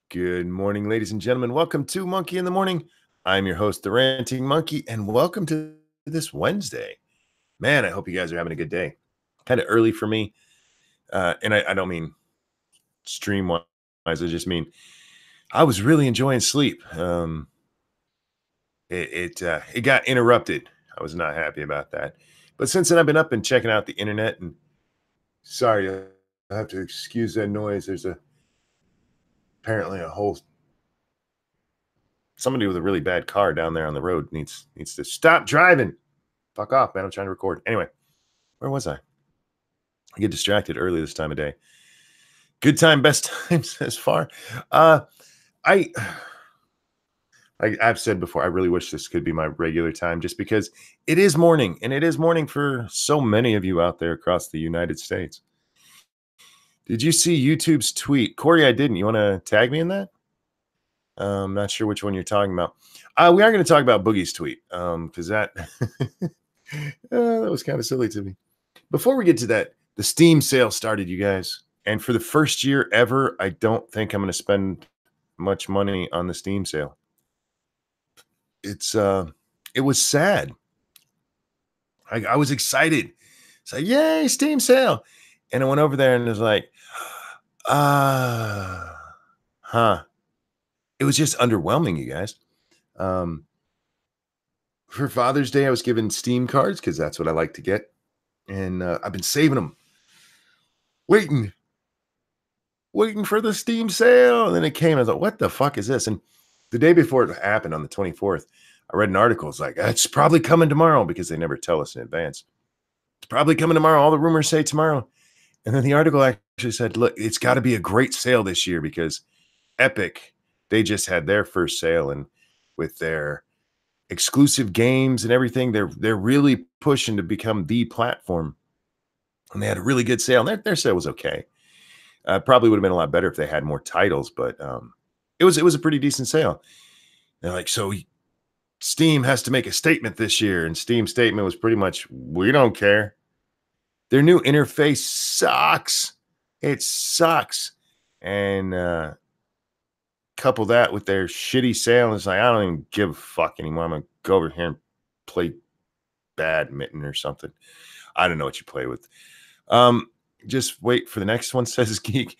Good morning, ladies and gentlemen. Welcome to Monkey in the Morning. I'm your host, the Ranting Monkey, and welcome to this Wednesday. Man, I hope you guys are having a good day. Kind of early for me, and I don't mean stream-wise. I just mean I was really enjoying sleep. It got interrupted. I was not happy about that. But since then, I've been up and checking out the internet. And sorry, I have to excuse that noise. There's apparently a whole somebody with a really bad car down there on the road needs to stop driving. Fuck off, man. I'm trying to record. Anyway, where was I get distracted early this time of day. Good time, best times as far. I've said before, I really wish this could be my regular time just because it is morning, and it is morning for so many of you out there across the United States. Did you see YouTube's tweet? Corey, I didn't. You want to tag me in that? I'm not sure which one you're talking about. We are going to talk about Boogie's tweet because that that was kind of silly to me. Before we get to that, the Steam sale started, you guys. And for the first year ever, I don't think I'm going to spend much money on the Steam sale. It was sad. I was excited. It's like, yay, Steam sale. And I went over there and it was like, it was just underwhelming, you guys. For Father's Day, I was given Steam cards because that's what I like to get. And I've been saving them. Waiting for the Steam sale. And then it came. I thought, what the fuck is this? And the day before it happened on the 24th, I read an article. It's like, it's probably coming tomorrow because they never tell us in advance. It's probably coming tomorrow. All the rumors say tomorrow. And then the article actually said, look, it's got to be a great sale this year because Epic, they just had their first sale. And with their exclusive games and everything, they're really pushing to become the platform. And they had a really good sale. And their sale was okay. Probably would have been a lot better if they had more titles, but it was a pretty decent sale. They're like, so Steam has to make a statement this year, and Steam's statement was pretty much, we don't care. Their new interface sucks. It sucks. And couple that with their shitty sale, and it's like, I don't even give a fuck anymore. I'm gonna go over here and play badminton or something. I don't know what you play with. Just wait for the next one, says Geek.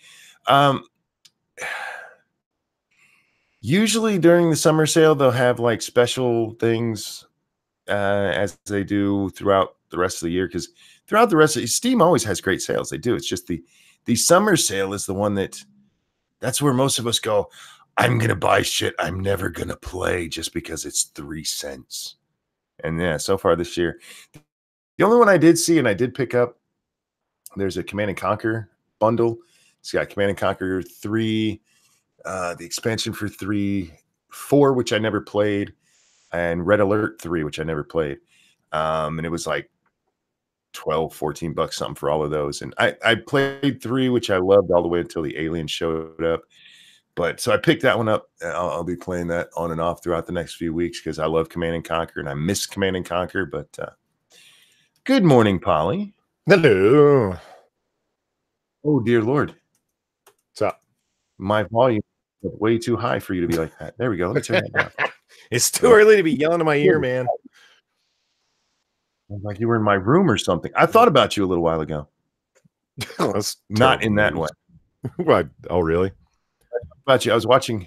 Usually during the summer sale, they'll have like special things as they do throughout the rest of the year. Because throughout the rest of Steam always has great sales. They do. It's just the summer sale is the one that's where most of us go, I'm gonna buy shit I'm never gonna play just because it's 3 cents. And yeah, so far this year, the only one I did see and I did pick up, there's a Command and Conquer bundle. It's got Command and Conquer 3, the expansion for 4, which I never played, and Red Alert 3, which I never played. And it was like $12-14 something for all of those. And I played 3, which I loved all the way until the aliens showed up. But so I picked that one up. I'll be playing that on and off throughout the next few weeks because I love Command and Conquer and I miss Command and Conquer. But good morning, Polly. Hello. Oh, dear Lord. What's up? My volume is way too high for you to be like that. There we go. Let me turn that down. It's too early to be yelling in my ear, man. Like you were in my room or something. I thought about you a little while ago. Not in that way. What? Oh, really? About you. I was watching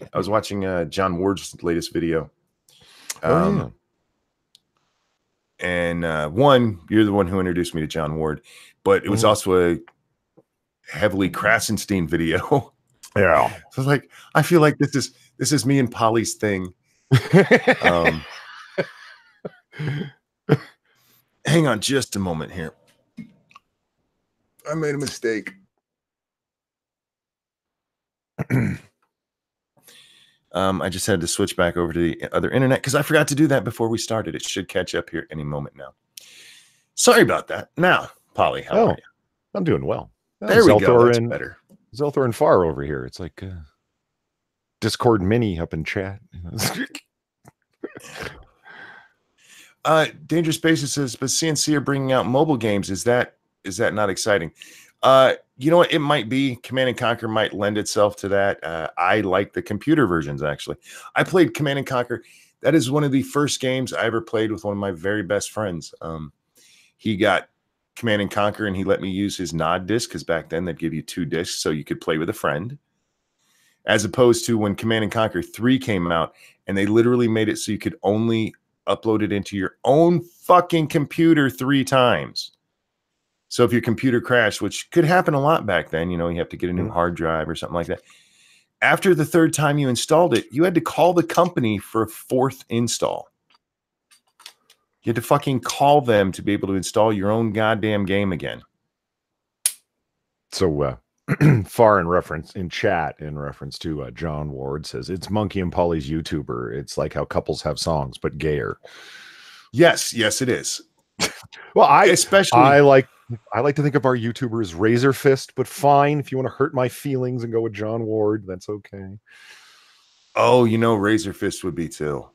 John Ward's latest video. And you're the one who introduced me to John Ward, but it was also a heavily Krasenstein video. Yeah. So I was like, I feel like this is me and Polly's thing. Hang on just a moment here. I made a mistake. I just had to switch back over to the other internet because I forgot to do that before we started. It should catch up here any moment now. Sorry about that. Now, Polly, how are you? I'm doing well. There we go. That's better. Zelthor and Far over here. It's like Discord mini up in chat. Dangerous Spaces says, but CNC are bringing out mobile games. Is that not exciting? You know what? It might be Command and Conquer might lend itself to that. I like the computer versions actually. I played Command and Conquer. That is one of the first games I ever played with one of my very best friends. He got Command and Conquer and he let me use his nod disc because back then they'd give you 2 discs so you could play with a friend. As opposed to when Command and Conquer 3 came out and they literally made it so you could only upload it into your own fucking computer 3 times. So if your computer crashed, which could happen a lot back then, you know, you have to get a new hard drive or something like that. After the 3rd time you installed it, you had to call the company for a 4th install. You had to fucking call them to be able to install your own goddamn game again. So far in reference in chat, in reference to John Ward says it's Monkey and Polly's YouTuber. It's like how couples have songs, but gayer. Yes, it is. Well, I like to think of our YouTuber as Razor Fist, but fine. If you want to hurt my feelings and go with John Ward, that's okay. Oh, you know, Razor Fist would be too.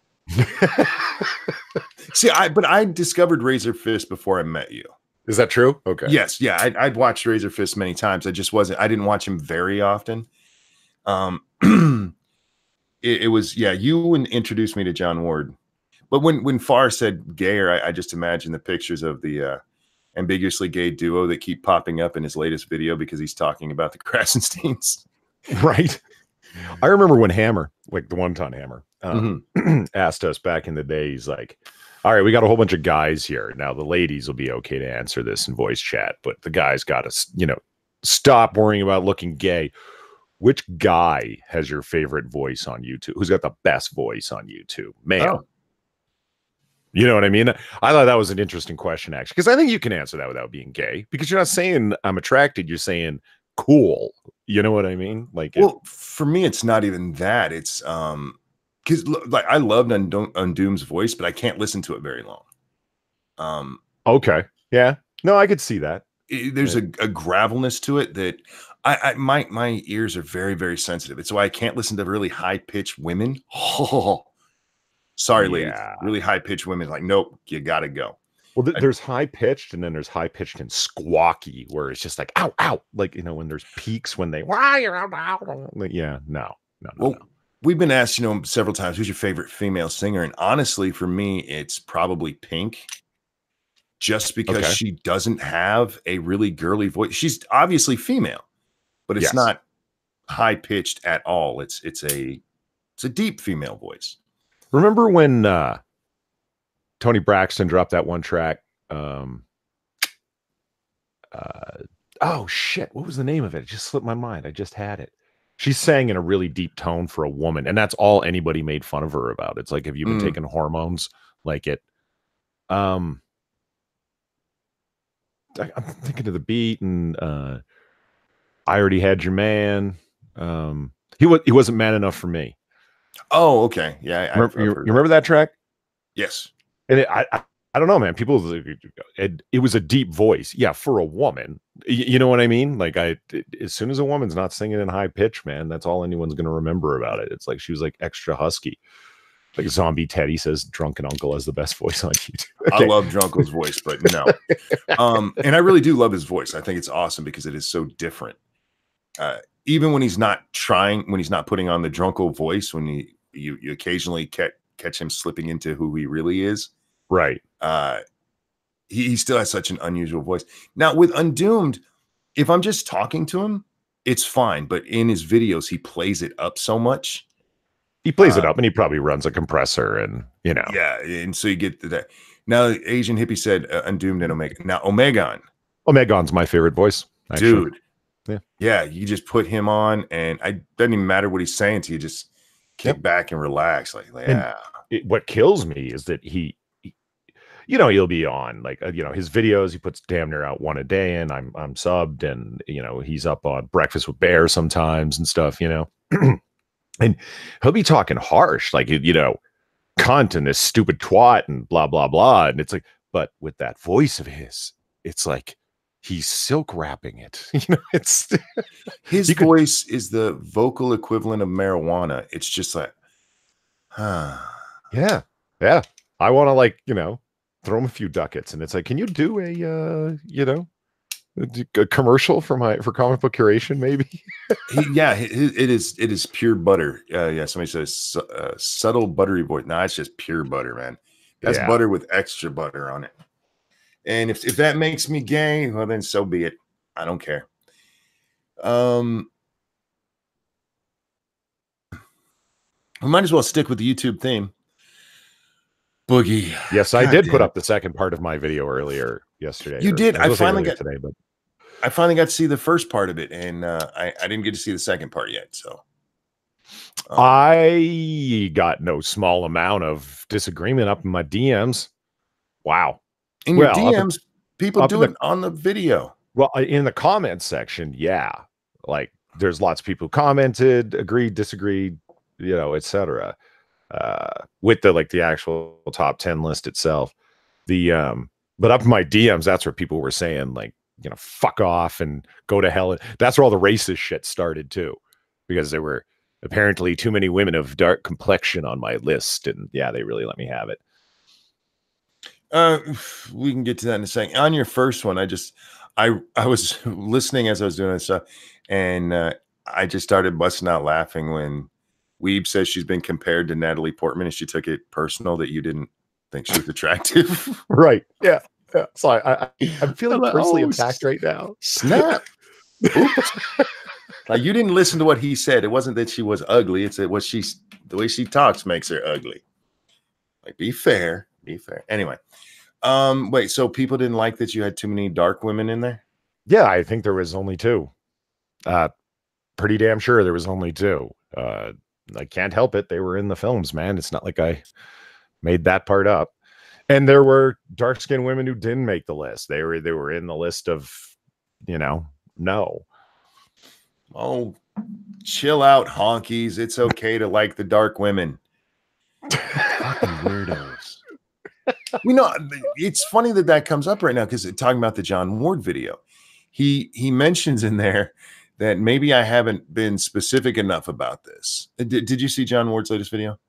See, I discovered Razor Fist before I met you. Is that true? Okay. Yes, yeah. I'd watched Razor Fist many times. I didn't watch him very often. It was, yeah, you introduced me to John Ward. But when Farr said gayer, I just imagined the pictures of the ambiguously gay duo that keep popping up in his latest video because he's talking about the Krasensteins. Right. I remember when Hammer, like the One-Ton Hammer, asked us back in the day, he's like, all right, we got a whole bunch of guys here. Now the ladies will be okay to answer this in voice chat, but the guys got to, you know, stop worrying about looking gay. Which guy has your favorite voice on YouTube? Who's got the best voice on YouTube? Male. Oh. You know what I mean? I thought that was an interesting question, actually, because I think you can answer that without being gay, because you're not saying I'm attracted. You're saying cool. You know what I mean? Like, well, for me, it's not even that. It's because like I loved Undoom's voice, but I can't listen to it very long. Okay, yeah, no, I could see that. There's a gravelness to it that my ears are very, very sensitive. It's why I can't listen to really high pitched women. Oh, sorry, ladies. Really high pitched women, like, nope, you gotta go. Well, there's high pitched, and then there's high pitched and squawky, where it's just like ow, ow, like, you know, when there's peaks when they yeah, no. Well, we've been asked, you know, several times, who's your favorite female singer? And honestly, for me, it's probably Pink, just because she doesn't have a really girly voice. She's obviously female, but it's not high pitched at all. It's a deep female voice. Remember when Tony Braxton dropped that one track? Oh shit, what was the name of it? It just slipped my mind. I just had it. She sang in a really deep tone for a woman, and that's all anybody made fun of her about. It's like, have you been taking hormones? Like it. I'm thinking of the beat, and I already had your man. He wasn't man enough for me. Oh, okay. Yeah. You remember that track? Yes. And I don't know, man. People, it was a deep voice. Yeah, for a woman. You know what I mean? Like, as soon as a woman's not singing in high pitch, man, that's all anyone's going to remember about it. It's like she was like extra husky. Like Zombie Teddy says, Drunken Uncle has the best voice on YouTube. Okay. I love Drunkle's voice, but no. And I really do love his voice. I think it's awesome because it is so different. Even when he's not putting on the Drunkle voice, when you occasionally catch him slipping into who he really is. Right. He still has such an unusual voice. Now with Undoomed, if I'm just talking to him, it's fine. But in his videos, he plays it up so much. He plays it up, and he probably runs a compressor, and you know. Yeah, and so you get to that. Now, Asian Hippie said Undoomed and Omega. Now, Omegon's my favorite voice, actually. Dude. Yeah, you just put him on, and it doesn't even matter what he's saying to you. Just kick back and relax. Like yeah. What kills me is that he you know, he'll be on like, you know, his videos, he puts damn near out one a day, and I'm subbed, and, you know, he's up on Breakfast with Bear sometimes and stuff, you know, and he'll be talking harsh, like, you know, cunt and this stupid twat and blah, blah, blah. And it's like, but with that voice of his, it's like, he's silk wrapping it. You know, it's his voice is the vocal equivalent of marijuana. It's just like, yeah. I want to, like, you know, throw him a few ducats, and it's like, can you do a, you know, A commercial for comic book curation, maybe. It is pure butter. Yeah, somebody says subtle buttery voice. No, it's just pure butter, man. That's butter with extra butter on it. And if that makes me gay, well then so be it. I don't care. We might as well stick with the YouTube theme. Boogie. Yes, I did put up the second part of my video earlier yesterday. You did. I finally got today, but I finally got to see the first part of it, and I didn't get to see the second part yet. So I got no small amount of disagreement up in my DMs. Wow. In your DMs, people do it on the video. Well, in the comments section, yeah. Like there's lots of people who commented, agreed, disagreed, etc. With the actual top 10 list itself. But up in my DMs, that's where people were saying fuck off and go to hell. That's where all the racist shit started too, because there were apparently too many women of dark complexion on my list, and yeah, they really let me have it. We can get to that in a second. On your first one, I was listening as I was doing this stuff, and I just started busting out laughing when Weeb says she's been compared to Natalie Portman, and she took it personal that you didn't think she was attractive. Right. Yeah. Yeah. So I'm feeling personally attacked right now. Snap. Oops. Like you didn't listen to what he said. It wasn't that she was ugly. It's that the way she talks makes her ugly. Like, be fair. Be fair. Anyway. Wait, so people didn't like that you had too many dark women in there? Yeah, I think there was only 2. Pretty damn sure there was only 2. I can't help it. They were in the films, man. It's not like I made that part up. And there were dark-skinned women who didn't make the list. They were in the list of, no. Oh, chill out, honkies. It's okay to like the dark women. Fucking weirdos. It's funny that comes up right now because talking about the John Ward video, he mentions in there that maybe I haven't been specific enough about this. Did you see John Ward's latest video?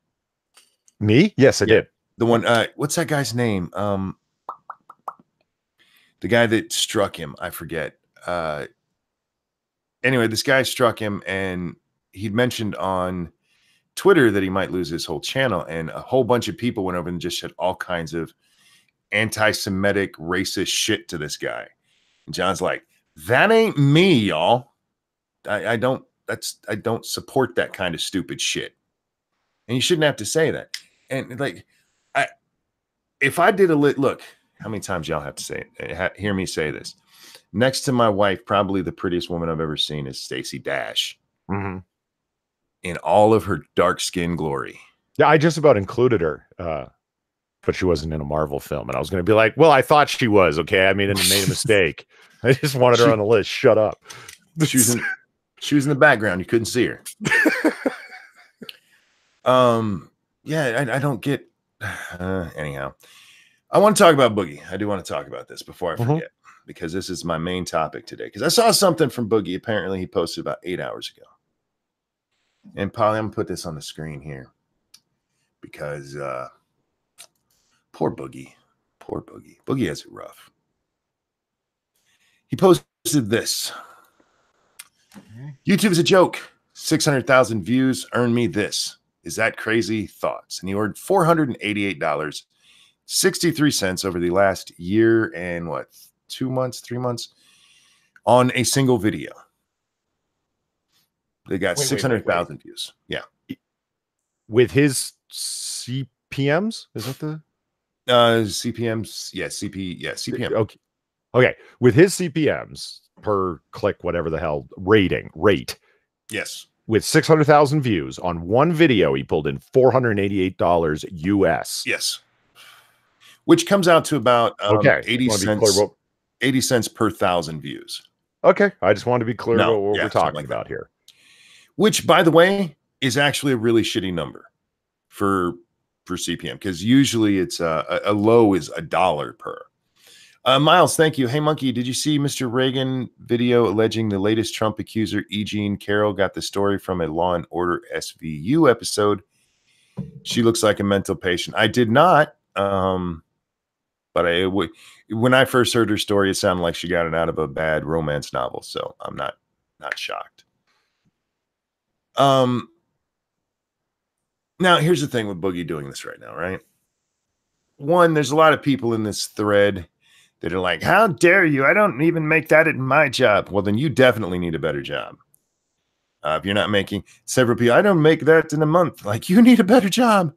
Me? Yes, I did. The one, what's that guy's name? The guy that struck him, I forget. Anyway, this guy struck him, and he'd mentioned on Twitter that he might lose his whole channel, and a whole bunch of people went over and just said all kinds of anti-Semitic, racist shit to this guy. And John's like, that ain't me, y'all. I don't support that kind of stupid shit. And you shouldn't have to say that. And if I did look, how many times y'all have to say it? Hear me say this. Next to my wife, probably the prettiest woman I've ever seen is Stacey Dash. Mm-hmm. In all of her dark skin glory. Yeah, I just about included her, but she wasn't in a Marvel film. And I was going to be like, well, I thought she was. Okay, I made a mistake. I just wanted her on the list. Shut up. She was in the background. You couldn't see her. Yeah, I don't get. Anyhow, I want to talk about Boogie. I do want to talk about this before I forget, because this is my main topic today. Because I saw something from Boogie. Apparently, he posted about 8 hours ago. And Polly, I'm gonna put this on the screen here because poor Boogie. Boogie has it rough. He posted this. YouTube is a joke. 600,000 views earn me this. Is that crazy? Thoughts? And he ordered $488.63 over the last year and 3 months on a single video. They got 600,000 views. Yeah. With his CPMs? Is that the CPMs? Yeah, CPM. Okay. With his CPMs per click, whatever the hell rate. Yes. With 600,000 views on one video, he pulled in $488 US. Yes. Which comes out to about 80 cents per 1,000 views. Okay. I just wanted to be clear about what we're talking about here. Which, by the way, is actually a really shitty number for CPM, because usually it's a low is $1 per. Miles, thank you. Hey, Monkey, did you see Mr. Reagan video alleging the latest Trump accuser, E. Jean Carroll, got the story from a Law and Order SVU episode? She looks like a mental patient. I did not, but But when I first heard her story, it sounded like she got it out of a bad romance novel. So I'm not shocked. Now here's the thing with Boogie doing this right now, right? One, there's a lot of people in this thread that are like, how dare you? I don't even make that in my job. Well, then you definitely need a better job. If you're not making several people, I don't make that in a month. Like, you need a better job.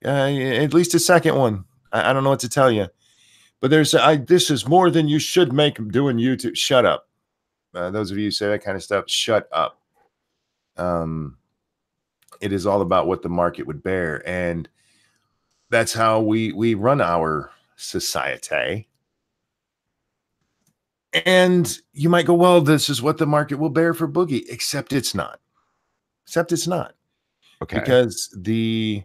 At least a second one. I don't know what to tell you. But this is more than you should make doing YouTube. Shut up. Those of you who say that kind of stuff, shut up. It is all about what the market would bear. And that's how we run our society. And you might go, well, this is what the market will bear for Boogie, except it's not. Okay. Because the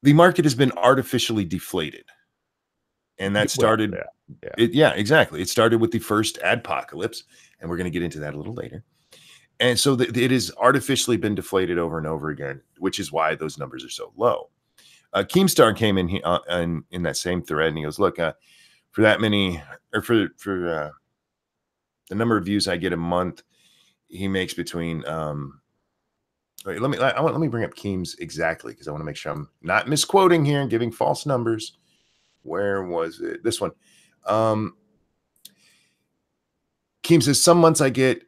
market has been artificially deflated. And that started, exactly. It started with the first adpocalypse, and we're going to get into that a little later. And so it has artificially been deflated over and over again, which is why those numbers are so low. Keemstar came in here in that same thread, and he goes, look, for that many, or for the number of views I get a month, he makes between wait, let me bring up Keem's exactly, because I want to make sure I'm not misquoting here and giving false numbers. Where was it? This one. Keem says some months I get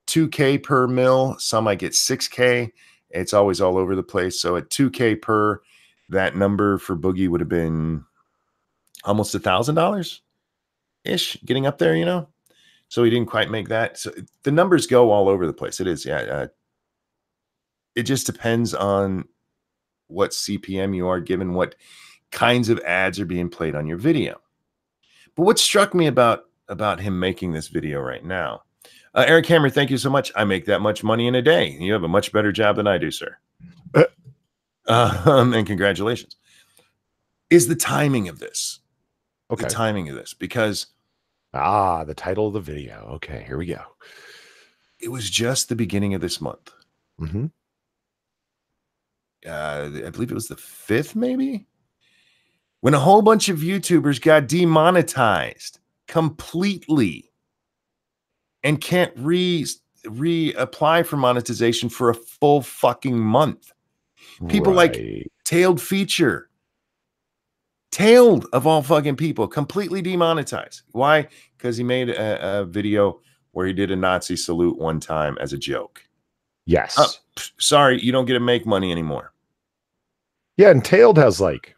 2K per mil, some I get 6K. It's always all over the place. So at 2K per, that number for Boogie would have been almost $1,000 ish, getting up there, you know. So he didn't quite make that. So the numbers go all over the place. It is, yeah. It just depends on what CPM you are, given what kinds of ads are being played on your video. But what struck me about him making this video right now, Eric Hammer, thank you so much. I make that much money in a day. You have a much better job than I do, sir. And congratulations. Is the timing of this. Okay. The timing of this, because the title of the video. Okay, here we go. It was just the beginning of this month. Mm-hmm. I believe it was the 5th, maybe, when a whole bunch of YouTubers got demonetized completely and can't reapply for monetization for a full fucking month. People like Tailed Feature. Tailed, of all fucking people, completely demonetized. Why? Because he made a video where he did a Nazi salute one time as a joke. Yes. Sorry, you don't get to make money anymore. Yeah, and Tailed has, like,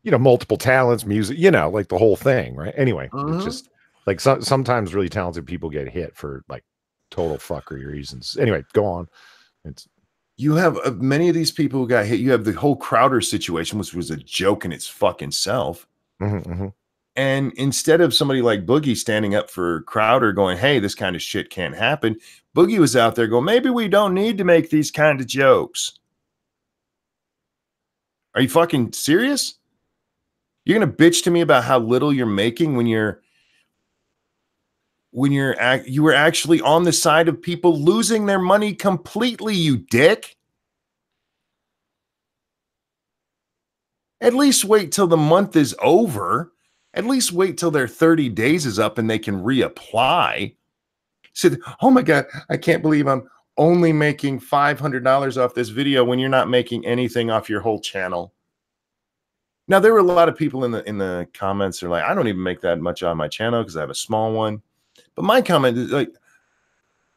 you know, multiple talents, music, you know, like the whole thing, right? Anyway, it's just like sometimes really talented people get hit for like total fuckery reasons. Anyway, go on. You have many of these people who got hit. You have the whole Crowder situation, which was a joke in its fucking self. And instead of somebody like Boogie standing up for Crowder going, hey, this kind of shit can't happen, Boogie was out there going, maybe we don't need to make these kind of jokes. Are you fucking serious? You're going to bitch to me about how little you're making when you were actually on the side of people losing their money completely, you dick. At least wait till the month is over. At least wait till their 30 days is up and they can reapply. Said, oh my God, I can't believe I'm only making $500 off this video when you're not making anything off your whole channel. Now, there were a lot of people in the comments are like, I don't even make that much on my channel because I have a small one. But my comment is like,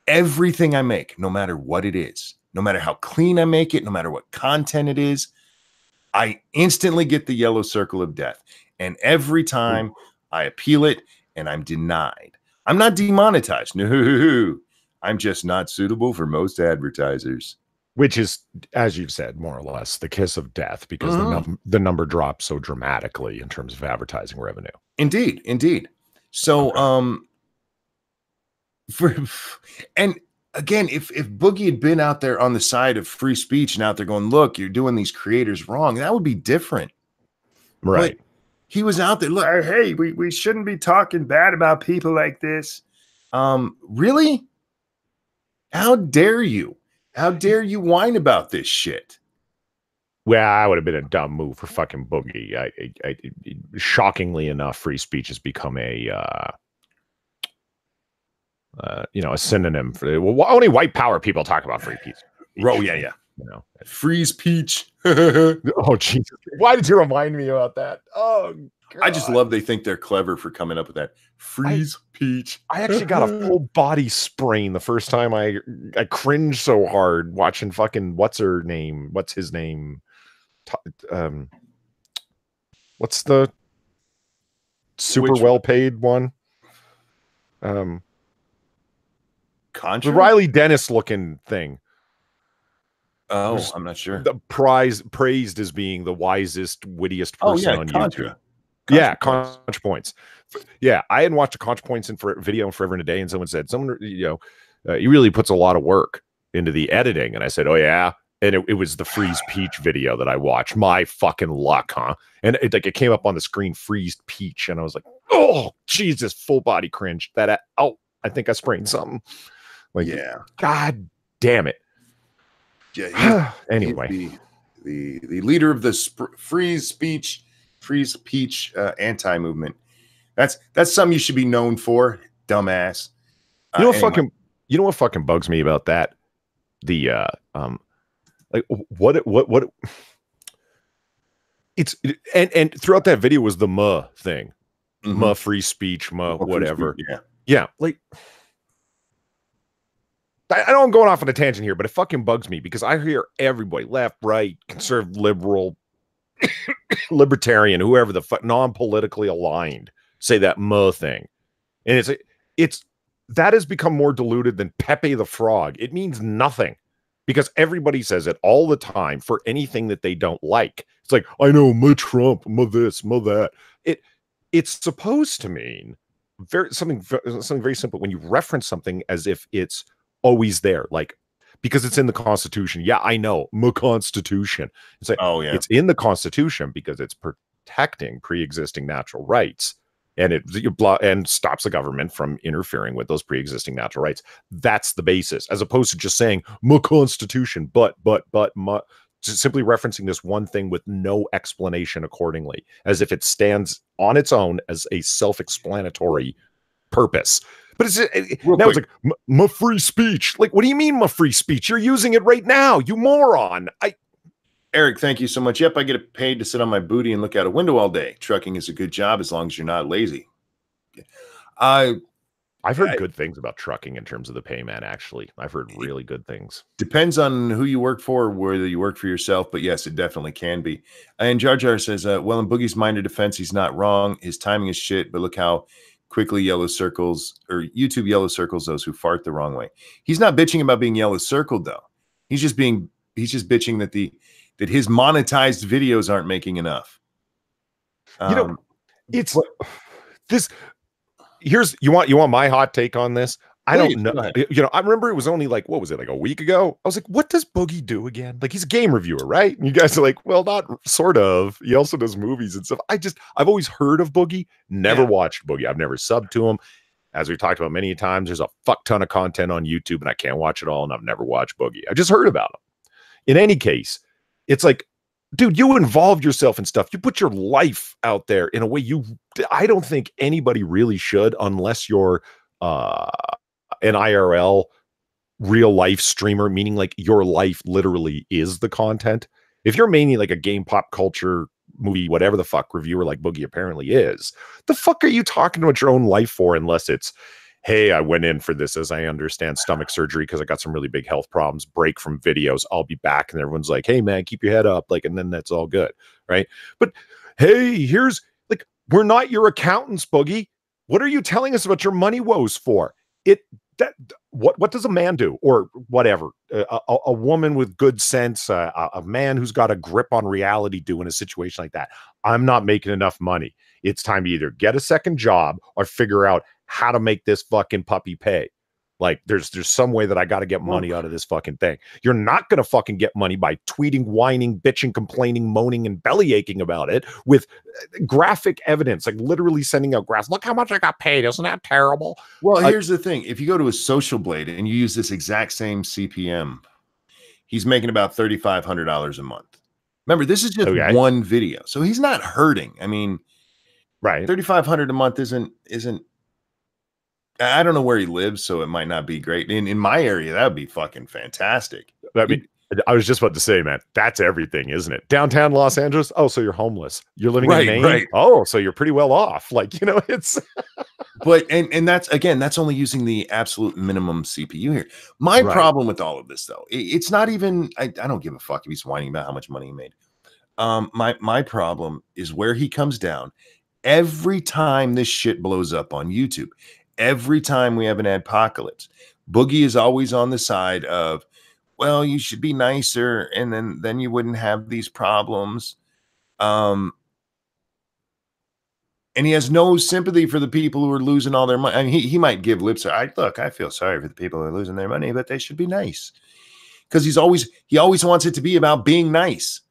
everything I make, no matter what it is, no matter how clean I make it, no matter what content it is, I instantly get the yellow circle of death. And every time I appeal it and I'm denied. I'm not demonetized. No, I'm just not suitable for most advertisers. Which is, as you've said, more or less the kiss of death, because the number drops so dramatically in terms of advertising revenue. Indeed, indeed. So, and again, if Boogie had been out there on the side of free speech and out there going, look, you're doing these creators wrong, that would be different. Right. But he was out there, look, hey, we shouldn't be talking bad about people like this. Really? How dare you? How dare you whine about this shit? Well, I would have been a dumb move for fucking Boogie. Shockingly enough, free speech has become a a synonym for only white power people talk about free speech. Oh yeah. Freeze peach. Oh Jesus! Why did you remind me about that? Oh God. I just love they think they're clever for coming up with that. Freeze peach. I actually got a full body sprain the first time I cringed so hard watching fucking what's his name? What's the super well paid one? Contra? The Riley Dennis looking thing. Oh, I'm not sure. The praised as being the wisest, wittiest person on YouTube. Yeah, Contra Points. Yeah, I hadn't watched a Contra Points video in forever and a day, and someone said, he really puts a lot of work into the editing. And I said, oh yeah. And it was the Freeze Peach video that I watched. My fucking luck, huh? And it came up on the screen, Freeze Peach, and I was like, oh Jesus, full body cringe. I think I sprained something. Like, yeah, God damn it. Yeah. Anyway, the leader of the Freeze Peach anti-movement. That's something you should be known for, dumbass. You know what fucking bugs me about that? The like what it's and throughout that video was the thing. Free speech, whatever. Free speech, yeah, like I know I'm going off on a tangent here, but it fucking bugs me because I hear everybody, left, right, conservative, liberal, libertarian, whoever the fuck, non-politically aligned, say that thing. And it's that has become more diluted than Pepe the Frog. It means nothing because everybody says it all the time for anything that they don't like. It's like, I know, Trump, this, that. It's supposed to mean something very simple when you reference something as if it's always there, like because it's in the Constitution. Yeah, I know, Constitution. It's like, oh yeah, it's in the Constitution because it's protecting pre-existing natural rights, and and stops the government from interfering with those pre-existing natural rights. That's the basis, as opposed to just saying Constitution, but just simply referencing this one thing with no explanation accordingly, as if it stands on its own as a self-explanatory purpose. But it's like my free speech. Like, what do you mean my free speech? You're using it right now, you moron. Eric, thank you so much. Yep, I get paid to sit on my booty and look out a window all day. Trucking is a good job as long as you're not lazy. I've heard good things about trucking in terms of the pay, man. Actually, I've heard really good things. Depends on who you work for, whether you work for yourself, but yes, it definitely can be. And Jar Jar says, well, in Boogie's mind of defense, he's not wrong. His timing is shit, but look how quickly YouTube yellow circles those who fart the wrong way. He's not bitching about being yellow circled though. He's just bitching that his monetized videos aren't making enough. You want my hot take on this? I don't know. I remember it was only like, what was it, like a week ago? I was like, what does Boogie do again? Like, he's a game reviewer, right? And you guys are like, well, not sort of. He also does movies and stuff. I've always heard of Boogie, never watched Boogie. I've never subbed to him. As we've talked about many times, there's a fuck ton of content on YouTube and I can't watch it all, and I've never watched Boogie. I just heard about him. In any case, it's like, dude, you involve yourself in stuff. You put your life out there in a way I don't think anybody really should, unless you're an IRL real life streamer, meaning like your life literally is the content. If you're mainly like a game, pop culture, movie, whatever the fuck reviewer like Boogie apparently is, the fuck are you talking about your own life for, unless it's, hey, I went in for this, as I understand, stomach surgery because I got some really big health problems, break from videos, I'll be back. And everyone's like, hey man, keep your head up. Like, and then that's all good. Right. But hey, here's like, we're not your accountants, Boogie. What are you telling us about your money woes for? What does a man do, or whatever, a woman with good sense, a man who's got a grip on reality do in a situation like that? I'm not making enough money. It's time to either get a second job or figure out how to make this fucking puppy pay. Like, there's some way that I got to get money out of this fucking thing. You're not going to fucking get money by tweeting, whining, bitching, complaining, moaning, and belly aching about it with graphic evidence, like literally sending out graphs. Look how much I got paid. Isn't that terrible? Well, here's the thing. If you go to a Social Blade and you use this exact same CPM, he's making about $3,500 a month. Remember, this is just one video, so he's not hurting. I mean, right, $3,500 a month isn't. I don't know where he lives, so it might not be great. In my area, that would be fucking fantastic. I mean, I was just about to say, man, that's everything, isn't it? Downtown Los Angeles. Oh, so you're homeless. You're living in Maine. Right. Oh, so you're pretty well off. Like, you know, it's. But and that's only using the absolute minimum CPU here. My problem with all of this, though, it's not even. I don't give a fuck if he's whining about how much money he made. My problem is where he comes down every time this shit blows up on YouTube. Every time we have an adpocalypse, Boogie is always on the side of, well, you should be nicer, and then you wouldn't have these problems. And he has no sympathy for the people who are losing all their money. I mean, he might give lip service. I feel sorry for the people who are losing their money, but they should be nice. Because he always wants it to be about being nice.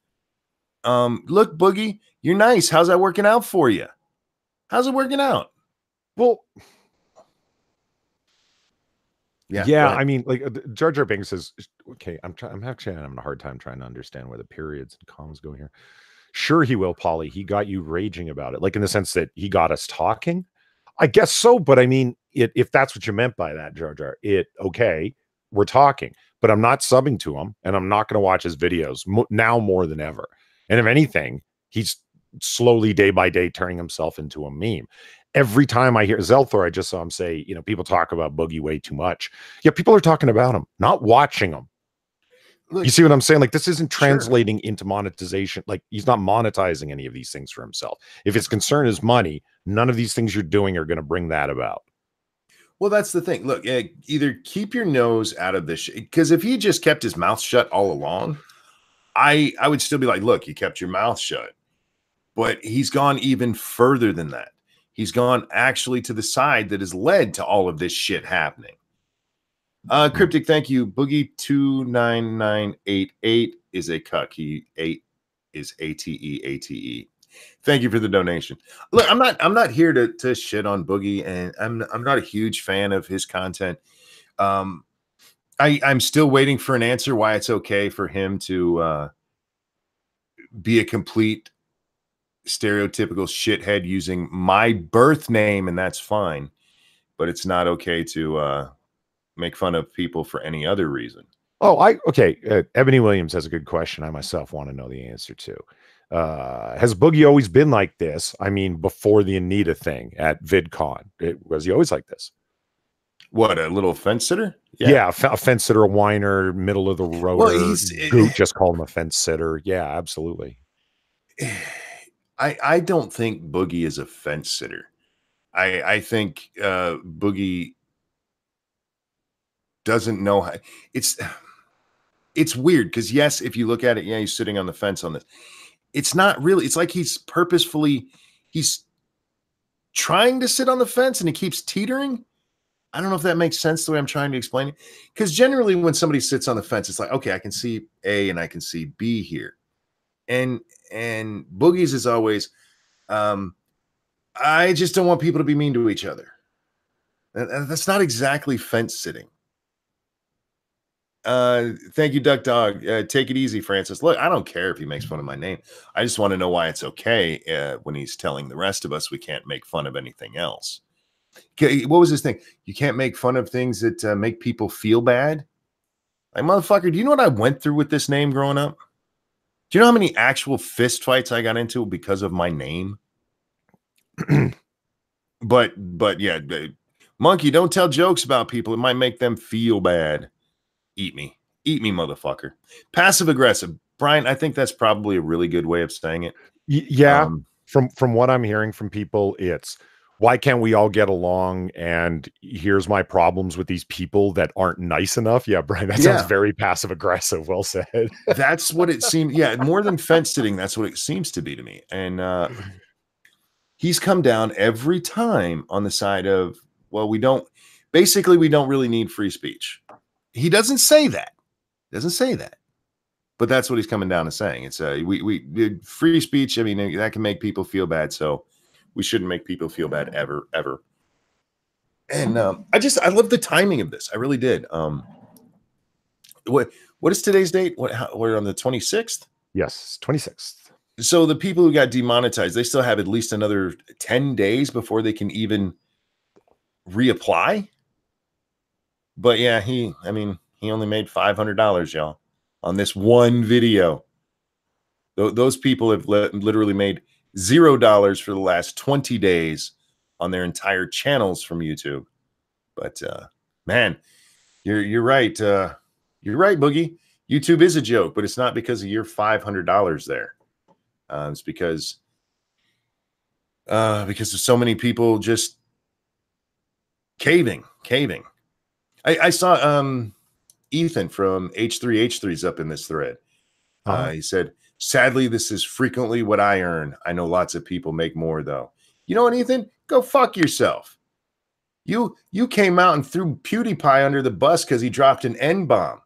Look, Boogie, you're nice. How's that working out for you? How's it working out? Well, yeah. I mean, like Jar Jar Binks says, okay, I'm having a hard time trying to understand where the periods and commas go here. Sure, he will, Polly. He got you raging about it, like in the sense that he got us talking. I guess so, but I mean, if that's what you meant by that, Jar Jar, okay, we're talking, but I'm not subbing to him, and I'm not going to watch his videos now more than ever. And if anything, he's slowly, day by day, turning himself into a meme. Every time I hear Zelthor, I just saw him say, you know, people talk about Boogie way too much. Yeah, people are talking about him, not watching him. Look, you see what I'm saying? Like, this isn't translating into monetization. Like, he's not monetizing any of these things for himself. If his concern is money, none of these things you're doing are going to bring that about. Well, that's the thing. Look, either keep your nose out of this shit, because if he just kept his mouth shut all along, I would still be like, look, you kept your mouth shut. But he's gone even further than that. He's gone actually to the side that has led to all of this shit happening. Cryptic, thank you. Boogie2988 is a cuck. He is ATE. Thank you for the donation. Look, I'm not here to shit on Boogie, and I'm not a huge fan of his content. I'm still waiting for an answer why it's okay for him to be a complete stereotypical shithead using my birth name, and that's fine, but it's not okay to make fun of people for any other reason. Okay. Ebony Williams has a good question I myself want to know the answer to. Has Boogie always been like this? I mean, before the Anita thing at VidCon, was he always like this? What, a little fence sitter? Yeah, a fence sitter, a whiner, middle of the road. Well, Goot just called him a fence sitter. Yeah, absolutely. I don't think Boogie is a fence sitter. I think Boogie doesn't know how. It's weird because, yes, if you look at it, yeah, he's sitting on the fence on this. It's not really. It's like he's trying to sit on the fence and he keeps teetering. I don't know if that makes sense the way I'm trying to explain it. Because generally when somebody sits on the fence, it's like, okay, I can see A and I can see B here. And Boogie's is always, I just don't want people to be mean to each other. That's not exactly fence sitting. Thank you, Duck Dog. Take it easy, Francis. Look, I don't care if he makes fun of my name. I just want to know why it's okay when he's telling the rest of us we can't make fun of anything else. What was his thing? You can't make fun of things that make people feel bad. Like, motherfucker, do you know what I went through with this name growing up? Do you know how many actual fist fights I got into because of my name? but yeah, Monkey, don't tell jokes about people. It might make them feel bad. Eat me, motherfucker. Passive aggressive, Brian. I think that's probably a really good way of saying it. Yeah, from what I'm hearing from people, it's why can't we all get along? And here's my problems with these people that aren't nice enough. Yeah, Brian, that sounds very passive aggressive. Well said. That's what it seems. Yeah, more than fence sitting, that's what it seems to be to me. And he's come down every time on the side of, well, we don't really need free speech. He doesn't say that. But that's what he's coming down to saying. It's we free speech. I mean, that can make people feel bad. So we shouldn't make people feel bad ever. And I love the timing of this. I really did. What is today's date? We're on the 26th. Yes, 26th. So the people who got demonetized, they still have at least another 10 days before they can even reapply. But yeah, he only made $500, y'all, on this one video. Those people have literally made $0 for the last 20 days on their entire channels from YouTube. But man, you're right. You're right, Boogie. YouTube is a joke, but it's not because of your $500 there. It's because there's so many people just caving. I saw Ethan from H3H3's up in this thread. He said, sadly, this is frequently what I earn. I know lots of people make more, though. You know what, Ethan? Go fuck yourself. You came out and threw PewDiePie under the bus because he dropped an N-bomb.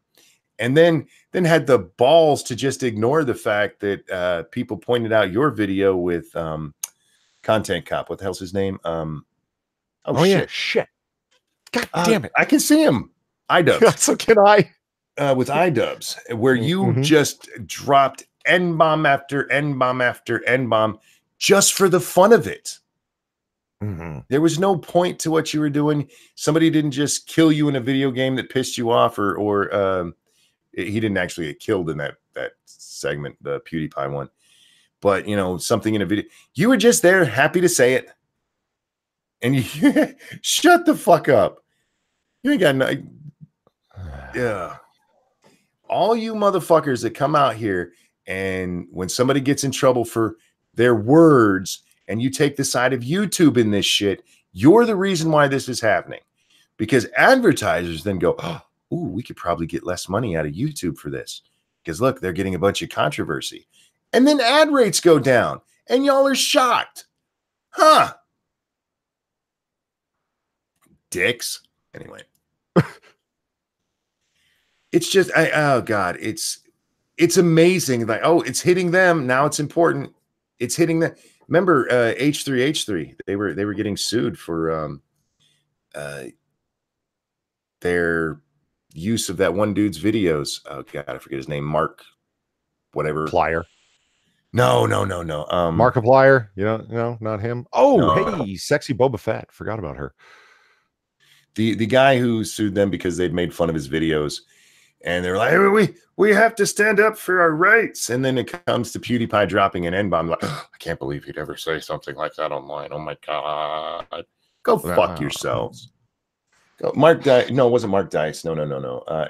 And then had the balls to just ignore the fact that people pointed out your video with Content Cop. What the hell's his name? Oh yeah, shit. God damn it. I can see him. iDubbbz. So can I. With iDubbbz, where you just dropped N-bomb after N-bomb after N-bomb just for the fun of it. There was no point to what you were doing. Somebody didn't just kill you in a video game that pissed you off, or he didn't actually get killed in that segment, the PewDiePie one. But, you know, something in a video. You were just there, happy to say it. And you shut the fuck up. You ain't got no. Yeah. All you motherfuckers that come out here and when somebody gets in trouble for their words and you take the side of YouTube in this shit, you're the reason why this is happening. Because advertisers then go, oh, ooh, we could probably get less money out of YouTube for this. Because look, they're getting a bunch of controversy. And then ad rates go down and y'all are shocked. Huh? Dicks. Anyway. It's just, oh God, it's amazing. Like, oh, it's hitting them. Now it's important. It's hitting them. Remember H3H3, they were getting sued for their use of that one dude's videos. Oh God, I forget his name. Mark, whatever. Plier. No. Markiplier. No, not him. Oh, no. Hey, sexy Boba Fett. Forgot about her. The guy who sued them because they'd made fun of his videos. And they're like, hey, we have to stand up for our rights. And then it comes to PewDiePie dropping an N-bomb. Like, oh, I can't believe he'd ever say something like that online. Oh, my God. Go fuck yourselves. Go, Mark Dice. No, it wasn't Mark Dice. No.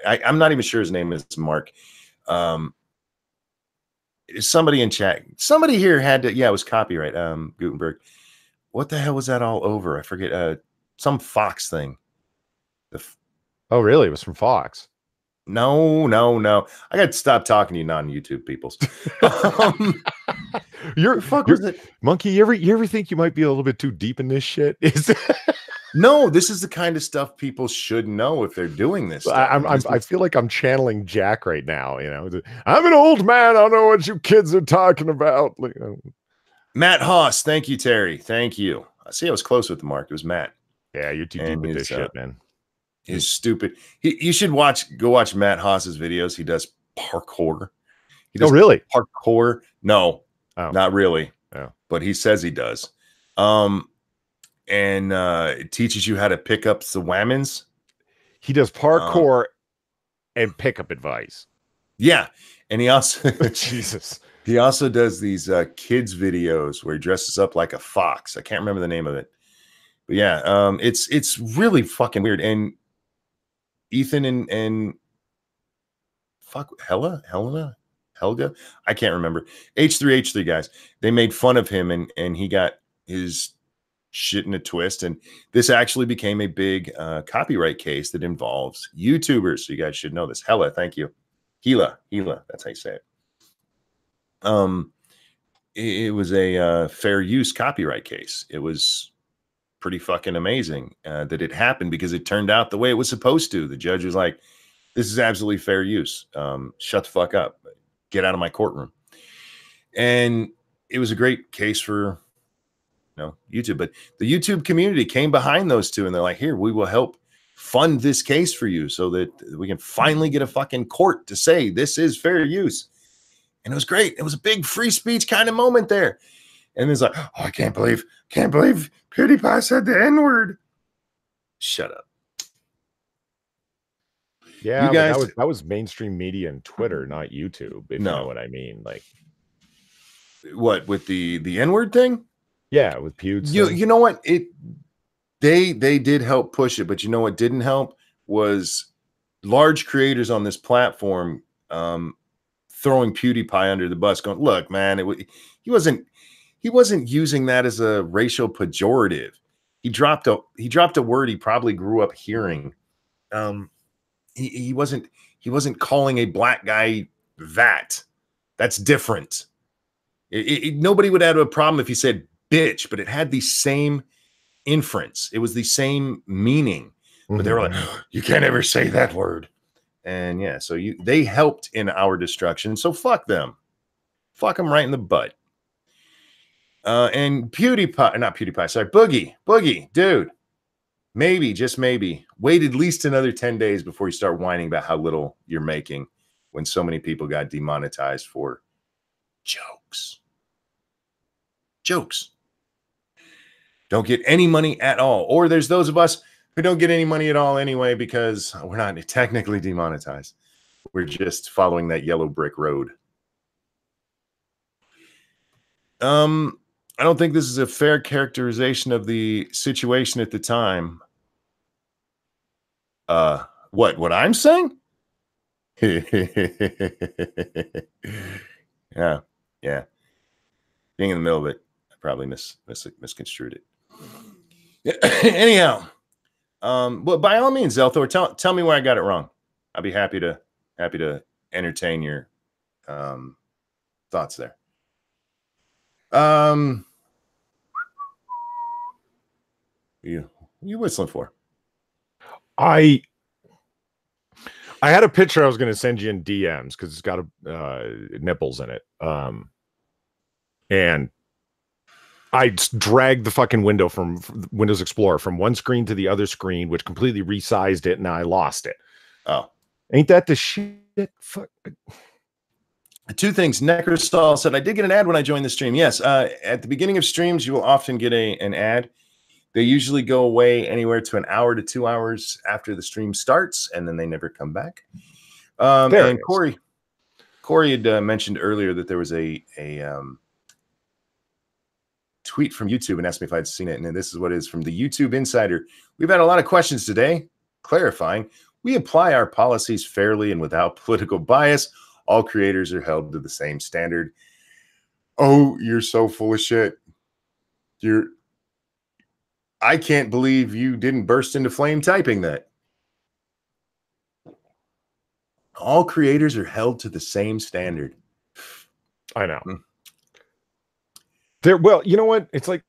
I'm not even sure his name is Mark. Somebody in chat. Somebody here had to. Yeah, it was copyright. Gutenberg. What the hell was that all over? I forget. Some Fox thing. Oh, really? It was from Fox. No. I got to stop talking to you non-YouTube peoples. Monkey, you ever think you might be a little bit too deep in this shit? No, this is the kind of stuff people should know if they're doing this. I feel like I'm channeling Jack right now. You know, I'm an old man. I don't know what you kids are talking about. Matt Haas, thank you, Terry. Thank you. I see, I was close with the mark. It was Matt. Yeah, you're too deep with this shit, man. He's stupid. You should go watch Matt Haas's videos. He does parkour. Really? Parkour? No, not really. Oh. But he says he does. And it teaches you how to pick up the whammons. He does parkour and pickup advice. Yeah, and he also Jesus. He also does these kids videos where he dresses up like a fox. I can't remember the name of it, but yeah, it's really fucking weird. And Ethan and Helga, I can't remember. H3H3 guys, they made fun of him and he got his shit in a twist. And this actually became a big copyright case that involves YouTubers. So you guys should know this. Hella, thank you. Hela, that's how you say it. It was a fair use copyright case. It was pretty fucking amazing that it happened because it turned out the way it was supposed to. The judge was like, this is absolutely fair use. Shut the fuck up. Get out of my courtroom. And it was a great case for YouTube. But the YouTube community came behind those two and they're like, here, we will help fund this case for you so that we can finally get a fucking court to say this is fair use. And it was great. It was a big free speech kind of moment there. And it's like, oh, I can't believe PewDiePie said the N-word. Shut up. Yeah, you guys, but that was mainstream media and Twitter, not YouTube, if you know what I mean. Like, what, with the N-word thing? Yeah, with Pewds. You know what? They did help push it, but you know what didn't help was large creators on this platform throwing PewDiePie under the bus, going, "Look, man, he wasn't using that as a racial pejorative. He dropped a word he probably grew up hearing. He wasn't calling a black guy that. That's different. Nobody would have a problem if he said bitch, but it had the same inference. It was the same meaning. But they were like, you can't ever say that word." And yeah, so they helped in our destruction. So fuck them. Fuck them right in the butt. And Boogie, dude, maybe, just maybe, wait at least another 10 days before you start whining about how little you're making when so many people got demonetized for jokes. Don't get any money at all. Or there's those of us who don't get any money at all anyway because we're not technically demonetized. We're just following that yellow brick road. I don't think this is a fair characterization of the situation at the time. What I'm saying? Yeah. Being in the middle of it, I probably misconstrued it. Anyhow, but by all means, Zelthor, tell me where I got it wrong. I'll be happy to entertain your thoughts there. You whistling for? I had a picture I was going to send you in DMs because it's got nipples in it. And I dragged the fucking window from Windows Explorer from one screen to the other screen, which completely resized it, and I lost it. Oh, ain't that the shit? Fuck. Two things. Necrostal said, I did get an ad when I joined the stream. Yes, at the beginning of streams, you will often get an ad. They usually go away anywhere to an hour to 2 hours after the stream starts, and then they never come back. And Corey had mentioned earlier that there was a tweet from YouTube and asked me if I'd seen it. And this is what it is from the YouTube Insider. We've had a lot of questions today, clarifying. We apply our policies fairly and without political bias. All creators are held to the same standard. Oh, you're so full of shit. I can't believe you didn't burst into flame typing that. All creators are held to the same standard. I know. Well, you know what? It's like,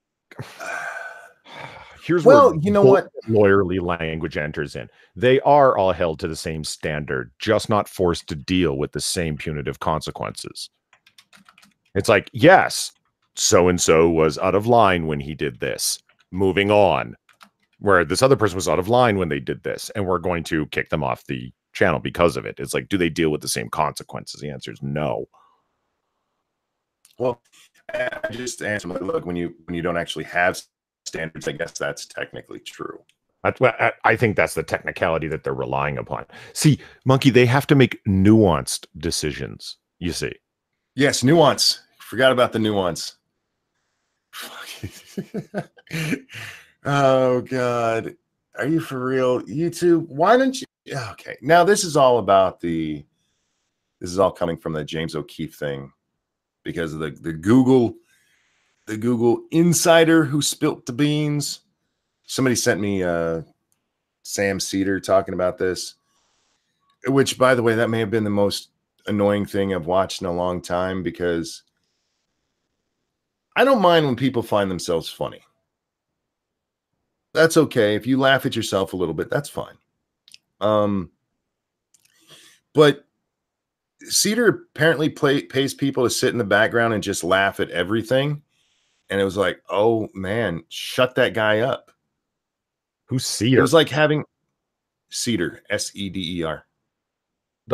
here's where you know what lawyerly language enters in. They are all held to the same standard, just not forced to deal with the same punitive consequences. It's like, yes, so-and-so was out of line when he did this. Moving on. Where this other person was out of line when they did this, and we're going to kick them off the channel because of it. It's like, do they deal with the same consequences? The answer is no. Well, I just answer, look, when you don't actually have standards, I guess that's technically true. I think that's the technicality that they're relying upon. See, Monkey, they have to make nuanced decisions, you see. Yes, nuance. Forgot about the nuance. Oh, God. Are you for real? YouTube, why don't you? Okay, now this is all about this is all coming from the James O'Keefe thing because of the Google insider who spilt the beans. Somebody sent me Sam Cedar talking about this, which, by the way, that may have been the most annoying thing I've watched in a long time, because I don't mind when people find themselves funny. That's okay. If you laugh at yourself a little bit, that's fine. But Cedar apparently pays people to sit in the background and just laugh at everything. And it was like, oh, man, shut that guy up. Who's Cedar? It was like having Cedar, S-E-D-E-R.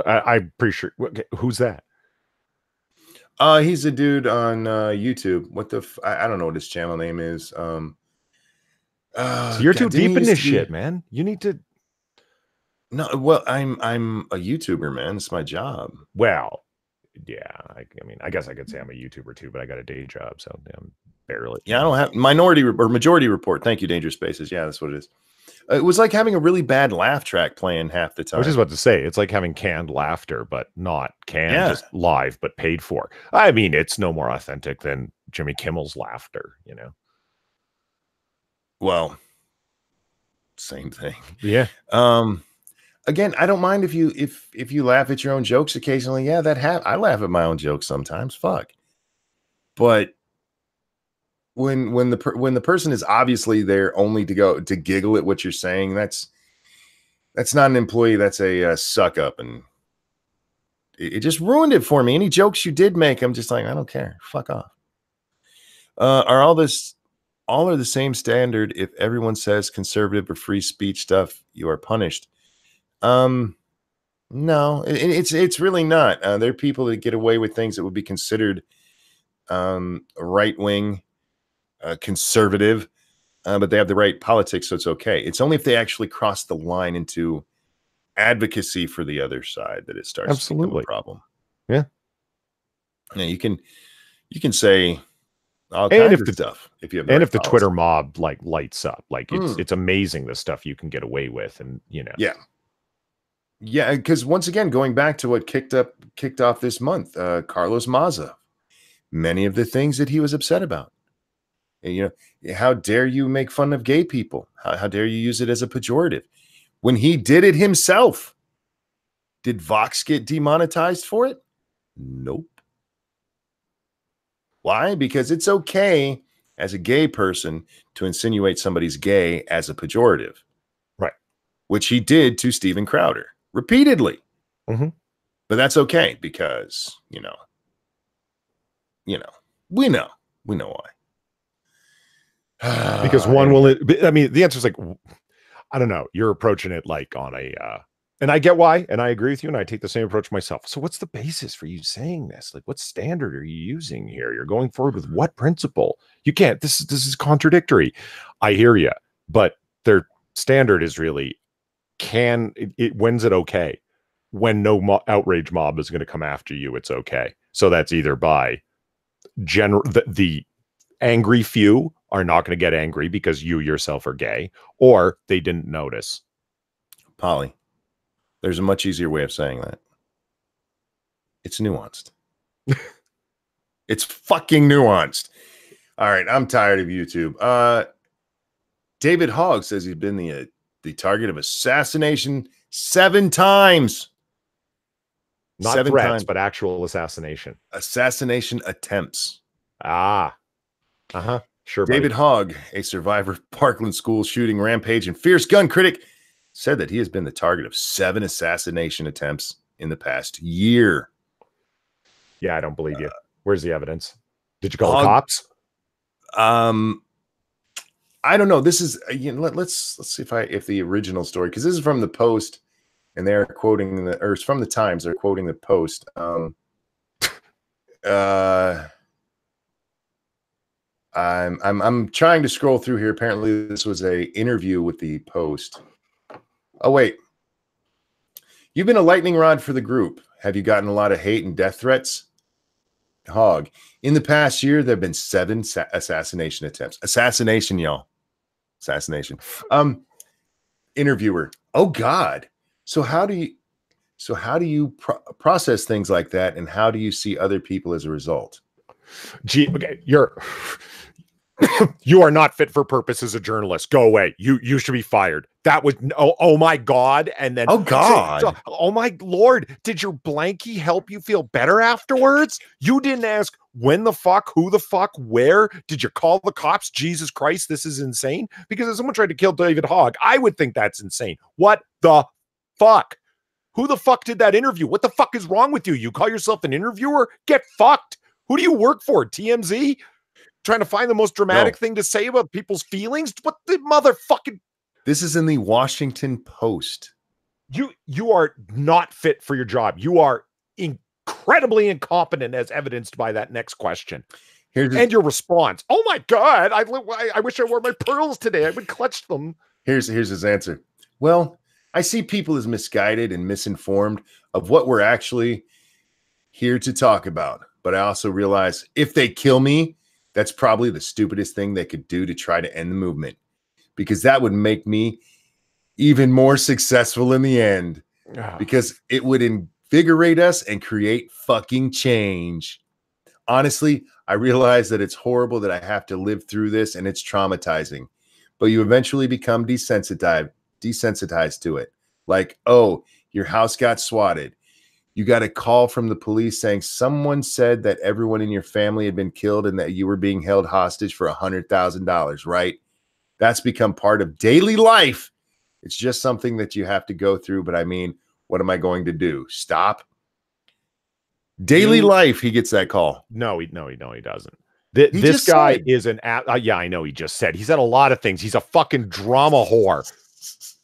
I'm pretty sure. Okay, who's that? He's a dude on YouTube. What the? I don't know what his channel name is. So you're too deep in this shit, man. You need to. No, well, I'm a YouTuber, man. It's my job. Well, yeah. I mean, I guess I could say I'm a YouTuber too, but I got a day job, so I'm barely. Yeah, I don't have majority report. Thank you, Dangerous Spaces. Yeah, that's what it is. It was like having a really bad laugh track playing half the time. I was just about to say, it's like having canned laughter, but not canned, just live, but paid for. I mean, it's no more authentic than Jimmy Kimmel's laughter, you know? Well, same thing. Yeah. Again, I don't mind if you laugh at your own jokes occasionally. Yeah, I laugh at my own jokes sometimes. Fuck. But when the person is obviously there only to giggle at what you're saying, that's not an employee. That's a suck up, and it just ruined it for me. Any jokes you did make, I'm just like, I don't care. Fuck off. Are all are the same standard? If everyone says conservative or free speech stuff, you are punished. No, it's really not. There are people that get away with things that would be considered right wing. Conservative, but they have the right politics, so it's okay. It's only if they actually cross the line into advocacy for the other side that it starts to become a problem. Yeah. Yeah, you can say all kinds of stuff if you have and if the Twitter mob like lights up, like it's amazing the stuff you can get away with, and you know. Yeah, because once again, going back to what kicked off this month, Carlos Maza, many of the things that he was upset about. You know, how dare you make fun of gay people? How dare you use it as a pejorative? When he did it himself, did Vox get demonetized for it? Nope. Why? Because it's okay as a gay person to insinuate somebody's gay as a pejorative. Right. Which he did to Steven Crowder repeatedly. Mm-hmm. But that's okay because, we know why. Because one will, I mean, the answer is like, I don't know. You're approaching it like on a, and I get why, and I agree with you, and I take the same approach myself. So what's the basis for you saying this? Like, what standard are you using here? You're going forward with what principle? You can't, this is contradictory. I hear you, but their standard is really, when's it okay? When no outrage mob is going to come after you, it's okay. So that's either by the angry few are not going to get angry because you yourself are gay, or they didn't notice. Polly, there's a much easier way of saying that. It's nuanced. It's fucking nuanced. All right, I'm tired of YouTube. David Hogg says he's been the target of assassination 7 times. Not 7 threats, times. But actual assassination. Assassination attempts. Sure. David Hogg, a survivor of Parkland school shooting rampage and fierce gun critic, said that he has been the target of 7 assassination attempts in the past year. Yeah, I don't believe you. Where's the evidence? Did you call the cops? I don't know. This is let's see if the original story, because this is from the Post, and they're quoting or it's from the Times. They're quoting the Post. I'm trying to scroll through here. Apparently, this was a interview with the Post. Oh wait, you've been a lightning rod for the group. Have you gotten a lot of hate and death threats? Hogg. In the past year, there have been 7 assassination attempts. Assassination, y'all. Assassination. Interviewer. Oh God. So how do you process things like that, and how do you see other people as a result? Gee, okay, you are not fit for purpose as a journalist. Go away. You should be fired. That was oh my God. And then oh God. Oh my Lord. Did your blankie help you feel better afterwards? You didn't ask when the fuck, who the fuck, where? Did you call the cops? Jesus Christ, this is insane. Because if someone tried to kill David Hogg, I would think that's insane. What the fuck? Who the fuck did that interview? What the fuck is wrong with you? You call yourself an interviewer? Get fucked. Who do you work for? TMZ? Trying to find the most dramatic thing to say about people's feelings? What the motherfucking... This is in the Washington Post. You are not fit for your job. You are incredibly incompetent, as evidenced by that next question. And your response. Oh my God, I wish I wore my pearls today. I would clutch them. Here's his answer. Well, I see people as misguided and misinformed of what we're actually here to talk about. But I also realize if they kill me, that's probably the stupidest thing they could do to try to end the movement, because that would make me even more successful in the end, because it would invigorate us and create fucking change. Honestly, I realize that it's horrible that I have to live through this and it's traumatizing, but you eventually become desensitized to it. Like, oh, your house got swatted. You got a call from the police saying someone said that everyone in your family had been killed and that you were being held hostage for $100,000, right? That's become part of daily life. It's just something that you have to go through. But I mean, what am I going to do? Stop? Daily life, he gets that call. No, he doesn't. This guy is an yeah, I know. He just said he's had a lot of things. He's a fucking drama whore.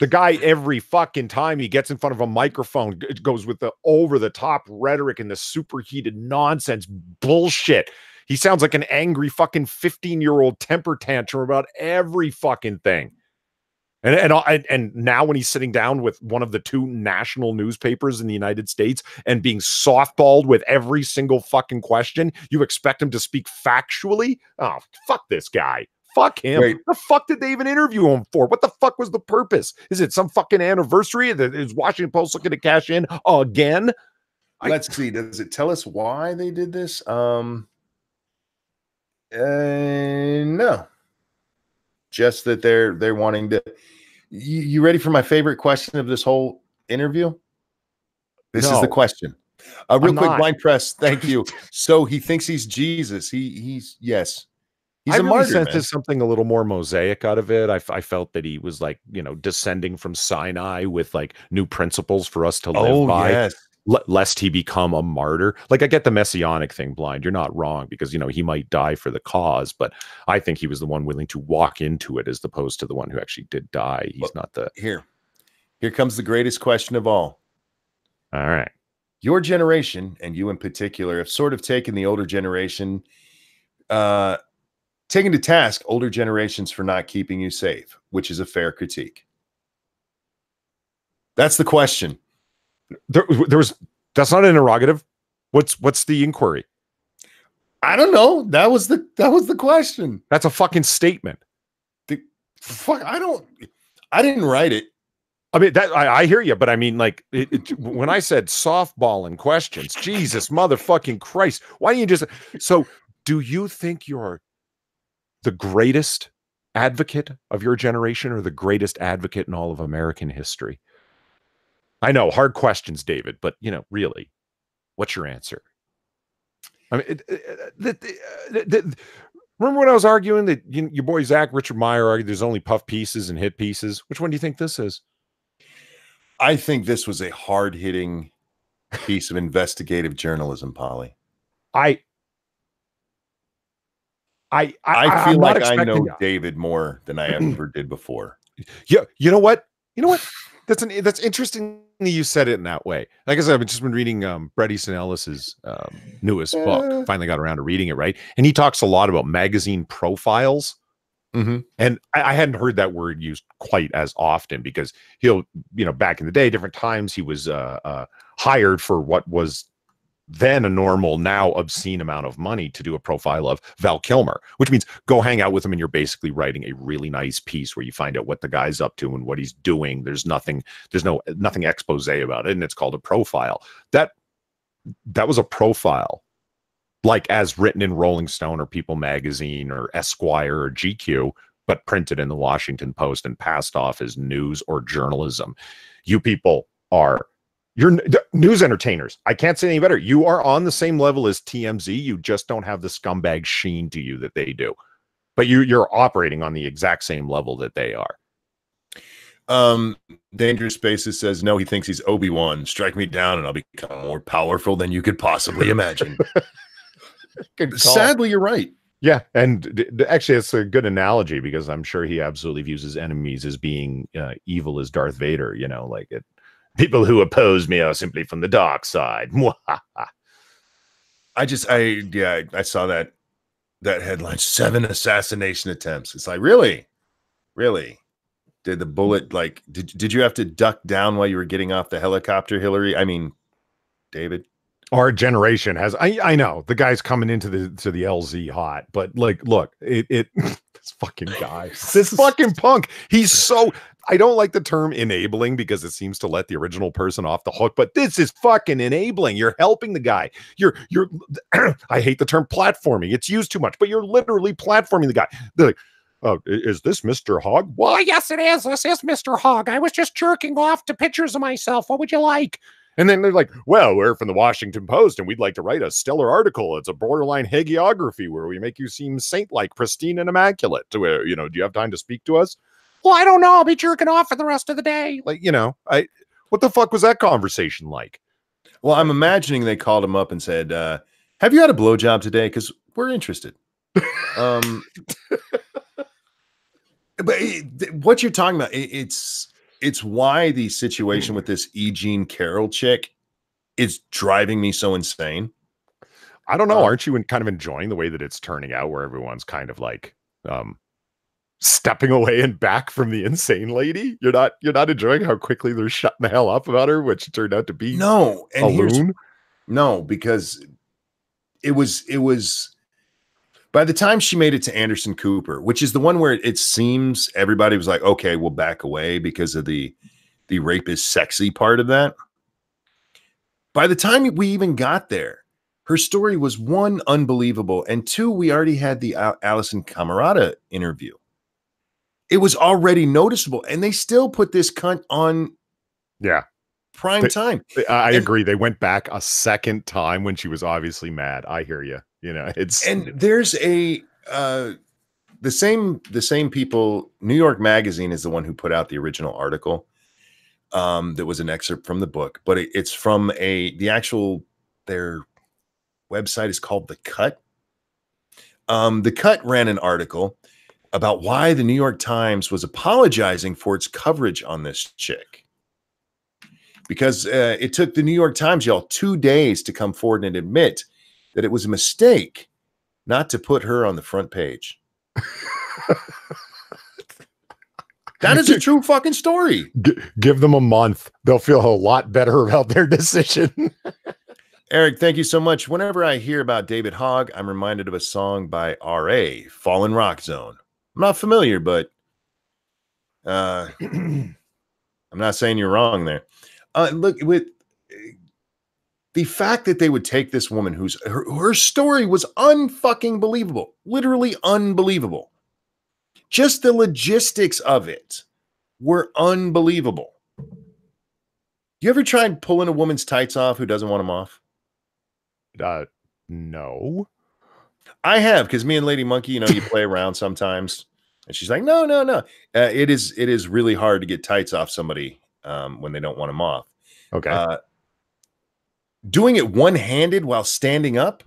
The guy, every fucking time he gets in front of a microphone, goes with the over-the-top rhetoric and the superheated nonsense bullshit. He sounds like an angry fucking 15-year-old temper tantrum about every fucking thing. And now when he's sitting down with one of the two national newspapers in the United States and being softballed with every single fucking question, you expect him to speak factually? Oh, fuck this guy. Fuck him. Wait. What the fuck did they even interview him for? What the fuck was the purpose? Is it some fucking anniversary that is Washington Post looking to cash in again? Let's see. Does it tell us why they did this? No. Just that they're wanting to. You ready for my favorite question of this whole interview? This is the question. Real quick, Blind Press. Thank you. So he thinks he's Jesus. He's yes. He's a martyr, sense something a little more mosaic out of it. I felt that he was like, descending from Sinai with like new principles for us to live by. Yes. Lest he become a martyr. Like, I get the messianic thing, Blind. You're not wrong, because, he might die for the cause, but I think he was the one willing to walk into it as opposed to the one who actually did die. He's not the... Here comes the greatest question of all. All right. Your generation, and you in particular, have sort of taken the older generation, taken to task older generations for not keeping you safe, which is a fair critique. That's the question. That's not an interrogative. What's the inquiry? I don't know. That was the question. That's a fucking statement. I didn't write it. I mean, I hear you, but I mean, like, when I said softball and questions, Jesus motherfucking Christ, why don't you just... So, do you think you're the greatest advocate of your generation or the greatest advocate in all of American history? I know, hard questions, David, but, really, what's your answer? I mean, remember when I was arguing that your boy Richard Meyer argued there's only puff pieces and hit pieces? Which one do you think this is? I think this was a hard-hitting piece of investigative journalism, Polly. I feel like I know David more than I ever did before. Yeah, you know what? That's interesting that you said it in that way. Like I said, I've just been reading Bret Easton Ellis's newest book. Finally got around to reading it, right? And he talks a lot about magazine profiles. Mm-hmm. And I hadn't heard that word used quite as often, because he'll, back in the day, different times he was hired for what was then a normal, now obscene amount of money to do a profile of Val Kilmer, which means go hang out with him and you're basically writing a really nice piece where you find out what the guy's up to and what he's doing. There's nothing expose about it, and it's called a profile. That was a profile, like as written in Rolling Stone or People Magazine or Esquire or GQ, but printed in the Washington Post and passed off as news or journalism. You people you're news entertainers. I can't say any better. You are on the same level as TMZ. You just don't have the scumbag sheen to you that they do. But you're operating on the exact same level that they are. Dangerous Spaces says, no, he thinks he's Obi-Wan. Strike me down and I'll become more powerful than you could possibly imagine. Sadly, you're right. Yeah, and actually, it's a good analogy, because I'm sure he absolutely views his enemies as being evil as Darth Vader. People who oppose me are simply from the dark side. I saw that headline, 7 assassination attempts. It's like, really? Did the bullet, like, did you have to duck down while you were getting off the helicopter, Hillary? I mean, David? Our generation has, I know the guy's coming into the LZ hot, but like, look, this fucking guy, this fucking punk, he's so, I don't like the term enabling because it seems to let the original person off the hook, but this is fucking enabling. You're helping the guy. You're I hate the term platforming. It's used too much, but you're literally platforming the guy. They're like, oh, is this Mr. Hogg? Well, yes, it is. This is Mr. Hogg. I was just jerking off to pictures of myself. What would you like? And then they're like, well, we're from the Washington Post and we'd like to write a stellar article. It's a borderline hagiography where we make you seem saint-like, pristine, and immaculate. Do you have time to speak to us? Well, I don't know. I'll be jerking off for the rest of the day. Like, what the fuck was that conversation like? Well, I'm imagining they called him up and said, have you had a blowjob today? Because we're interested. But what you're talking about, it's why the situation with this E. Jean Carroll chick is driving me so insane. I don't know. Aren't you kind of enjoying the way that it's turning out, where everyone's kind of like stepping away and back from the insane lady? You're not enjoying how quickly they're shutting the hell up about her, which turned out to be no. And a loon? No, because it was by the time she made it to Anderson Cooper, which is the one where it seems everybody was like, okay, we'll back away because of the rape is sexy part of that. By the time we even got there, her story was, one, unbelievable, and two, we already had the Allison Camerata interview. It was already noticeable, and they still put this cunt on prime time. I agree. They went back a second time when she was obviously mad. I hear you. And there's the same people. New York Magazine is the one who put out the original article. That was an excerpt from the book, but it's from their website is called The Cut. The Cut ran an article about why the New York Times was apologizing for its coverage on this chick. Because it took the New York Times, y'all, 2 days to come forward and admit that it was a mistake not to put her on the front page. That is a true fucking story. Give them a month. They'll feel a lot better about their decision. Eric, thank you so much. Whenever I hear about David Hogg, I'm reminded of a song by R.A., Fallen Rock Zone. I'm not familiar, but I'm not saying you're wrong there. Look, with the fact that they would take this woman whose her story was unfucking believable, literally unbelievable. Just the logistics of it were unbelievable. You ever tried pulling a woman's tights off who doesn't want them off? No. I have, because me and Lady Monkey, you play around sometimes, and she's like, no. It is really hard to get tights off somebody when they don't want them off. Okay. Doing it one-handed while standing up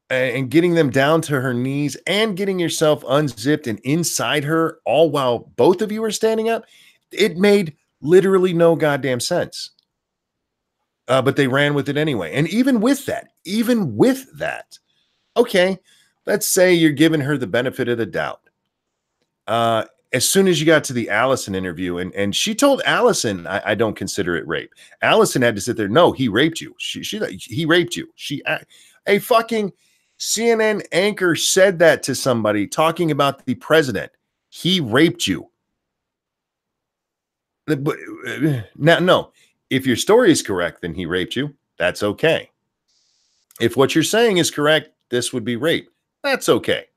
and getting them down to her knees and getting yourself unzipped and inside her, all while both of you are standing up, it made literally no goddamn sense. But they ran with it anyway. And even with that, okay, let's say you're giving her the benefit of the doubt. As soon as you got to the Allison interview, and she told Allison, I don't consider it rape. Allison had to sit there. No, he raped you. He raped you. A fucking CNN anchor said that to somebody talking about the president. He raped you. Now, no, if your story is correct, then he raped you. That's okay. If what you're saying is correct, this would be rape. That's okay.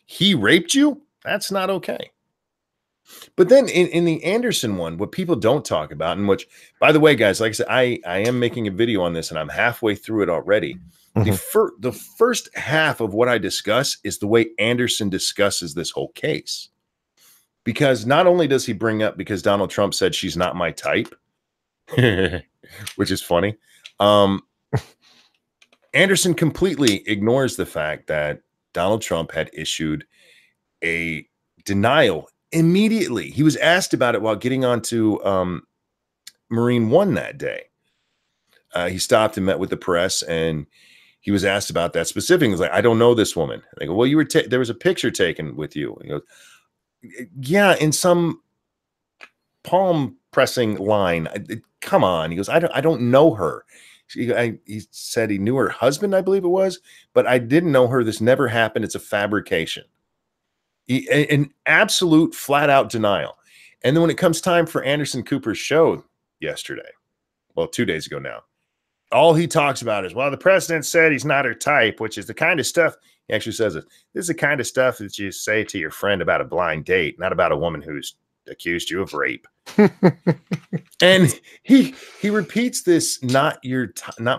He raped you? That's not okay. But then in the Anderson one, what people don't talk about, and which, by the way, guys, like I said, I am making a video on this and I'm halfway through it already. Mm-hmm. The first half of what I discuss is the way Anderson discusses this whole case. Because not only does he bring up, because Donald Trump said she's not my type, which is funny. Anderson completely ignores the fact that Donald Trump had issued a denial immediately. He was asked about it while getting onto Marine One that day. He stopped and met with the press, and he was asked about that specifically. He was like, I don't know this woman. And they go, well, you were there was a picture taken with you. And he goes, yeah, in some palm pressing line. Come on. He goes, I don't know her. He said he knew her husband, I believe it was, but I didn't know her. This never happened. It's a fabrication. An absolute flat out denial. And then when it comes time for Anderson Cooper's show yesterday, well, 2 days ago now, all he talks about is, well, the president said he's not her type, which is the kind of stuff, he actually says it, this is the kind of stuff that you say to your friend about a blind date, not about a woman who's accused you of rape. And he repeats this not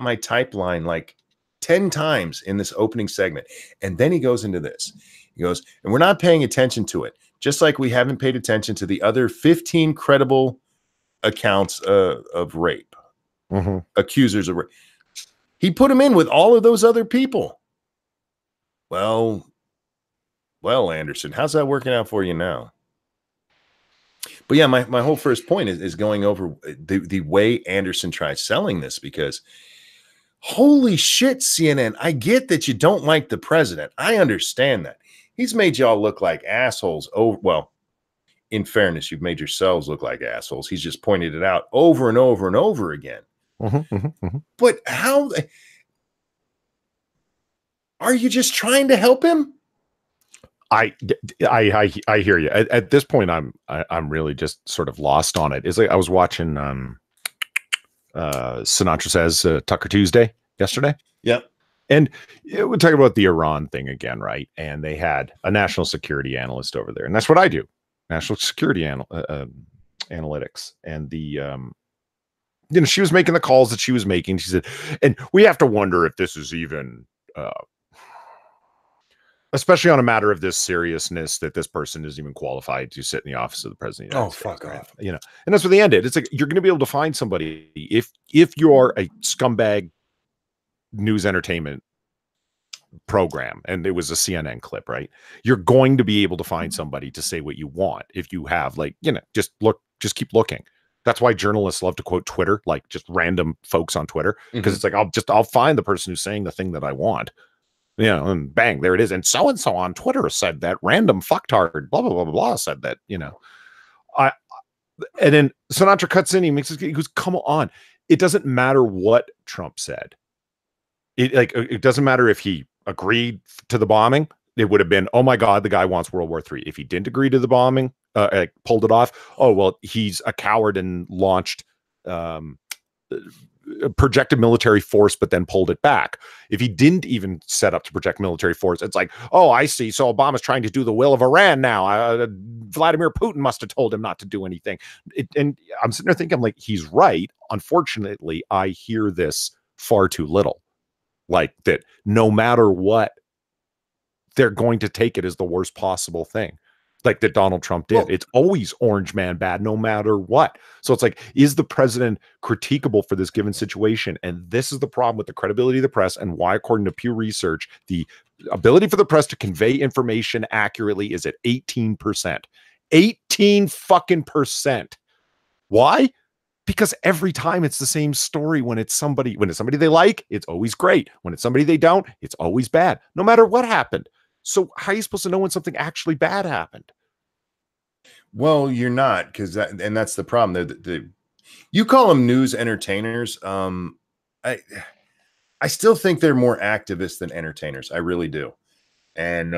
my type line like 10 times in this opening segment. And then he goes into this. He goes, and we're not paying attention to it, just like we haven't paid attention to the other 15 credible accounts of rape. Accusers of rape. He put him in with all of those other people. Well, Anderson, how's that working out for you now? But yeah, my whole first point is going over the way Anderson tries selling this, because holy shit, CNN, I get that you don't like the president. I understand that. He's made y'all look like assholes. Oh, well, in fairness, you've made yourselves look like assholes. He's just pointed it out over and over and over again. But how are you just trying to help him? I hear you. At this point, I'm really just sort of lost on it. It's like I was watching Sinatra Says Tucker Tuesday yesterday. Yep. And we're talking about the Iran thing again, right? And they had a national security analyst over there, and that's what I do, national security analytics. And the she was making the calls that she was making. She said, and we have to wonder if this is even especially on a matter of this seriousness, that this person isn't even qualified to sit in the office of the president. Oh, fuck off. And that's where they ended. It's like, you're going to be able to find somebody if you're a scumbag news entertainment program, and it was a CNN clip, right? You're going to be able to find somebody to say what you want if you have, like, just keep looking. That's why journalists love to quote Twitter, like just random folks on Twitter, because it's like, I'll find the person who's saying the thing that I want. And bang, there it is. And so on Twitter said that random fucktard, blah, blah, blah, blah, blah, said that, and then Sinatra cuts in, he goes, come on. It doesn't matter what Trump said. It doesn't matter if he agreed to the bombing. It would have been, oh my God, the guy wants World War III. If he didn't agree to the bombing, pulled it off. Oh, well, he's a coward and launched, projected military force, but then pulled it back. If he didn't even set up to project military force, it's like, oh, I see. So Obama's trying to do the will of Iran now. Vladimir Putin must have told him not to do anything. And I'm sitting there thinking, like, he's right. Unfortunately, I hear this far too little. Like, that no matter what, they're going to take it as the worst possible thing. Like that Donald Trump did. Well, it's always orange man bad, no matter what. So it's like, is the president critiquable for this given situation? And this is the problem with the credibility of the press, and why, according to Pew Research, the ability for the press to convey information accurately is at 18%. 18 fucking percent. Why? Because every time it's the same story. When it's somebody they like, it's always great. When it's somebody they don't, it's always bad, no matter what happened. So how are you supposed to know when something actually bad happened? Well, you're not, because that's the problem. You call them news entertainers. I still think they're more activists than entertainers. I really do. And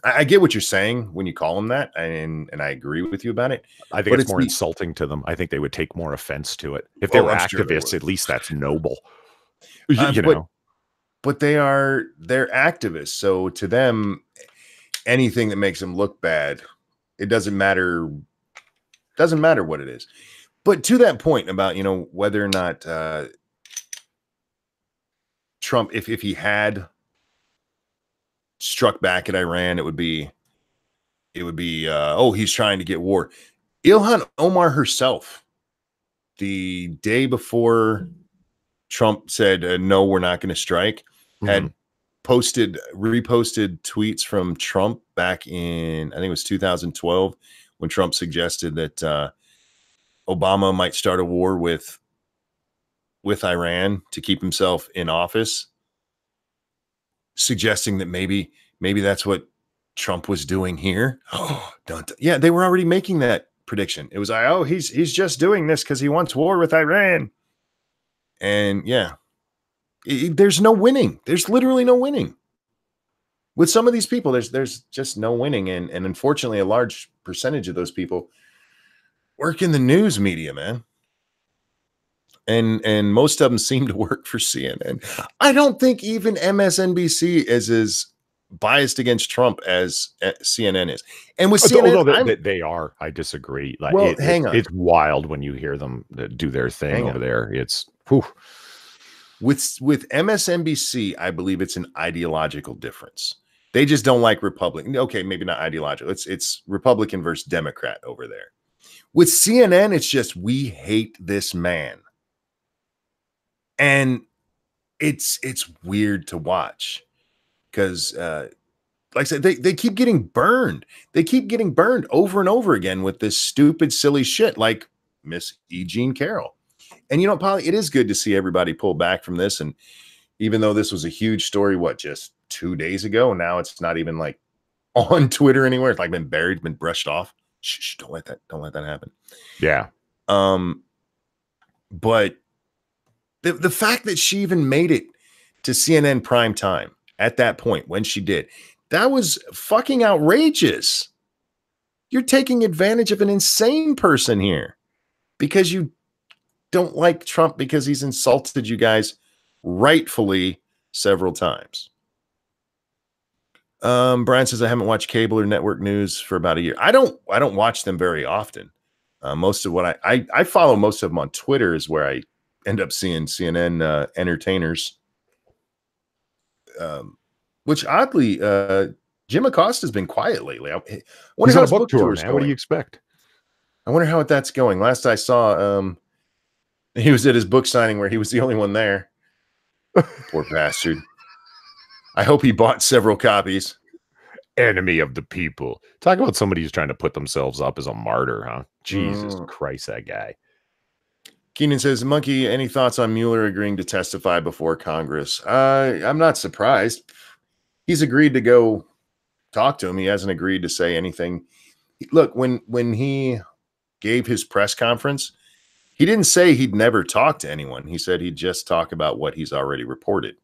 I get what you're saying when you call them that, and I agree with you about it. I think it's more insulting to them. I think they would take more offense to it. If they were activists, sure, at least that's noble. But they're activists. So to them, anything that makes them look bad, it doesn't matter. Doesn't matter what it is. But to that point about, whether or not Trump, if he had struck back at Iran, it would be, he's trying to get war. Ilhan Omar herself, the day before Trump said, no, we're not going to strike, had reposted tweets from Trump back in, I think it was 2012, when Trump suggested that Obama might start a war with Iran to keep himself in office. suggesting that maybe that's what Trump was doing here. Yeah, they were already making that prediction. It was like, oh, he's just doing this because he wants war with Iran. And yeah, there's no winning. There's literally no winning. With some of these people, there's just no winning. And unfortunately, a large percentage of those people work in the news media, man. And most of them seem to work for CNN. I don't think even MSNBC is as biased against Trump as CNN is. And with CNN, they are. I disagree. Like, well, hang on. It's wild when you hear them do their thing over there. It's whew. With MSNBC, I believe it's an ideological difference. They just don't like Republican. Okay, maybe not ideological. It's Republican versus Democrat over there. With CNN, it's just we hate this man. And it's weird to watch because like I said, they keep getting burned. They keep getting burned over and over again with this stupid, silly shit like Miss E. Jean Carroll. And you know, Polly, it is good to see everybody pull back from this. And even though this was a huge story, just 2 days ago, now it's not even like on Twitter anywhere. It's like been buried, been brushed off. Shh, don't let that happen. Yeah. But the fact that she even made it to CNN prime time at that point when she did, that was fucking outrageous. You're taking advantage of an insane person here because you don't like Trump because he's insulted you guys rightfully several times. Brian says, I haven't watched cable or network news for about a year. I don't watch them very often. Most of what I follow most of them on Twitter is where I end up seeing CNN entertainers. Which oddly, Jim Acosta's been quiet lately. I wonder He's how on his a book tour, tour's man. going. What do you expect? I wonder how that's going. Last I saw, he was at his book signing where he was the only one there. Poor bastard. I hope he bought several copies. Enemy of the people. Talk about somebody who's trying to put themselves up as a martyr, huh? Jesus Christ, that guy. Keenan says, Monkey, any thoughts on Mueller agreeing to testify before Congress? I'm not surprised. He's agreed to go talk to him. He hasn't agreed to say anything. Look, when he gave his press conference, he didn't say he'd never talk to anyone. He said he'd just talk about what he's already reported.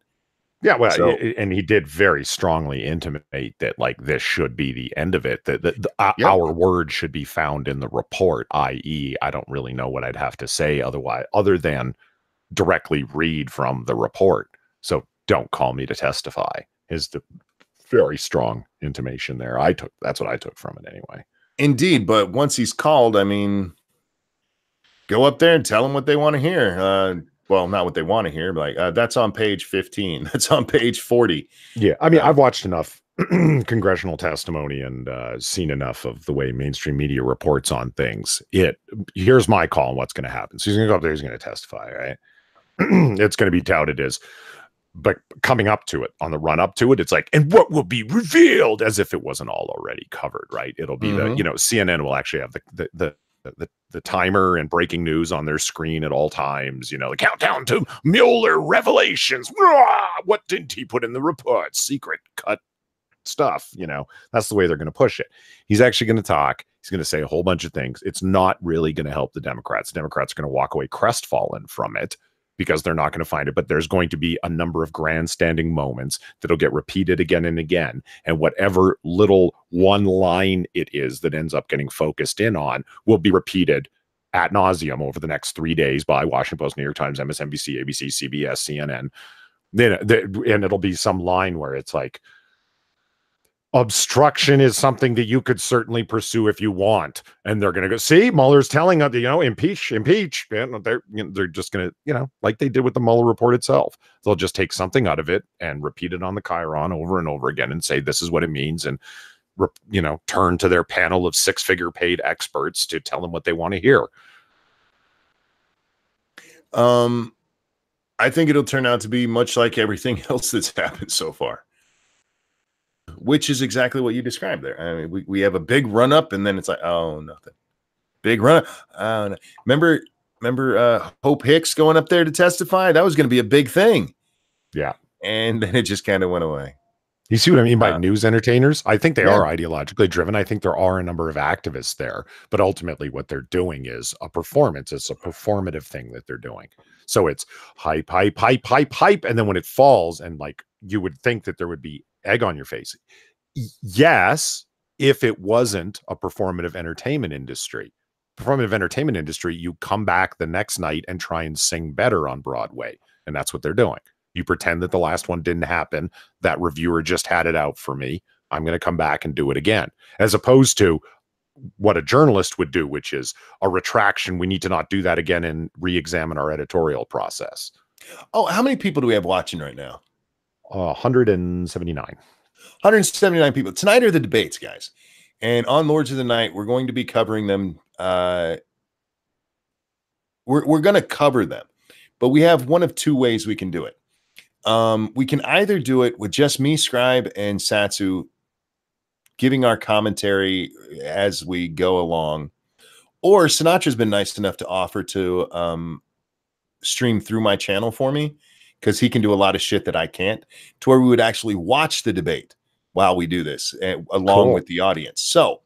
Yeah, well, and he did very strongly intimate that, like, this should be the end of it. Our word should be found in the report, i.e., I don't really know what I'd have to say other than directly read from the report. So don't call me to testify is the very strong intimation there. That's what I took from it anyway. Indeed, but once he's called, I mean, go up there and tell them what they want to hear. Well, not what they want to hear, but like, that's on page 15. That's on page 40. Yeah. I mean, I've watched enough congressional testimony and seen enough of the way mainstream media reports on things. Here's my call on what's going to happen. So he's going to go up there, he's going to testify, right? It's going to be touted as, but coming up to it, on the run up to it, it's like, and what will be revealed, as if it wasn't all already covered, right? It'll be CNN will actually have the timer and breaking news on their screen at all times, the countdown to Mueller revelations. What didn't he put in the report? Secret cut stuff. That's the way they're going to push it. He's actually going to talk. He's going to say a whole bunch of things. It's not really going to help the Democrats. Democrats are going to walk away crestfallen from it because they're not going to find it. But there's going to be a number of grandstanding moments that'll get repeated again and again. And whatever little one line it is that ends up getting focused in on will be repeated ad nauseum over the next 3 days by Washington Post, New York Times, MSNBC, ABC, CBS, CNN. And it'll be some line where it's like, obstruction is something that you could certainly pursue if you want. And they're going to go, see, Mueller's telling us, impeach. And they're just going to, like they did with the Mueller report itself. They'll just take something out of it and repeat it on the chyron over and over again and say, this is what it means. And, turn to their panel of six-figure paid experts to tell them what they want to hear. I think it'll turn out to be much like everything else that's happened so far, which is exactly what you described there. I mean, we have a big run up and then it's like, oh, nothing. Big run up. Oh, no. Remember Hope Hicks going up there to testify? That was going to be a big thing. Yeah. and then it just kind of went away. You see what I mean by news entertainers? I think they Yeah. are ideologically driven. I think there are a number of activists there, but ultimately what they're doing is a performance. It's a performative thing that they're doing. So it's hype, hype, hype, hype, hype. And then when it falls, and like you would think that there would be egg on your face. Yes, if it wasn't a performative entertainment industry. Performative entertainment industry, you come back the next night and try and sing better on Broadway. And that's what they're doing. You pretend that the last one didn't happen. That reviewer just had it out for me. I'm going to come back and do it again. As opposed to what a journalist would do, which is a retraction. We need to not do that again and re-examine our editorial process. Oh, how many people do we have watching right now? 179. 179 people. Tonight are the debates, guys. And on Lords of the Night, we're going to be covering them. We're going to cover them. But we have one of two ways we can do it. We can either do it with just me, Scribe, and Satsu giving our commentary as we go along, or Sinatra's been nice enough to offer to stream through my channel for me, because he can do a lot of shit that I can't, to where we would actually watch the debate while we do this along with the audience. So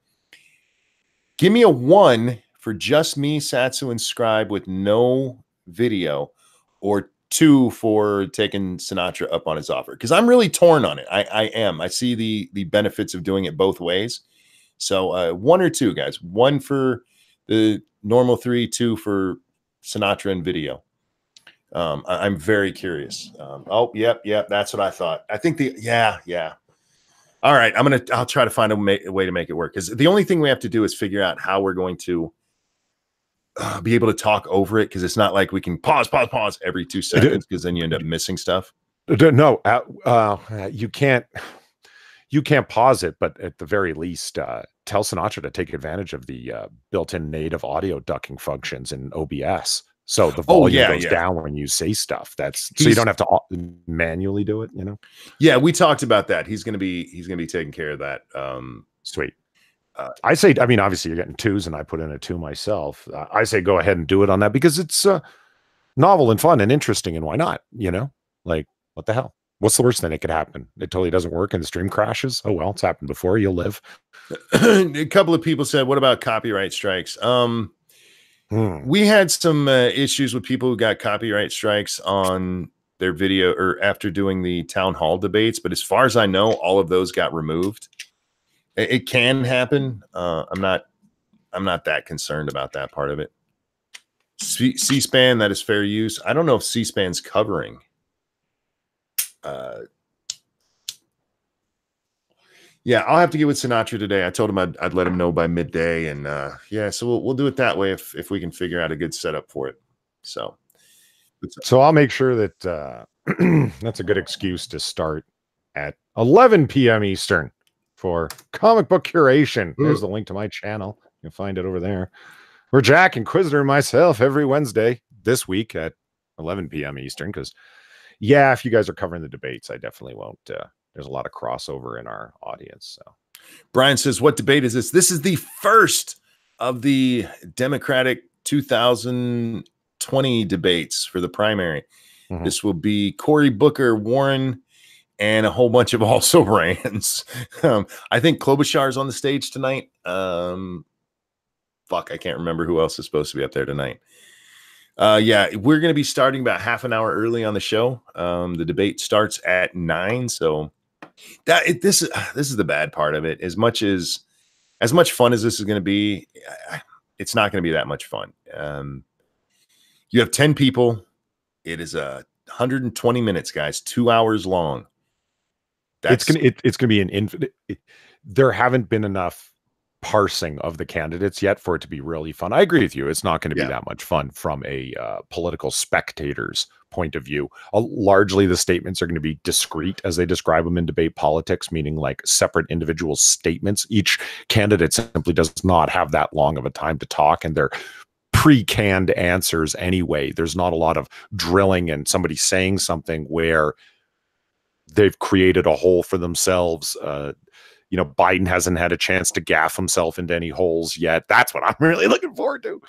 give me a 1 for just me, Satsu, and Scribe with no video, or 2 for taking Sinatra up on his offer, because I'm really torn on it. I am. I see the benefits of doing it both ways. So 1 or 2, guys. 1 for the normal 3, 2 for Sinatra and video. I'm very curious. Oh, yep, that's what I thought. I think yeah. All right, I'll try to find a way to make it work, because the only thing we have to do is figure out how we're going to be able to talk over it, because it's not like we can pause every 2 seconds, because then you end up missing stuff. No, you can't pause it, but at the very least, tell Sinatra to take advantage of the built-in native audio ducking functions in OBS. So the volume goes down when you say stuff. So you don't have to manually do it, you know? Yeah, we talked about that. He's gonna be taking care of that. Sweet. I say, I mean, obviously you're getting 2s, and I put in a 2 myself. I say go ahead and do it on that, because it's novel and fun and interesting, and why not? You know, like, what the hell? What's the worst thing that could happen? It totally doesn't work and the stream crashes. Oh well, it's happened before. You'll live. A couple of people said, "What about copyright strikes?" We had some issues with people who got copyright strikes on their video or after doing the town hall debates, but as far as I know, all of those got removed. It can happen. I'm not that concerned about that part of it. C-SPAN, that is fair use. I don't know if C-SPAN's covering. Yeah, I'll have to get with Sinatra today. I told him I'd let him know by midday, and yeah, so we'll do it that way if we can figure out a good setup for it. So I'll make sure that that's a good excuse to start at 11 p.m. Eastern for comic book curation. There's the link to my channel. You'll find it over there. We're Jack, Inquisitor, and myself every Wednesday this week at 11 p.m. Eastern, because yeah, if you guys are covering the debates, I definitely won't. There's a lot of crossover in our audience. So Brian says, what debate is this? This is the first of the Democratic 2020 debates for the primary. This will be Cory Booker, Warren, and a whole bunch of also rans. I think Klobuchar's on the stage tonight. Fuck, I can't remember who else is supposed to be up there tonight. Yeah, we're going to be starting about half an hour early on the show. The debate starts at 9, so this is the bad part of it. As much fun as this is going to be, it's not going to be that much fun. You have 10 people. It is 120 minutes, guys, 2 hours long. It's gonna be an infinite. There haven't been enough parsing of the candidates yet for it to be really fun. I agree with you. It's not going to be that much fun from a political spectator's point of view. Largely, the statements are going to be discrete as they describe them in debate politics, meaning like separate individual statements. Each candidate simply does not have that long of a time to talk, and they're pre-canned answers anyway. There's not a lot of drilling and somebody saying something where they've created a hole for themselves. You know, Biden hasn't had a chance to gaff himself into any holes yet. That's what I'm really looking forward to.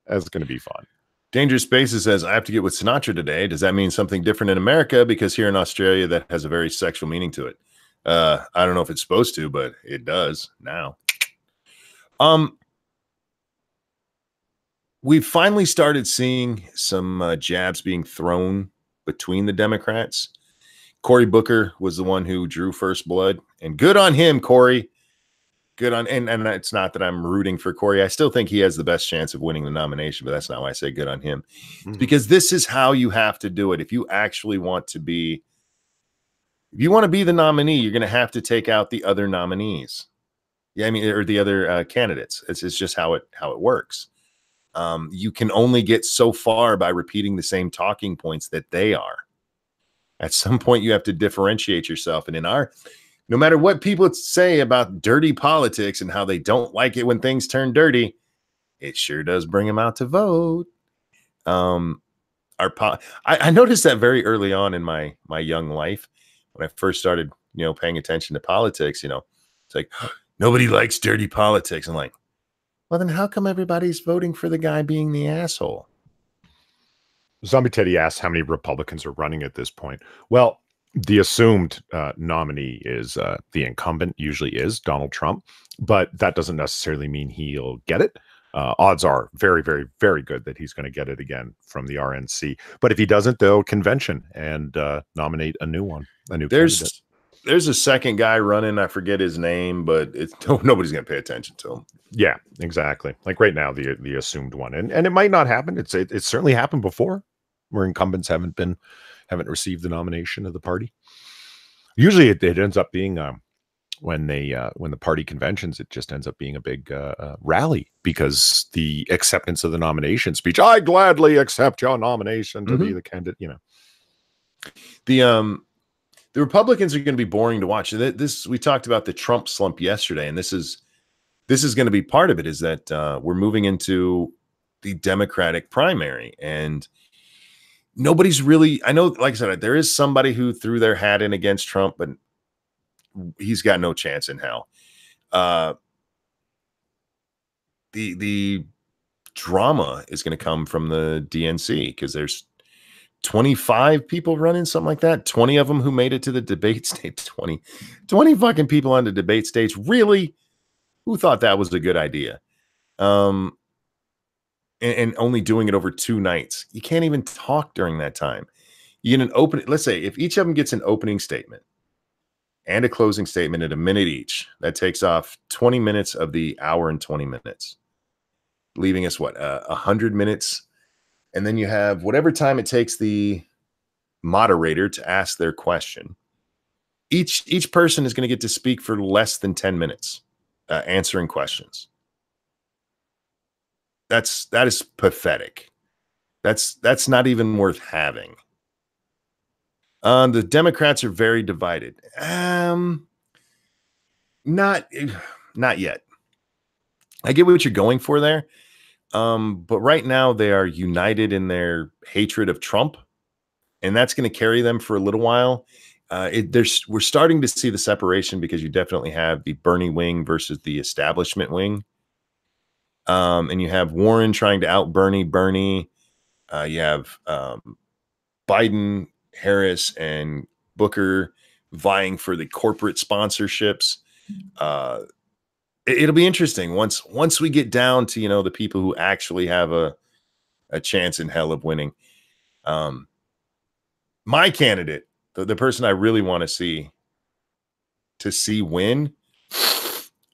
That's going to be fun. Dangerous Spaces says, I have to get with Sinatra today. Does that mean something different in America? Because here in Australia, that has a very sexual meaning to it. I don't know if it's supposed to, but it does now. We've finally started seeing some jabs being thrown between the Democrats. Cory Booker was the one who drew first blood, and good on him, Cory. Good on, and it's not that I'm rooting for Cory. I still think he has the best chance of winning the nomination, but that's not why I say good on him. It's because this is how you have to do it. If you actually want to be, if you want to be the nominee, you're going to have to take out the other nominees. Yeah, I mean, or the other candidates. It's just how it works. You can only get so far by repeating the same talking points that they are. At some point, you have to differentiate yourself. And no matter what people say about dirty politics and how they don't like it when things turn dirty, it sure does bring them out to vote. I noticed that very early on in my young life when I first started, paying attention to politics. It's like nobody likes dirty politics. I'm like, well, then how come everybody's voting for the guy being the asshole? Zombie Teddy asks how many Republicans are running at this point. Well, the assumed nominee is the incumbent, usually is Donald Trump, but that doesn't necessarily mean he'll get it. Odds are very, very, very good that he's going to get it again from the RNC. But if he doesn't, they'll convention and nominate a new one, candidate. There's a second guy running. I forget his name, but nobody's going to pay attention to him. Yeah, exactly. Like right now, the assumed one, and it might not happen. It's certainly happened before, where incumbents haven't received the nomination of the party. Usually, it ends up being when the party conventions, it just ends up being a big rally because the acceptance of the nomination speech. I gladly accept your nomination to be the candidate. The Republicans are going to be boring to watch. We talked about the Trump slump yesterday, and this is going to be part of it. Is that we're moving into the Democratic primary, and nobody's really. I know, like I said, there is somebody who threw their hat in against Trump, but he's got no chance in hell. The drama is going to come from the DNC because there's 25 people running, something like that. 20 of them who made it to the debate stage. 20 fucking people on the debate stage. Really? Who thought that was a good idea? And only doing it over 2 nights. You can't even talk during that time. You get an open. Let's say if each of them gets an opening statement and a closing statement at a minute each, that takes off 20 minutes of the hour and 20 minutes, leaving us 100 minutes. And then you have whatever time it takes the moderator to ask their question. Each person is going to get to speak for less than 10 minutes, answering questions. That is pathetic. That's not even worth having. The Democrats are very divided. Not yet. I get what you're going for there. But right now they are united in their hatred of Trump, and that's going to carry them for a little while. We're starting to see the separation because you definitely have the Bernie wing versus the establishment wing. And you have Warren trying to out Bernie. You have Biden, Harris, and Booker vying for the corporate sponsorships. It'll be interesting once we get down to the people who actually have a chance in hell of winning. My candidate, the person I really want to see win,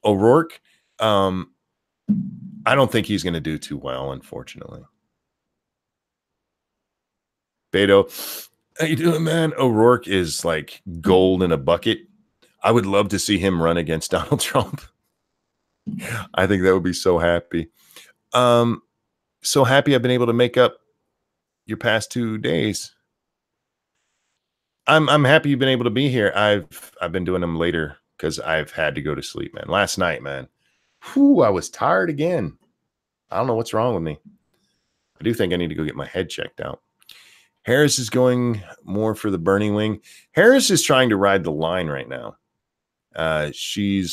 O'Rourke. I don't think he's going to do too well, unfortunately. Beto, how you doing, man? O'Rourke is like gold in a bucket. I would love to see him run against Donald Trump. I think that would be so happy. So happy I've been able to make up your past 2 days. I'm happy you've been able to be here. I've been doing them later because I've had to go to sleep, man. Last night, man. Whew, I was tired again. I don't know what's wrong with me. I do think I need to go get my head checked out. Harris is going more for the Bernie wing. Harris is trying to ride the line right now. She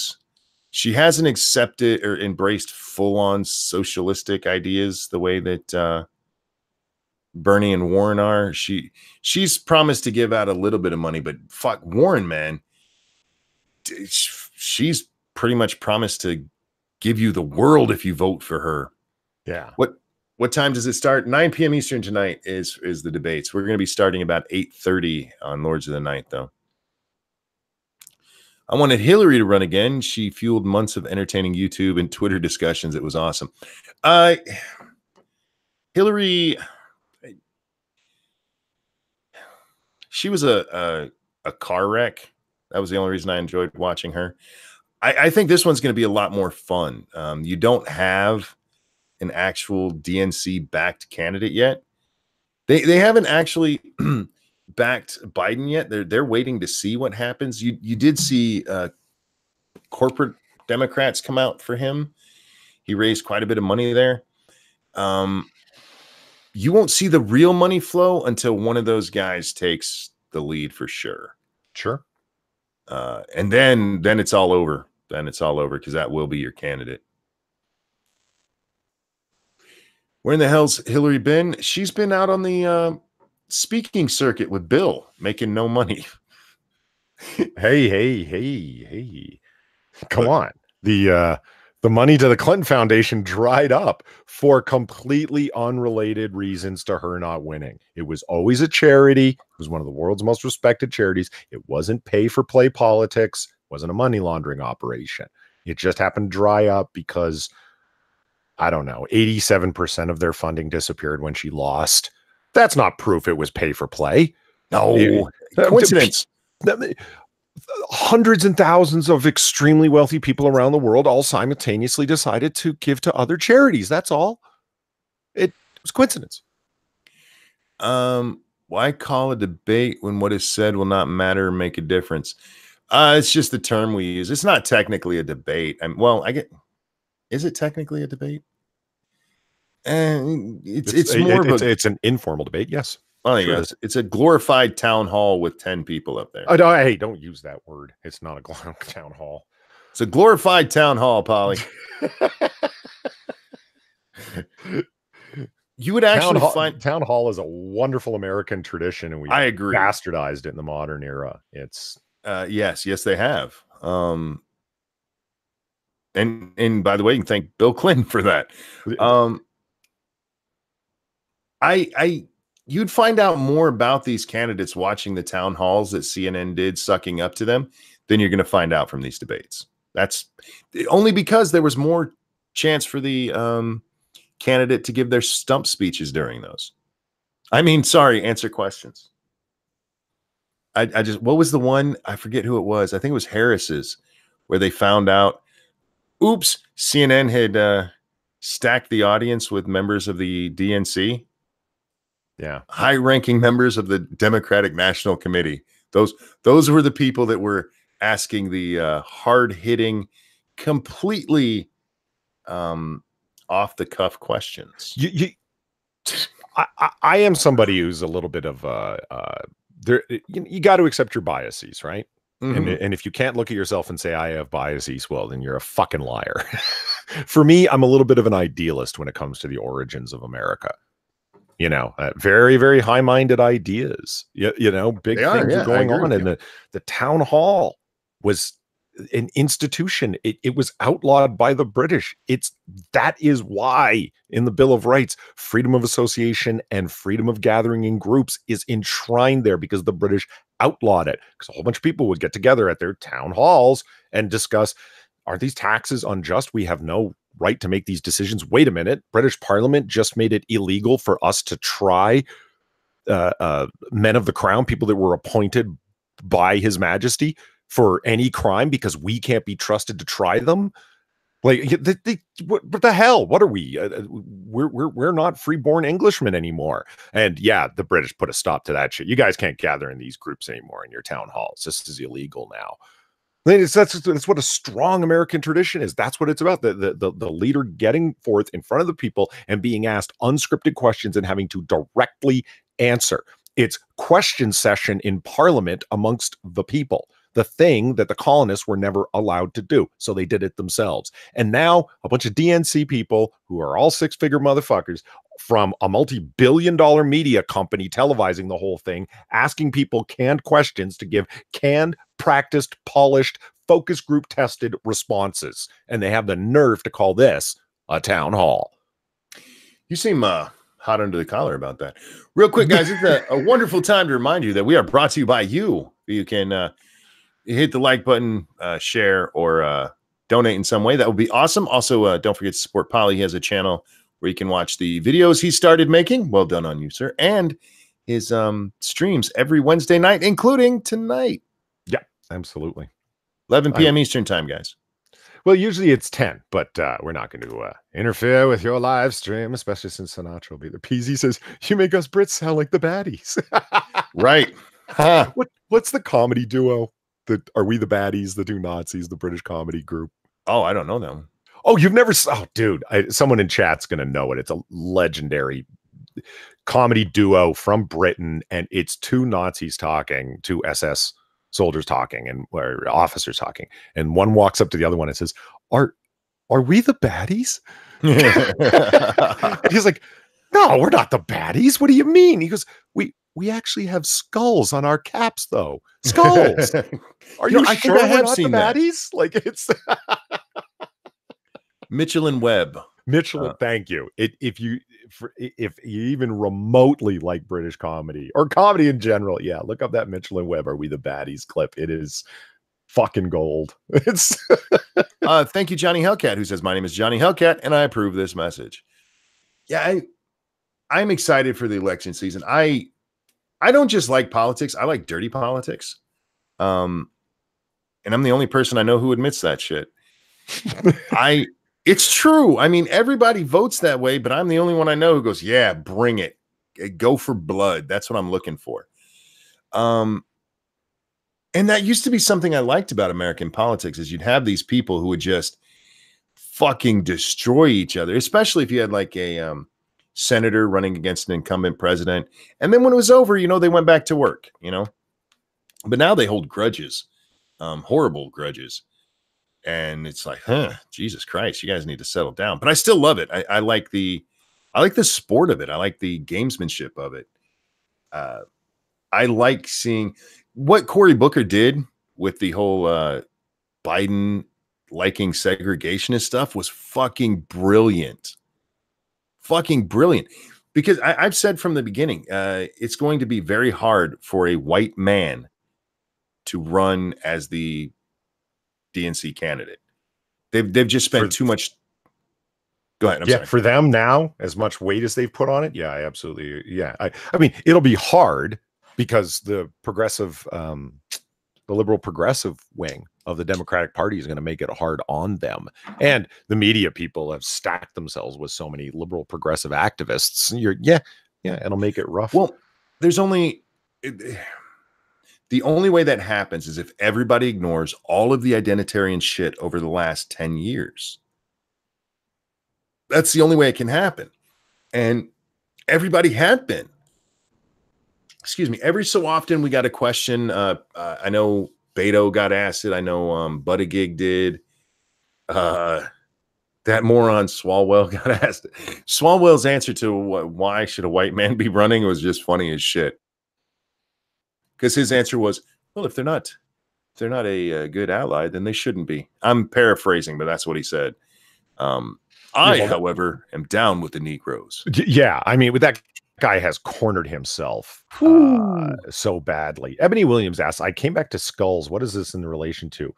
hasn't accepted or embraced full-on socialistic ideas the way that Bernie and Warren are. She's promised to give out a little bit of money, but fuck Warren, man. She's pretty much promised to give you the world if you vote for her. Yeah. What time does it start? 9 p.m. Eastern tonight is the debates. We're going to be starting about 8:30 on Lords of the Night, though. I wanted Hillary to run again. She fueled months of entertaining YouTube and Twitter discussions. It was awesome. Hillary, she was a car wreck. That was the only reason I enjoyed watching her. I think this one's going to be a lot more fun. You don't have an actual DNC-backed candidate yet. They haven't actually backed Biden yet. They're waiting to see what happens. You did see corporate Democrats come out for him. He raised quite a bit of money there. You won't see the real money flow until one of those guys takes the lead for sure. Sure. And then it's all over. Then it's all over because that will be your candidate. Where in the hell's Hillary been? She's been out on the speaking circuit with Bill, making no money. Hey. Come on. The money to the Clinton Foundation dried up for completely unrelated reasons to her not winning. It was always a charity. It was one of the world's most respected charities. It wasn't pay-for-play politics. It wasn't a money laundering operation. It just happened to dry up because, I don't know, 87% of their funding disappeared when she lost. That's not proof it was pay-for-play. No. Coincidence. Hundreds and thousands of extremely wealthy people around the world all simultaneously decided to give to other charities. That's all. It was coincidence. Why call a debate when what is said will not matter or make a difference? It's just the term we use. It's not technically a debate. Is it technically a debate? It's an informal debate. Yes. Oh, sure. Yes. It's a glorified town hall with 10 people up there. Oh, no, hey, don't use that word. It's not a town hall. It's a glorified town hall, Polly. You would actually find town hall is a wonderful American tradition, and I agree. Bastardized it in the modern era. It's yes, they have. And by the way, you can thank Bill Clinton for that. You'd find out more about these candidates watching the town halls that CNN did, sucking up to them, than you're going to find out from these debates. That's only because there was more chance for the candidate to give their stump speeches during those. Answer questions. What was the one? I forget who it was. I think it was Harris's, where they found out, oops, CNN had stacked the audience with members of the DNC. Yeah. High-ranking members of the Democratic National Committee. Those were the people that were asking the hard-hitting, completely off-the-cuff questions. I am somebody who's a little bit of you got to accept your biases, right? Mm-hmm. And if you can't look at yourself and say I have biases, well, then you're a fucking liar. For me, I'm a little bit of an idealist when it comes to the origins of America. Very, very high-minded ideas. Big things are going on. And the town hall was an institution. It was outlawed by the British. That is why in the Bill of Rights, freedom of association and freedom of gathering in groups is enshrined there, because the British outlawed it. Because a whole bunch of people would get together at their town halls and discuss, are these taxes unjust? We have no right to make these decisions. Wait a minute. British Parliament just made it illegal for us to try men of the crown, people that were appointed by His Majesty, for any crime because we can't be trusted to try them. Like, what the hell? What are we? We're not freeborn Englishmen anymore. And yeah, the British put a stop to that shit. You guys can't gather in these groups anymore in your town halls. This is illegal now. That's what a strong American tradition is. That's what it's about. The leader getting forth in front of the people and being asked unscripted questions and having to directly answer. It's question session in Parliament amongst the people. The thing that the colonists were never allowed to do. So they did it themselves. And now a bunch of DNC people who are all six-figure motherfuckers from a multi-billion-dollar media company televising the whole thing, asking people canned questions to give canned, practiced, polished, focus group tested responses. And they have the nerve to call this a town hall. You seem hot under the collar about that. Real quick, guys, it's a wonderful time to remind you that we are brought to you by you. You can hit the like button, share, or donate in some way. That would be awesome. Also, don't forget to support Polly. He has a channel where you can watch the videos he started making. Well done on you, sir. And his streams every Wednesday night, including tonight. Yeah, absolutely. 11 p.m. Eastern time, guys. Well, usually it's 10, but we're not going to interfere with your live stream, especially since Sinatra will be there. PZ says, you make us Brits sound like the baddies. Right. Huh. What's the comedy duo? Are we the baddies, the two Nazis, the British comedy group? Oh, I don't know them. Oh, you've never... Oh, dude, someone in chat's going to know it. It's a legendary comedy duo from Britain, and it's two Nazis talking, two SS soldiers talking, and or officers talking, and one walks up to the other one and says, are we the baddies? He's like, no, we're not the baddies. What do you mean? He goes, we actually have skulls on our caps, though. Skulls. Are you I sure think I have we're not seen the that. baddies? Like, it's Mitchell and Webb. Mitchell, thank you. If you even remotely like British comedy or comedy in general, yeah, look up that Mitchell and Webb, Are We the Baddies clip. It is fucking gold. It's thank you, Johnny Hellcat, who says, my name is Johnny Hellcat, and I approve this message. Yeah, I'm excited for the election season. I don't just like politics, I like dirty politics. And I'm the only person I know who admits that shit. It's true. I mean, everybody votes that way, but I'm the only one I know who goes, yeah, bring it. Go for blood. That's what I'm looking for. And that used to be something I liked about American politics, is you'd have these people who would just fucking destroy each other, especially if you had like a senator running against an incumbent president. And then when it was over, they went back to work, But now they hold grudges, horrible grudges. And it's like, Jesus Christ, you guys need to settle down. But I still love it. I like the sport of it. I like the gamesmanship of it. I like seeing what Cory Booker did with the whole Biden liking segregationist stuff was fucking brilliant. Fucking brilliant. Because I've said from the beginning, it's going to be very hard for a white man to run as the DNC candidate. They've just spent too much. Go ahead. I'm sorry. For them now, as much weight as they've put on it. Yeah, I absolutely. Yeah. I mean, it'll be hard because the progressive, the liberal progressive wing of the Democratic Party is going to make it hard on them. And the media people have stacked themselves with so many liberal progressive activists. It'll make it rough. Well, there's only... The only way that happens is if everybody ignores all of the identitarian shit over the last 10 years. That's the only way it can happen. And everybody had been. Excuse me. Every so often we got a question. I know Beto got asked it. I know Buttigieg did. That moron Swalwell got asked it. Swalwell's answer to why should a white man be running was just funny as shit. Because his answer was, well, if they're not a good ally, then they shouldn't be. I'm paraphrasing, but that's what he said. However, am down with the Negroes. Yeah, I mean, that guy has cornered himself so badly. Ebony Williams asks, I came back to skulls. What is this in relation to?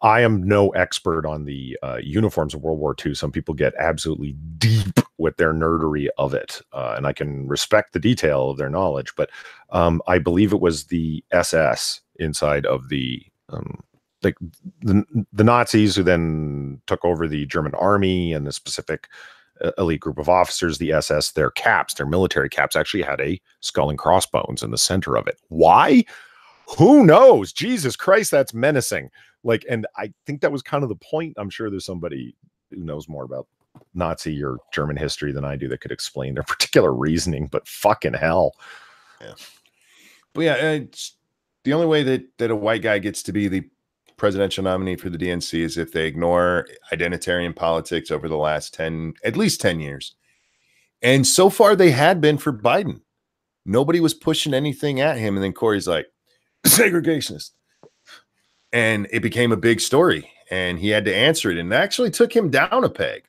I am no expert on the uniforms of World War II. Some people get absolutely deep with their nerdery of it, and I can respect the detail of their knowledge. But I believe it was the SS inside of the Nazis who then took over the German army and the specific elite group of officers. The SS, their caps, their military caps, actually had a skull and crossbones in the center of it. Why? Who knows? Jesus Christ, that's menacing. And I think that was kind of the point. I'm sure there's somebody who knows more about Nazi or German history than I do that could explain their particular reasoning, but fucking hell. Yeah. But yeah, it's the only way that a white guy gets to be the presidential nominee for the DNC is if they ignore identitarian politics over the last at least 10 years. And so far they had been for Biden. Nobody was pushing anything at him. And then Corey's like, segregationist. And it became a big story. And he had to answer it. And it actually took him down a peg.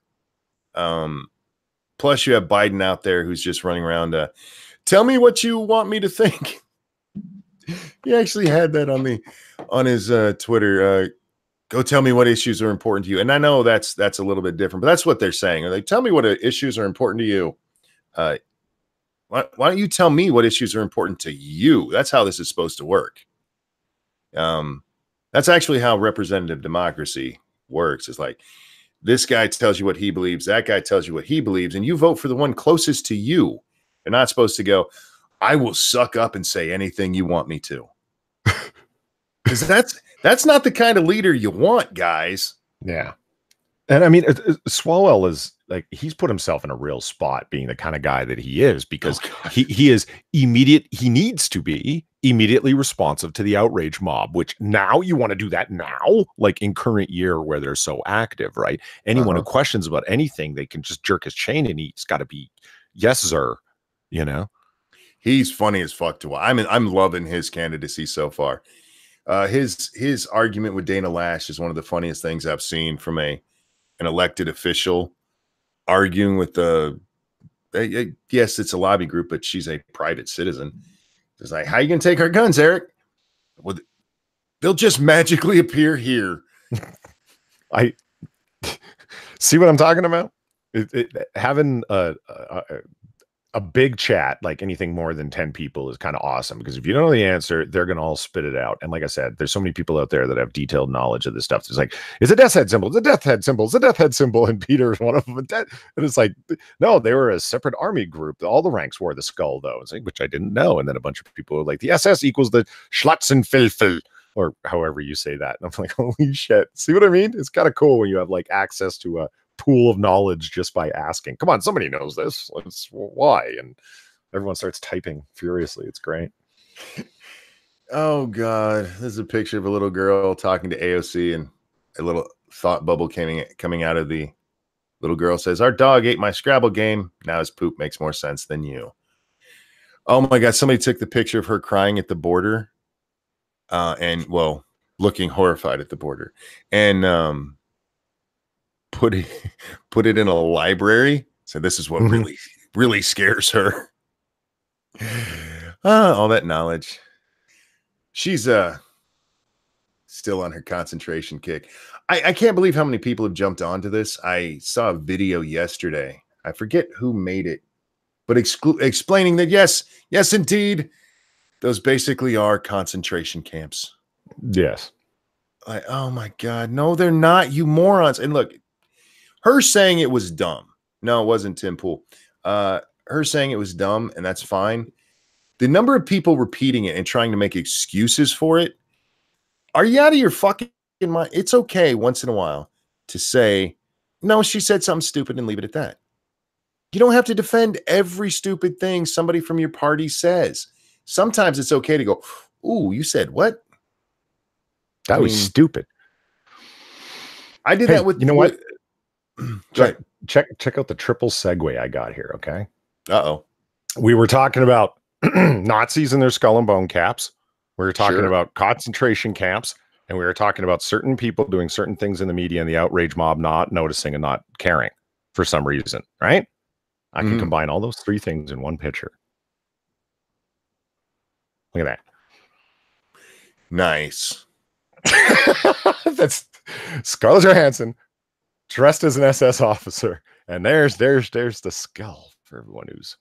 Plus, you have Biden out there who's just running around. Tell me what you want me to think. He actually had that on his Twitter. Go tell me what issues are important to you. And I know that's a little bit different, but that's what they're saying. Are they tell me what issues are important to you? Why don't you tell me what issues are important to you? That's how this is supposed to work. That's actually how representative democracy works. It's like this guy tells you what he believes, that guy tells you what he believes, and you vote for the one closest to you. You're not supposed to go, I will suck up and say anything you want me to. Because that's not the kind of leader you want, guys. Yeah. And I mean, Swalwell is like, he's put himself in a real spot being the kind of guy that he is, because he is immediate. He needs to be immediately responsive to the outrage mob, which now you want to do that now, like in current year where they're so active, right? Anyone who questions about anything, they can just jerk his chain and he's got to be, yes, sir. You know, he's funny as fuck to watch. I'm loving his candidacy so far. His argument with Dana Lash is one of the funniest things I've seen from an elected official arguing with yes, it's a lobby group, but she's a private citizen. It's like, how you gonna take our guns, Eric? Well, they'll just magically appear here. I see what I'm talking about. Having a big chat, like anything more than 10 people, is kind of awesome, because if you don't know the answer, they're going to all spit it out. And like I said, there's so many people out there that have detailed knowledge of this stuff. It's like, it's a death head symbol. It's a death head symbol. It's a death head symbol. And Peter is one of them. And it's like, no, they were a separate army group. All the ranks wore the skull, though, which I didn't know. And then a bunch of people were like, the SS equals the Schlotzenfilfel, or however you say that. And I'm like, holy shit. See what I mean? It's kind of cool when you have like access to a pool of knowledge just by asking. Come on, somebody knows this. Why? And everyone starts typing furiously. It's great. Oh God, this is a picture of a little girl talking to AOC, and a little thought bubble coming out of the little girl says, "Our dog ate my Scrabble game. Now his poop makes more sense than you." Oh my God, somebody took the picture of her crying at the border, and looking horrified at the border, and put it in a library. So this is what really scares her. All that knowledge. She's still on her concentration kick. I can't believe how many people have jumped onto this. I saw a video yesterday. I forget who made it, but explaining that yes, indeed, those basically are concentration camps. Yes. Like, oh my God, no, they're not, you morons. And look, her saying it was dumb. No, it wasn't Tim Pool. Her saying it was dumb, and that's fine. The number of people repeating it and trying to make excuses for it, are you out of your fucking mind? It's okay once in a while to say, no, she said something stupid, and leave it at that. You don't have to defend every stupid thing somebody from your party says. Sometimes it's okay to go, ooh, you said what? That was stupid. I did that with, you know what? Check out the triple segue I got here. Okay. We were talking about Nazis and their skull and bone caps. We were talking about concentration camps, and we were talking about certain people doing certain things in the media and the outrage mob not noticing and not caring for some reason. Right. I can combine all those three things in one picture. Look at that. Nice. That's Scarlett Johansson dressed as an SS officer, and there's the skull for everyone who's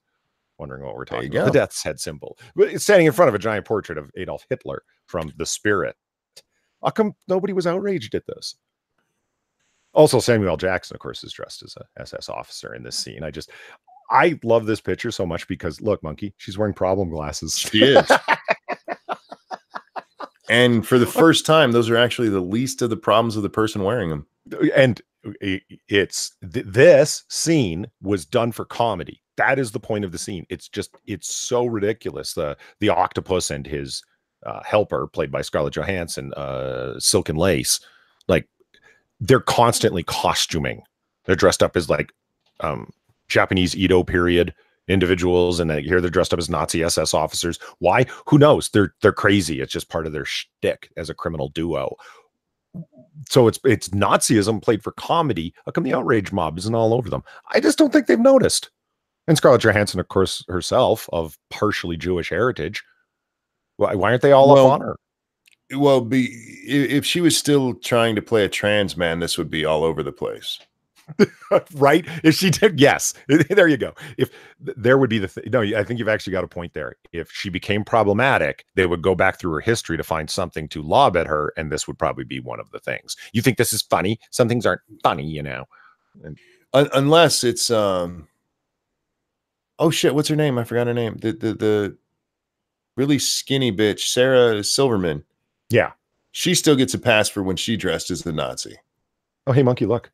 wondering what we're talking about. The death's head symbol, but it's standing in front of a giant portrait of Adolf Hitler from The Spirit. How come nobody was outraged at this? Also, Samuel L. Jackson, of course, is dressed as a SS officer in this scene. I love this picture so much because look, Monkey, she's wearing problem glasses. She is. And for the first time, those are actually the least of the problems of the person wearing them. And this scene was done for comedy. That is the point of the scene. It's so ridiculous. The octopus and his helper, played by Scarlett Johansson, Silk and Lace, like they're constantly costuming. They're dressed up as like Japanese Edo period individuals, and here they're dressed up as Nazi SS officers. Why? Who knows? They're crazy. It's just part of their shtick as a criminal duo. So it's Nazism played for comedy. How come the outrage mob isn't all over them? I just don't think they've noticed. And Scarlett Johansson, of course, herself of partially Jewish heritage. Why aren't they all up on her? Well, if she was still trying to play a trans man, this would be all over the place. Right? If she did, yes. There you go. If there would be no, I think you've actually got a point there. If she became problematic, they would go back through her history to find something to lob at her, and this would probably be one of the things. You think this is funny? Some things aren't funny, you know. And, unless it's oh shit, what's her name? I forgot her name. The really skinny bitch, Sarah Silverman. Yeah. She still gets a pass for when she dressed as the Nazi. Oh, hey, monkey, look.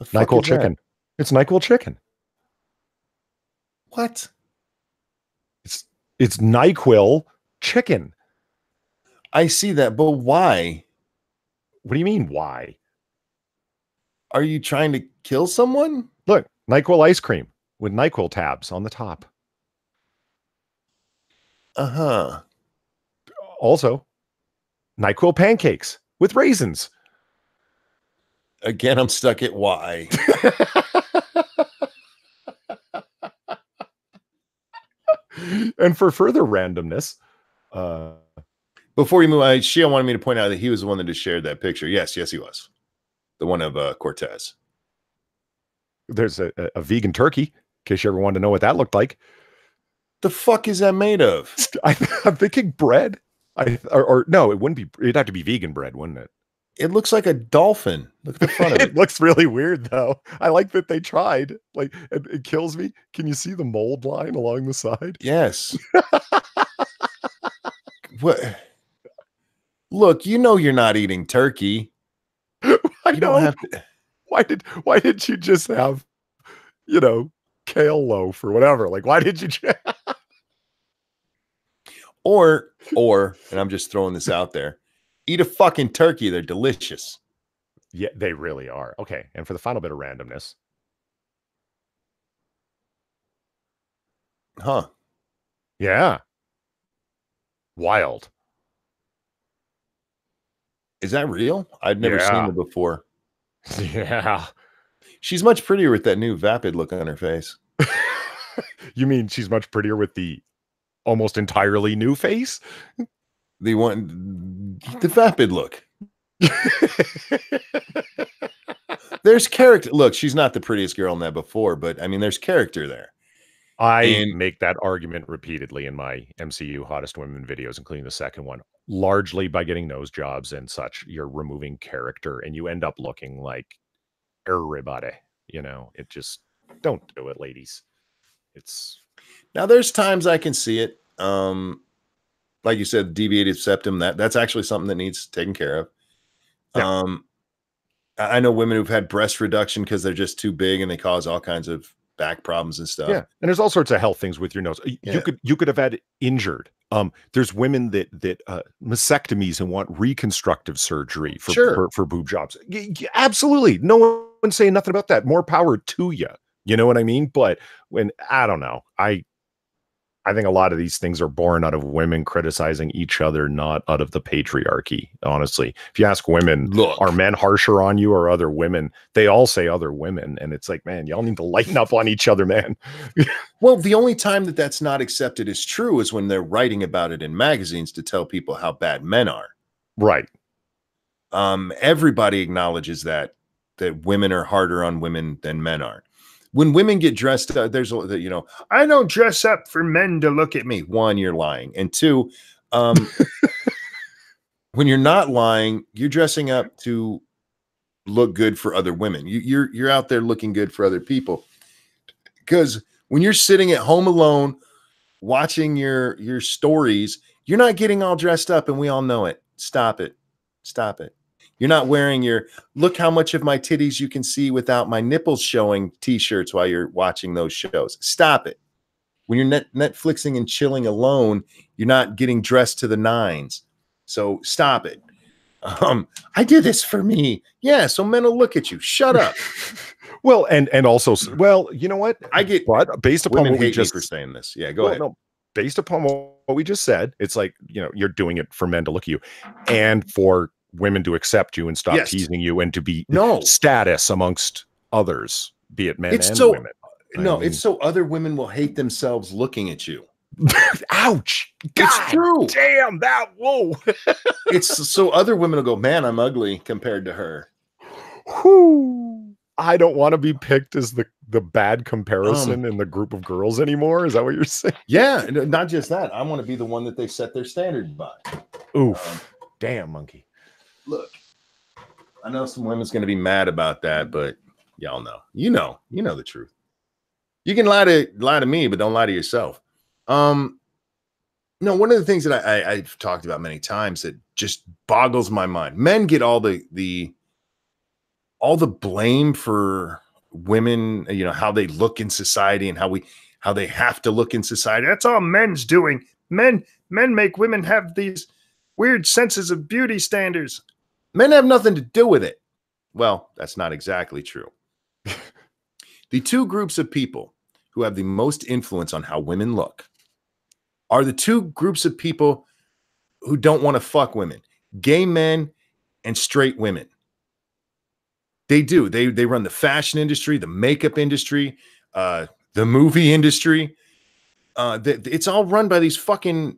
NyQuil chicken. It's NyQuil chicken. What? It's NyQuil chicken. I see that, but why? What do you mean, why? Are you trying to kill someone? Look, NyQuil ice cream with NyQuil tabs on the top. Uh-huh. Also, NyQuil pancakes with raisins. Again, I'm stuck at why. And for further randomness, before you move, Shia wanted me to point out that he was the one that just shared that picture. Yes, he was. The one of Cortez. There's a vegan turkey, in case you ever wanted to know what that looked like. The fuck is that made of? I'm thinking bread. Or no, it wouldn't be. It'd have to be vegan bread, wouldn't it? It looks like a dolphin. Look at the front of it. It looks really weird, though. I like that they tried. Like, it kills me. Can you see the mold line along the side? Yes. What? Look, you know you're not eating turkey. I don't have to. Why did you just have, kale loaf or whatever? Like, why did you? Or, and I'm just throwing this out there. Eat a fucking turkey. They're delicious. Yeah, they really are. Okay. And for the final bit of randomness. Huh. Yeah. Wild. Is that real? I've never seen her before. Yeah. She's much prettier with that new vapid look on her face. You mean she's much prettier with the almost entirely new face? The vapid look. There's character. Look, she's not the prettiest girl in that before, but I mean, there's character there. I make that argument repeatedly in my MCU hottest women videos, including the second one, largely by getting nose jobs and such. You're removing character and you end up looking like everybody, it just, don't do it, ladies. It's now there's times I can see it. Like you said, deviated septum, that's actually something that needs taken care of. Yeah. I know women who've had breast reduction because they're just too big and they cause all kinds of back problems and stuff. Yeah. And there's all sorts of health things with your nose. Yeah. You could have had injured. There's women that mastectomies and want reconstructive surgery for boob jobs. Absolutely. No one's saying nothing about that. More power to you. You know what I mean? But I don't know. I think a lot of these things are born out of women criticizing each other, not out of the patriarchy. Honestly, if you ask women, are men harsher on you or other women? They all say other women. And it's like, man, y'all need to lighten up on each other, man. Well, the only time that's not accepted as true is when they're writing about it in magazines to tell people how bad men are. Right. Everybody acknowledges that women are harder on women than men are. When women get dressed up, there's I don't dress up for men to look at me. One, you're lying. And two, when you're not lying, you're dressing up to look good for other women. You're out there looking good for other people. Because when you're sitting at home alone, watching your stories, you're not getting all dressed up, and we all know it. Stop it. Stop it. You're not wearing your look how much of my titties you can see without my nipples showing t-shirts while you're watching those shows. Stop it. When you're Netflixing and chilling alone, you're not getting dressed to the nines. So stop it. I did this for me. Yeah, so men will look at you. Shut up. Well, and also, well, you know what? I get, but based upon women what we hate me just for saying this. Yeah, go ahead. no, based upon what we just said, it's like, you're doing it for men to look at you and for women to accept you and stop Yes. teasing you and to be No. status amongst others, be it men It's and so women. no, it's so other women will hate themselves looking at you. Ouch! God, It's true. Damn that! Whoa! It's so other women will go, man, I'm ugly compared to her. Whew. I don't want to be picked as the bad comparison in the group of girls anymore. Is that what you're saying? Yeah, not just that. I want to be the one that they set their standard by. Oof! Damn, monkey. Look, I know some women's going to be mad about that, but y'all know, you know the truth. You can lie to me, but don't lie to yourself. No, one of the things that I've talked about many times that just boggles my mind. Men get all the blame for women, how they look in society and how they have to look in society. That's all men's doing. Men make women have these weird senses of beauty standards. Men have nothing to do with it. Well, that's not exactly true. The two groups of people who have the most influence on how women look are the two groups of people who don't want to fuck women: gay men and straight women. They do. They run the fashion industry, the makeup industry, the movie industry. It's all run by these fucking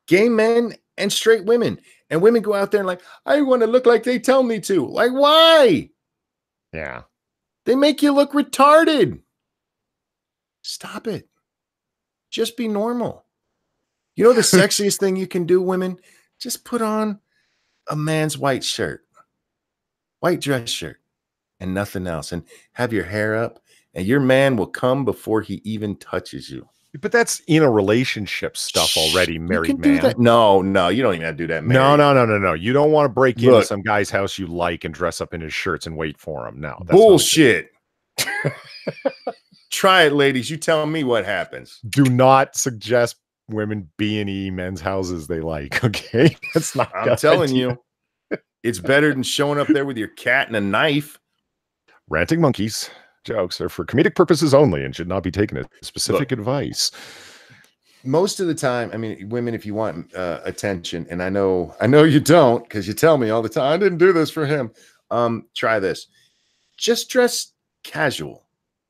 gay men and straight women. And women go out there and like, I want to look like they tell me to. Like, why? Yeah. They make you look retarded. Stop it. Just be normal. You know the sexiest thing you can do, women? Just put on a man's white shirt, white dress shirt, and nothing else. And have your hair up, and your man will come before he even touches you. But that's in a relationship stuff already, married man. Do that. No, you don't even have to do that. No. You don't want to break into some guy's house you like and dress up in his shirts and wait for him. No, that's bullshit. Try it, ladies. You tell me what happens. Do not suggest women B&E men's houses they like. Okay, that's not. I'm telling you, it's better than showing up there with your cat and a knife. Ranting monkeys jokes are for comedic purposes only and should not be taken as specific advice. Most of the time, I mean, women, if you want attention, and I know you don't, because you tell me all the time, I didn't do this for him. Try this. Just dress casual.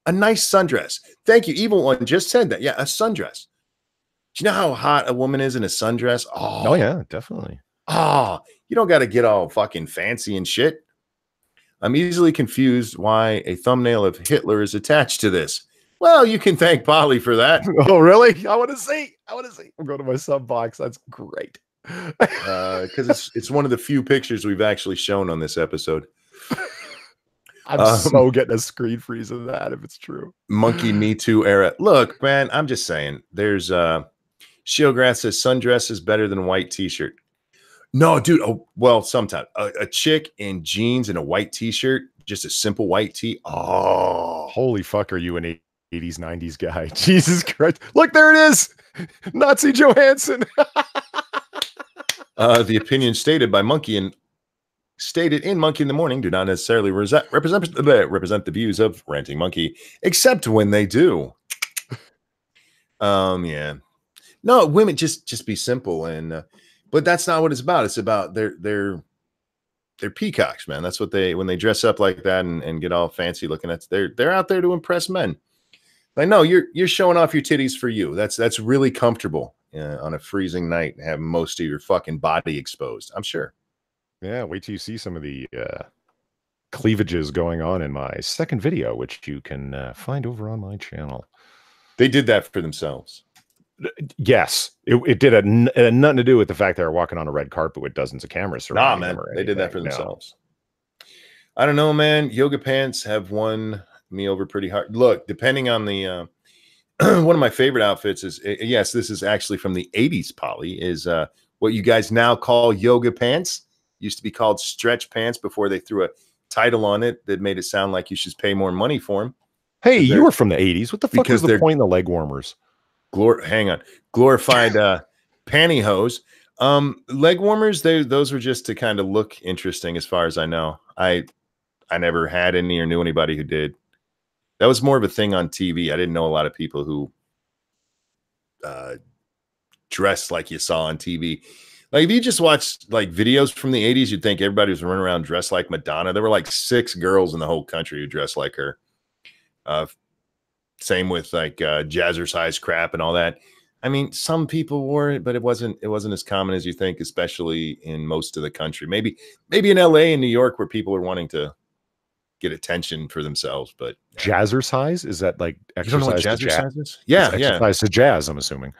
A nice sundress. Thank you. Evil One just said that. Yeah, a sundress. Do you know how hot a woman is in a sundress? Oh yeah, definitely. You don't got to get all fucking fancy and shit. I'm easily confused why a thumbnail of Hitler is attached to this. Well, you can thank Polly for that. Oh, really? I want to see. I'll go to my sub box. That's great. Because it's one of the few pictures we've actually shown on this episode. I'm so getting a screen freeze of that if it's true. Monkey Me Too era. Look, man, I'm just saying. There's Shieldgrass says sundress is better than a white t-shirt. No, dude. Oh, well, sometimes a chick in jeans and a white t-shirt, just a simple white tee. Oh, holy fuck! Are you an 80s, 90s guy? Jesus Christ! Look, there it is, Nazi Johansson. The opinion stated by Monkey and stated in Monkey in the Morning do not necessarily represent the views of Ranting Monkey, except when they do. Yeah. No, women just be simple, and but that's not what it's about. It's about they're peacocks, man. That's what when they dress up like that and get all fancy looking. They're out there to impress men. Like, no, you're showing off your titties for you. That's really comfortable on a freezing night and have most of your fucking body exposed. I'm sure. Yeah, wait till you see some of the cleavages going on in my second video, which you can find over on my channel. They did that for themselves. Yes, it did. It had nothing to do with the fact they were walking on a red carpet with dozens of cameras surrounding them. They did that for themselves. I don't know, man. Yoga pants have won me over pretty hard. Look, depending on the one of my favorite outfits is, yes, this is actually from the 80s, Polly, is what you guys now call yoga pants. Used to be called stretch pants before they threw a title on it that made it sound like you should pay more money for them. Hey, you were from the 80s. What the fuck was the point in the leg warmers? Hang on. Glorified pantyhose. Leg warmers, those were just to kind of look interesting as far as I know. I I never had any or knew anybody who did. That was more of a thing on TV. I didn't know a lot of people who dressed like you saw on TV. Like if you just watched like videos from the 80s, you'd think everybody was running around dressed like Madonna. There were like 6 girls in the whole country who dressed like her. Same with like jazzercise crap and all that. I mean, some people wore it, but it wasn't as common as you think, especially in most of the country. Maybe in LA and New York where people are wanting to get attention for themselves. But jazzercise, is that like exercise? You don't know what jazzercise is? Yeah, exercise to jazz, I'm assuming.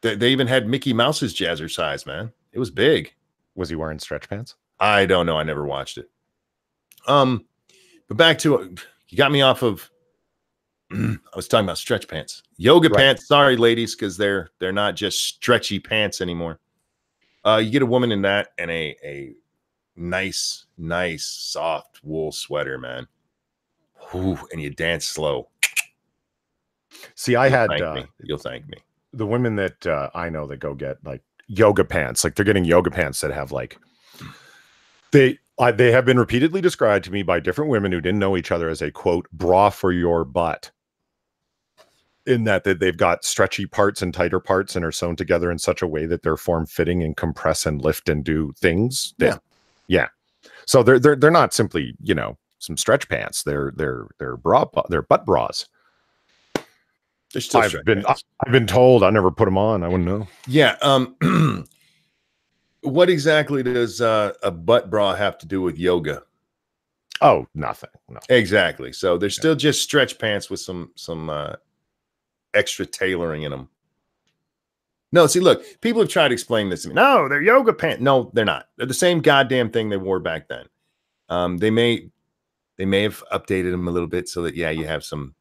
They even had Mickey Mouse's jazzercise, man. It was big. Was he wearing stretch pants? I don't know. I never watched it. But back to, you got me off of, I was talking about stretch pants. Yoga pants. Sorry, ladies, because they're not just stretchy pants anymore. You get a woman in that and a nice, soft wool sweater, man. Ooh, and you dance slow. See, You'll thank me. The women that I know that go get like yoga pants, like they're getting yoga pants that have like, they have been repeatedly described to me by different women who didn't know each other as a quote bra for your butt. In that they've got stretchy parts and tighter parts and are sewn together in such a way that they're form fitting and compress and lift and do things. Yeah. So they're not simply, you know, some stretch pants. They're butt bras. I've been told. I never put them on. I wouldn't know. Yeah. What exactly does a butt bra have to do with yoga? Oh, nothing. No. Exactly. So they're still just stretch pants with some extra tailoring in them. No, see, look, people have tried to explain this to me. No, they're yoga pants. No, they're not. They're the same goddamn thing they wore back then. They may have updated them a little bit so that you have some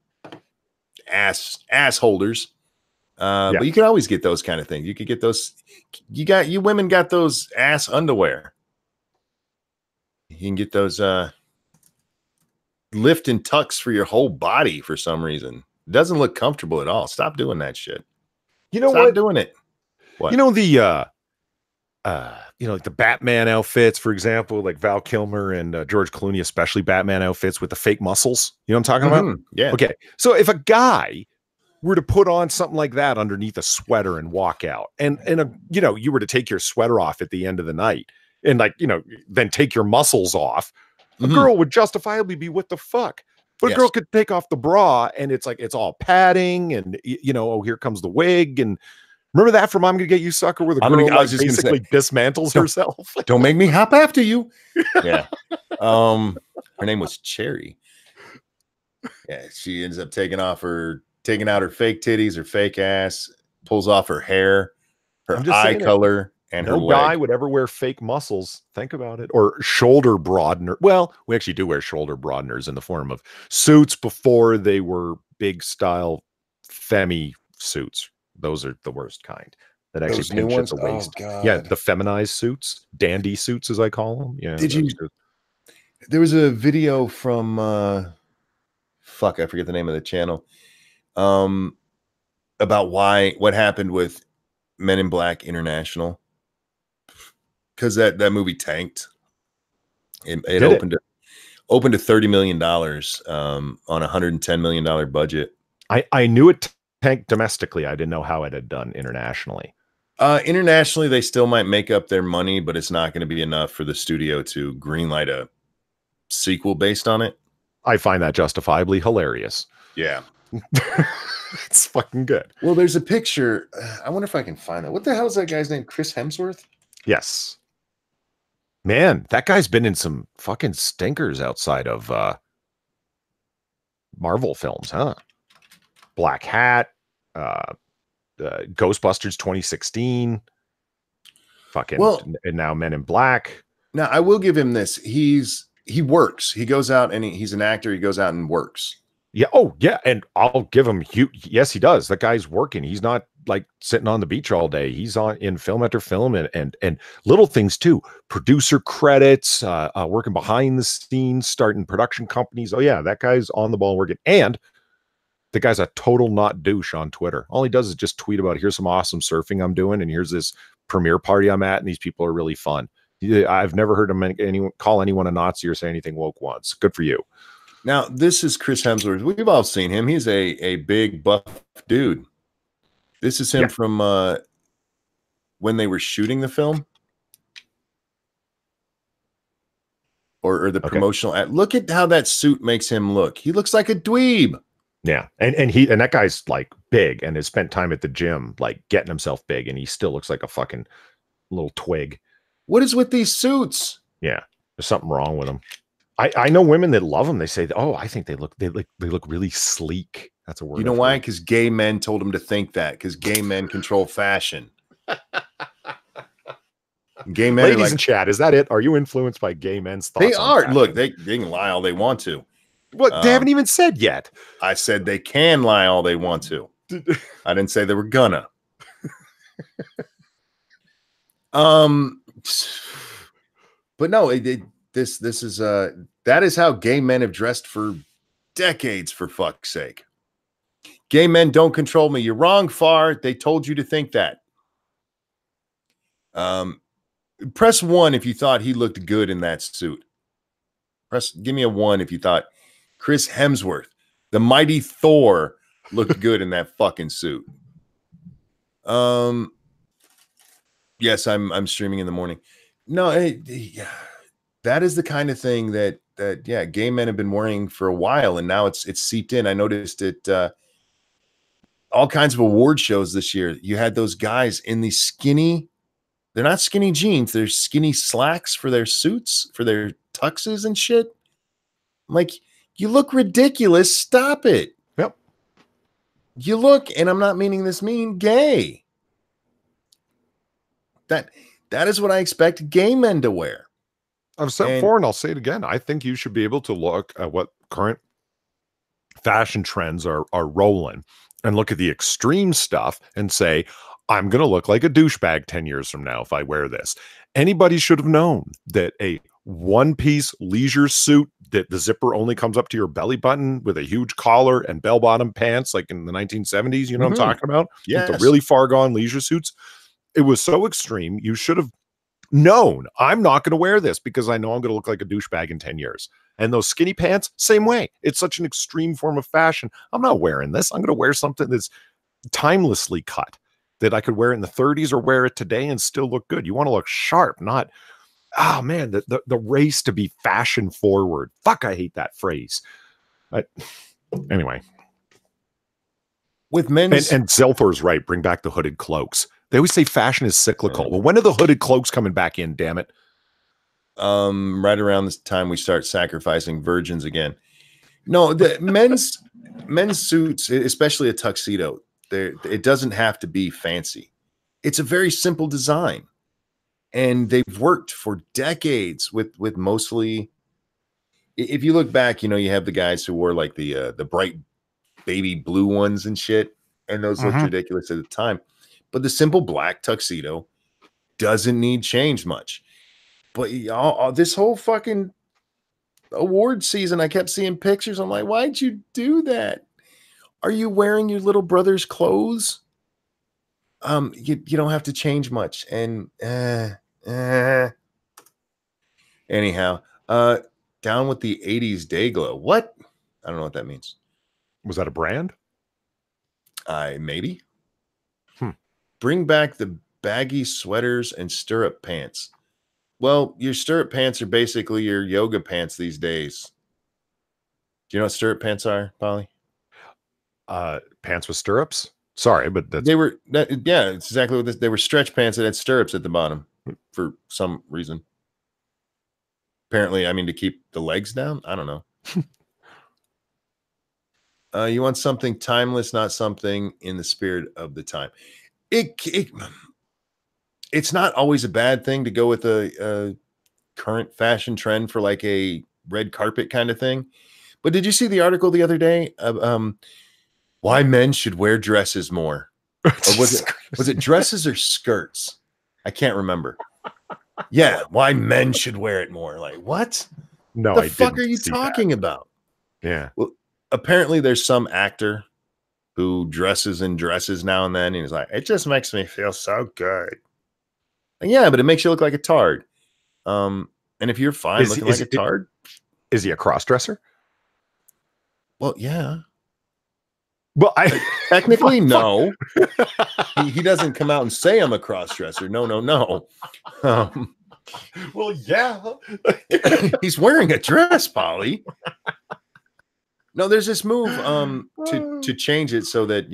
ass holders. But you can always get those kind of things. You could get those. You women got those ass underwear. You can get those lift and tucks for your whole body for some reason. It doesn't look comfortable at all. Stop doing that shit. You know Stop doing it. What? You know like the Batman outfits, for example, like Val Kilmer and George Clooney, especially Batman outfits with the fake muscles. You know what I'm talking about? Yeah. Okay. So if a guy were to put on something like that underneath a sweater and walk out, and you were to take your sweater off at the end of the night and then take your muscles off, a girl would justifiably be, what the fuck? But a girl could take off the bra and it's like, it's all padding and, here comes the wig. And remember that from I'm Gonna Get You Sucker, where the girl basically dismantles herself. Don't make me hop after you. Yeah. Her name was Cherry. Yeah. She ends up taking out her fake titties, her fake ass, pulls off her hair, her eye color. And no guy would ever wear fake muscles. Think about it. Or shoulder broadener. Well, we actually do wear shoulder broadeners in the form of suits before they were big style femi suits. Those are the worst kind. That actually pinch at the waist. Oh, yeah, the feminized suits, dandy suits as I call them. Yeah. There was a video from I forget the name of the channel. About what happened with Men in Black International. Because that movie tanked. It opened to $30 million on a $110 million budget. I knew it tanked domestically. I didn't know how it had done internationally. Internationally, they still might make up their money, but it's not going to be enough for the studio to greenlight a sequel based on it. I find that justifiably hilarious. Yeah. It's fucking good. Well, there's a picture. I wonder if I can find that. What the hell is that guy's name? Chris Hemsworth? Yes. Man, that guy's been in some fucking stinkers outside of Marvel films, huh? Black Hat, Ghostbusters 2016, and now Men in Black. Now, I will give him this. He works. He goes out and he's an actor. He goes out and works. Yeah. Oh, yeah. And I'll give him. Yes, he does. That guy's working. He's not like sitting on the beach all day. He's in film after film and little things too. Producer credits, working behind the scenes, starting production companies. Oh yeah, that guy's on the ball working. And the guy's a total not douche on Twitter. All he does is just tweet about, here's some awesome surfing I'm doing, and here's this premiere party I'm at, and these people are really fun. I've never heard anyone call anyone a Nazi or say anything woke once. Good for you. Now, this is Chris Hemsworth. We've all seen him. He's a big buff dude. This is him from when they were shooting the film. Or the promotional ad. Look at how that suit makes him look. He looks like a dweeb. Yeah. And that guy's like big and has spent time at the gym, like getting himself big, and he still looks like a fucking little twig. What is with these suits? Yeah. There's something wrong with them. I know women that love them. They say, "Oh, I think they look really sleek." That's a word. You know why? Because gay men told them to think that. Because gay men control fashion. Gay men, ladies in chat, is that it? Are you influenced by gay men's thoughts? They are. Fashion? Look, they can lie all they want to. What? They haven't even said yet. I said they can lie all they want to. I didn't say they were gonna. But no, this is that is how gay men have dressed for decades, for fuck's sake. Gay men don't control me. You're wrong, Far. They told you to think that. Press 1 if you thought he looked good in that suit. Give me a 1 if you thought Chris Hemsworth, the mighty Thor, looked good in that fucking suit. Yes, I'm streaming in the morning. No, that is the kind of thing that gay men have been wearing for a while, and now it's seeped in. I noticed it all kinds of award shows this year. You had those guys in these skinny, they're not skinny jeans, they're skinny slacks for their suits, for their tuxes and shit. I'm like, you look ridiculous. Stop it. Yep. You look, and I'm not meaning this mean, gay. That is what I expect gay men to wear. I've said before, and I'll say it again. I think you should be able to look at what current fashion trends are rolling and look at the extreme stuff and say, I'm going to look like a douchebag 10 years from now if I wear this. Anybody should have known that a one-piece leisure suit that the zipper only comes up to your belly button with a huge collar and bell-bottom pants like in the 1970s, you know what I'm talking about? Yes. The really far-gone leisure suits. It was so extreme, you should have known, I'm not going to wear this because I know I'm going to look like a douchebag in 10 years. And those skinny pants, same way. It's such an extreme form of fashion. I'm not wearing this. I'm going to wear something that's timelessly cut that I could wear in the 30s or wear it today and still look good. You want to look sharp, not, oh man, the race to be fashion forward. Fuck, I hate that phrase. Anyway. With men's... And Zelthor's right, bring back the hooded cloaks. They always say fashion is cyclical. Well, when are the hooded cloaks coming back in, damn it? Right around this time we start sacrificing virgins again. No, the men's suits, especially a tuxedo, it doesn't have to be fancy. It's a very simple design. And they've worked for decades with mostly, if you look back, you have the guys who wore like the bright baby blue ones and shit, and those looked ridiculous at the time. But the simple black tuxedo doesn't need change much. But this whole fucking award season, I kept seeing pictures. I'm like, why'd you do that? Are you wearing your little brother's clothes? You don't have to change much. And anyhow, down with the 80s day glow. What? I don't know what that means. Was that a brand? Maybe. Bring back the baggy sweaters and stirrup pants. Well, your stirrup pants are basically your yoga pants these days. Do you know what stirrup pants are, Polly? Pants with stirrups? Sorry, but they were yeah, it's exactly what they were. Stretch pants that had stirrups at the bottom for some reason. Apparently, I mean, to keep the legs down. I don't know. You want something timeless, not something in the spirit of the time. It's not always a bad thing to go with a current fashion trend for like a red carpet kind of thing. But did you see the article the other day of why men should wear dresses more? Or was it dresses or skirts? I can't remember. Yeah, why men should wear it more. Like, what? No, the fuck are you talking about? Yeah. Well, apparently there's some actor who dresses in dresses now and then. And he's like, it just makes me feel so good. And yeah, but it makes you look like a tard. And if you're fine looking like a tard, is he a cross-dresser? Well, yeah. Well, technically, no. He doesn't come out and say I'm a cross-dresser. No. Well, yeah. He's wearing a dress, Polly. No, there's this move to change it so that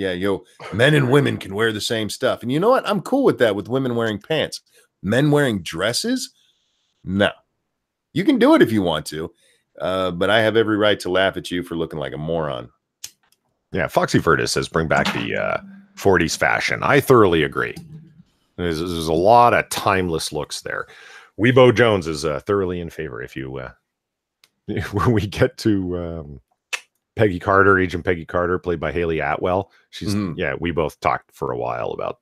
men and women can wear the same stuff. And you know what? I'm cool with that, with women wearing pants. Men wearing dresses? No. You can do it if you want to. But I have every right to laugh at you for looking like a moron. Yeah, Foxy Vertis says bring back the 40s fashion. I thoroughly agree. There's a lot of timeless looks there. Weebo Jones is thoroughly in favor. If you when we get to Peggy Carter, Agent Peggy Carter, played by Haley Atwell, she's we both talked for a while about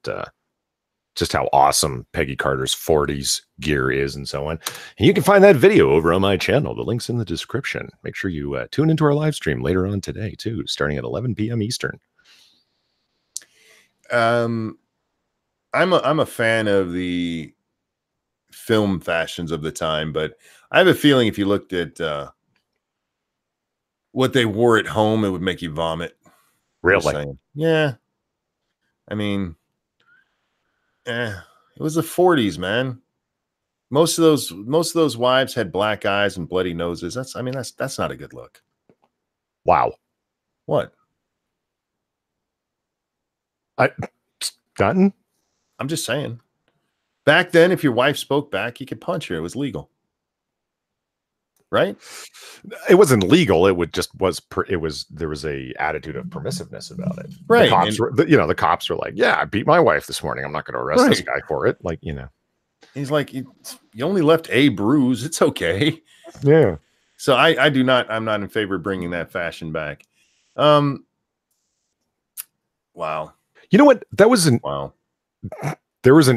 just how awesome Peggy Carter's 40s gear is and so on. And you can find that video over on my channel. The link's in the description. Make sure you tune into our live stream later on today too, starting at 11 p.m. Eastern. I'm a fan of the film fashions of the time, but I have a feeling if you looked at what they wore at home, it would make you vomit. Really? Yeah. I mean, it was the 40s, man. Most of those wives had black eyes and bloody noses. That's not a good look. Wow. What? Dutton? I'm just saying. Back then, if your wife spoke back, you could punch her. It was legal. Right? It wasn't legal. There was a attitude of permissive about it. Right. The cops were like, yeah, I beat my wife this morning. I'm not going to arrest this guy for it. Like, he's like, you only left a bruise. It's okay. Yeah. So I'm not in favor of bringing that fashion back. Wow. You know what? Wow. There was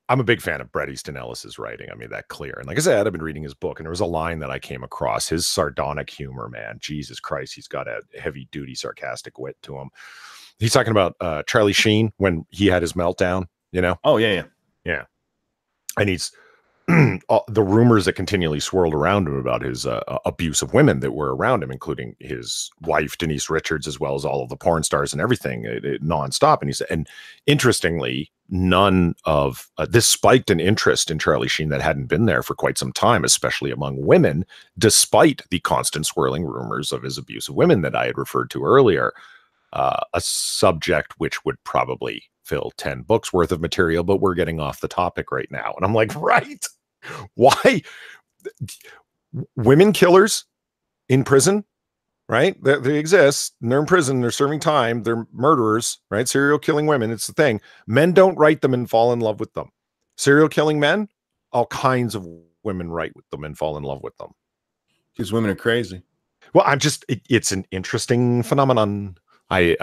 I'm a big fan of Bret Easton Ellis's writing. I made that clear. And like I said, I've been reading his book, and there was a line that I came across. His sardonic humor, man, Jesus Christ, he's got a heavy duty sarcastic wit to him. He's talking about Charlie Sheen when he had his meltdown, Oh, yeah. And he's the rumors that continually swirled around him about his abuse of women that were around him, including his wife, Denise Richards, as well as all of the porn stars and everything, nonstop. And he said, and interestingly, none of this spiked an interest in Charlie Sheen that hadn't been there for quite some time, especially among women, despite the constant swirling rumors of his abuse of women that I had referred to earlier, a subject which would probably fill 10 books worth of material, but we're getting off the topic right now. And I'm like, right? Why? Women killers in prison, right? They exist, and they're in prison, they're serving time, they're murderers, right? Serial killing women, it's the thing. Men don't write them and fall in love with them. Serial killing men, all kinds of women write with them and fall in love with them. Because women are crazy. Well, it's an interesting phenomenon. I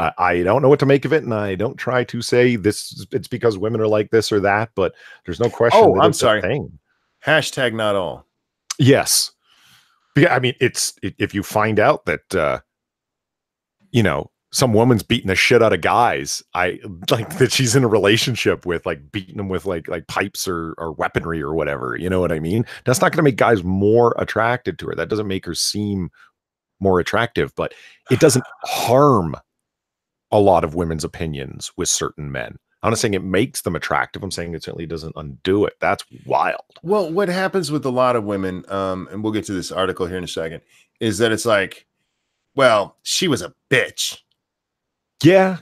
don't know what to make of it, and I don't try to say it's because women are like this or that, but there's no question. Oh, I'm sorry. Hashtag not all. Yes. I mean, if you find out that some woman's beating the shit out of guys, I like that she's in a relationship with, like, beating them with like pipes or weaponry or whatever. You know what I mean? That's not going to make guys more attracted to her. That doesn't make her seem more attractive, but it doesn't harm a lot of women's opinions with certain men. I'm not saying it makes them attractive. I'm saying it certainly doesn't undo it. That's wild. Well, what happens with a lot of women, and we'll get to this article here in a second, is that it's like, well, she was a bitch. Yeah,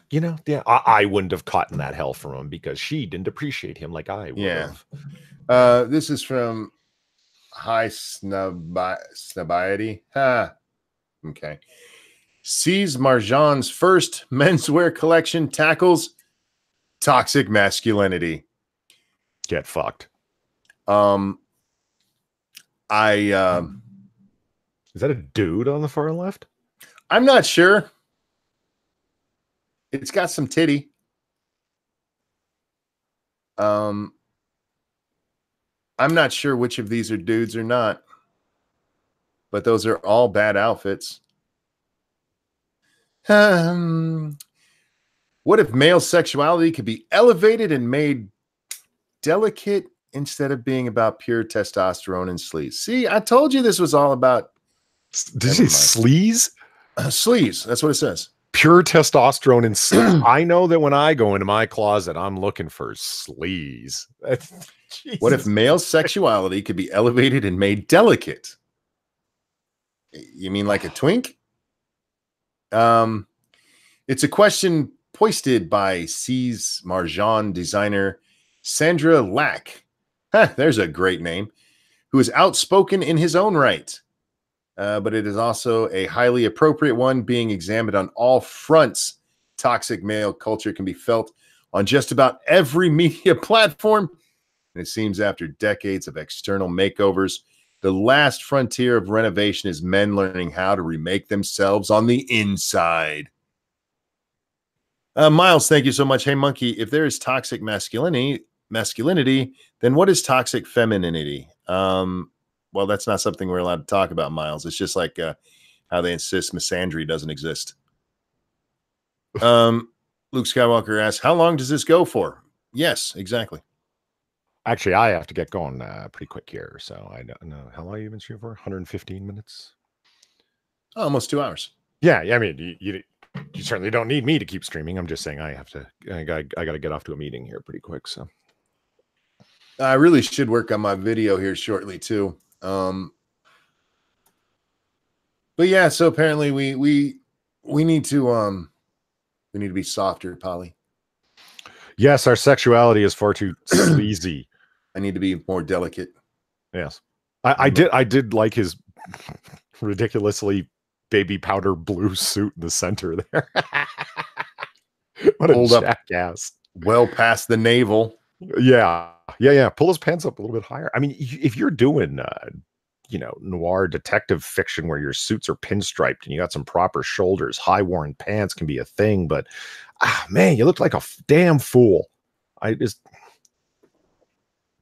I wouldn't have caught in that hell from him because she didn't appreciate him like I would have. This is from High Snobiety. Okay. Sees Marjan's first menswear collection tackles toxic masculinity. Get fucked. Is that a dude on the far left? I'm not sure. It's got some titty. I'm not sure which of these are dudes or not, but those are all bad outfits. What if male sexuality could be elevated and made delicate instead of being about pure testosterone and sleaze. See, I told you this was all about. Did you say sleaze? Sleaze. That's what it says. Pure testosterone and sleaze. I know that when I go into my closet, I'm looking for sleaze. What if male sexuality could be elevated and made delicate? You mean like a twink? It's a question posted by C's Marjan designer Sandra Lack. There's a great name. Who is outspoken in his own right. But it is also a highly appropriate one being examined on all fronts. Toxic male culture can be felt on just about every media platform. And it seems after decades of external makeovers, the last frontier of renovation is men learning how to remake themselves on the inside. Miles, thank you so much. Hey, Monkey, if there is toxic masculinity, then what is toxic femininity? Well, that's not something we're allowed to talk about, Miles. It's just like how they insist misandry doesn't exist. Luke Skywalker asks, how long does this go for? Yes, exactly. Actually, I have to get going pretty quick here. So I don't know. How long have you been streaming for? 115 minutes? Almost 2 hours. Yeah. I mean, you certainly don't need me to keep streaming. I'm just saying I got to get off to a meeting here pretty quick. So I really should work on my video here shortly too. But yeah, so apparently we need to be softer, Polly. Yes, our sexuality is far too sleazy. I need to be more delicate. Yes. I did like his ridiculously baby powder blue suit in the center there. What a jackass. Well past the navel. Yeah. Pull his pants up a little bit higher. I mean, if you're doing noir detective fiction where your suits are pinstriped and you got some proper shoulders, high worn pants can be a thing, but man, you look like a damn fool.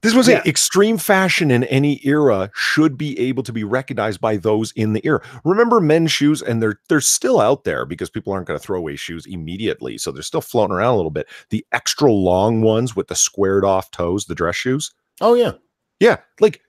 This was an extreme fashion in any era should be able to be recognized by those in the era. Remember men's shoes, and they're still out there because people aren't going to throw away shoes immediately. So they're still floating around a little bit. The extra long ones with the squared off toes, the dress shoes. Oh yeah. Yeah. Like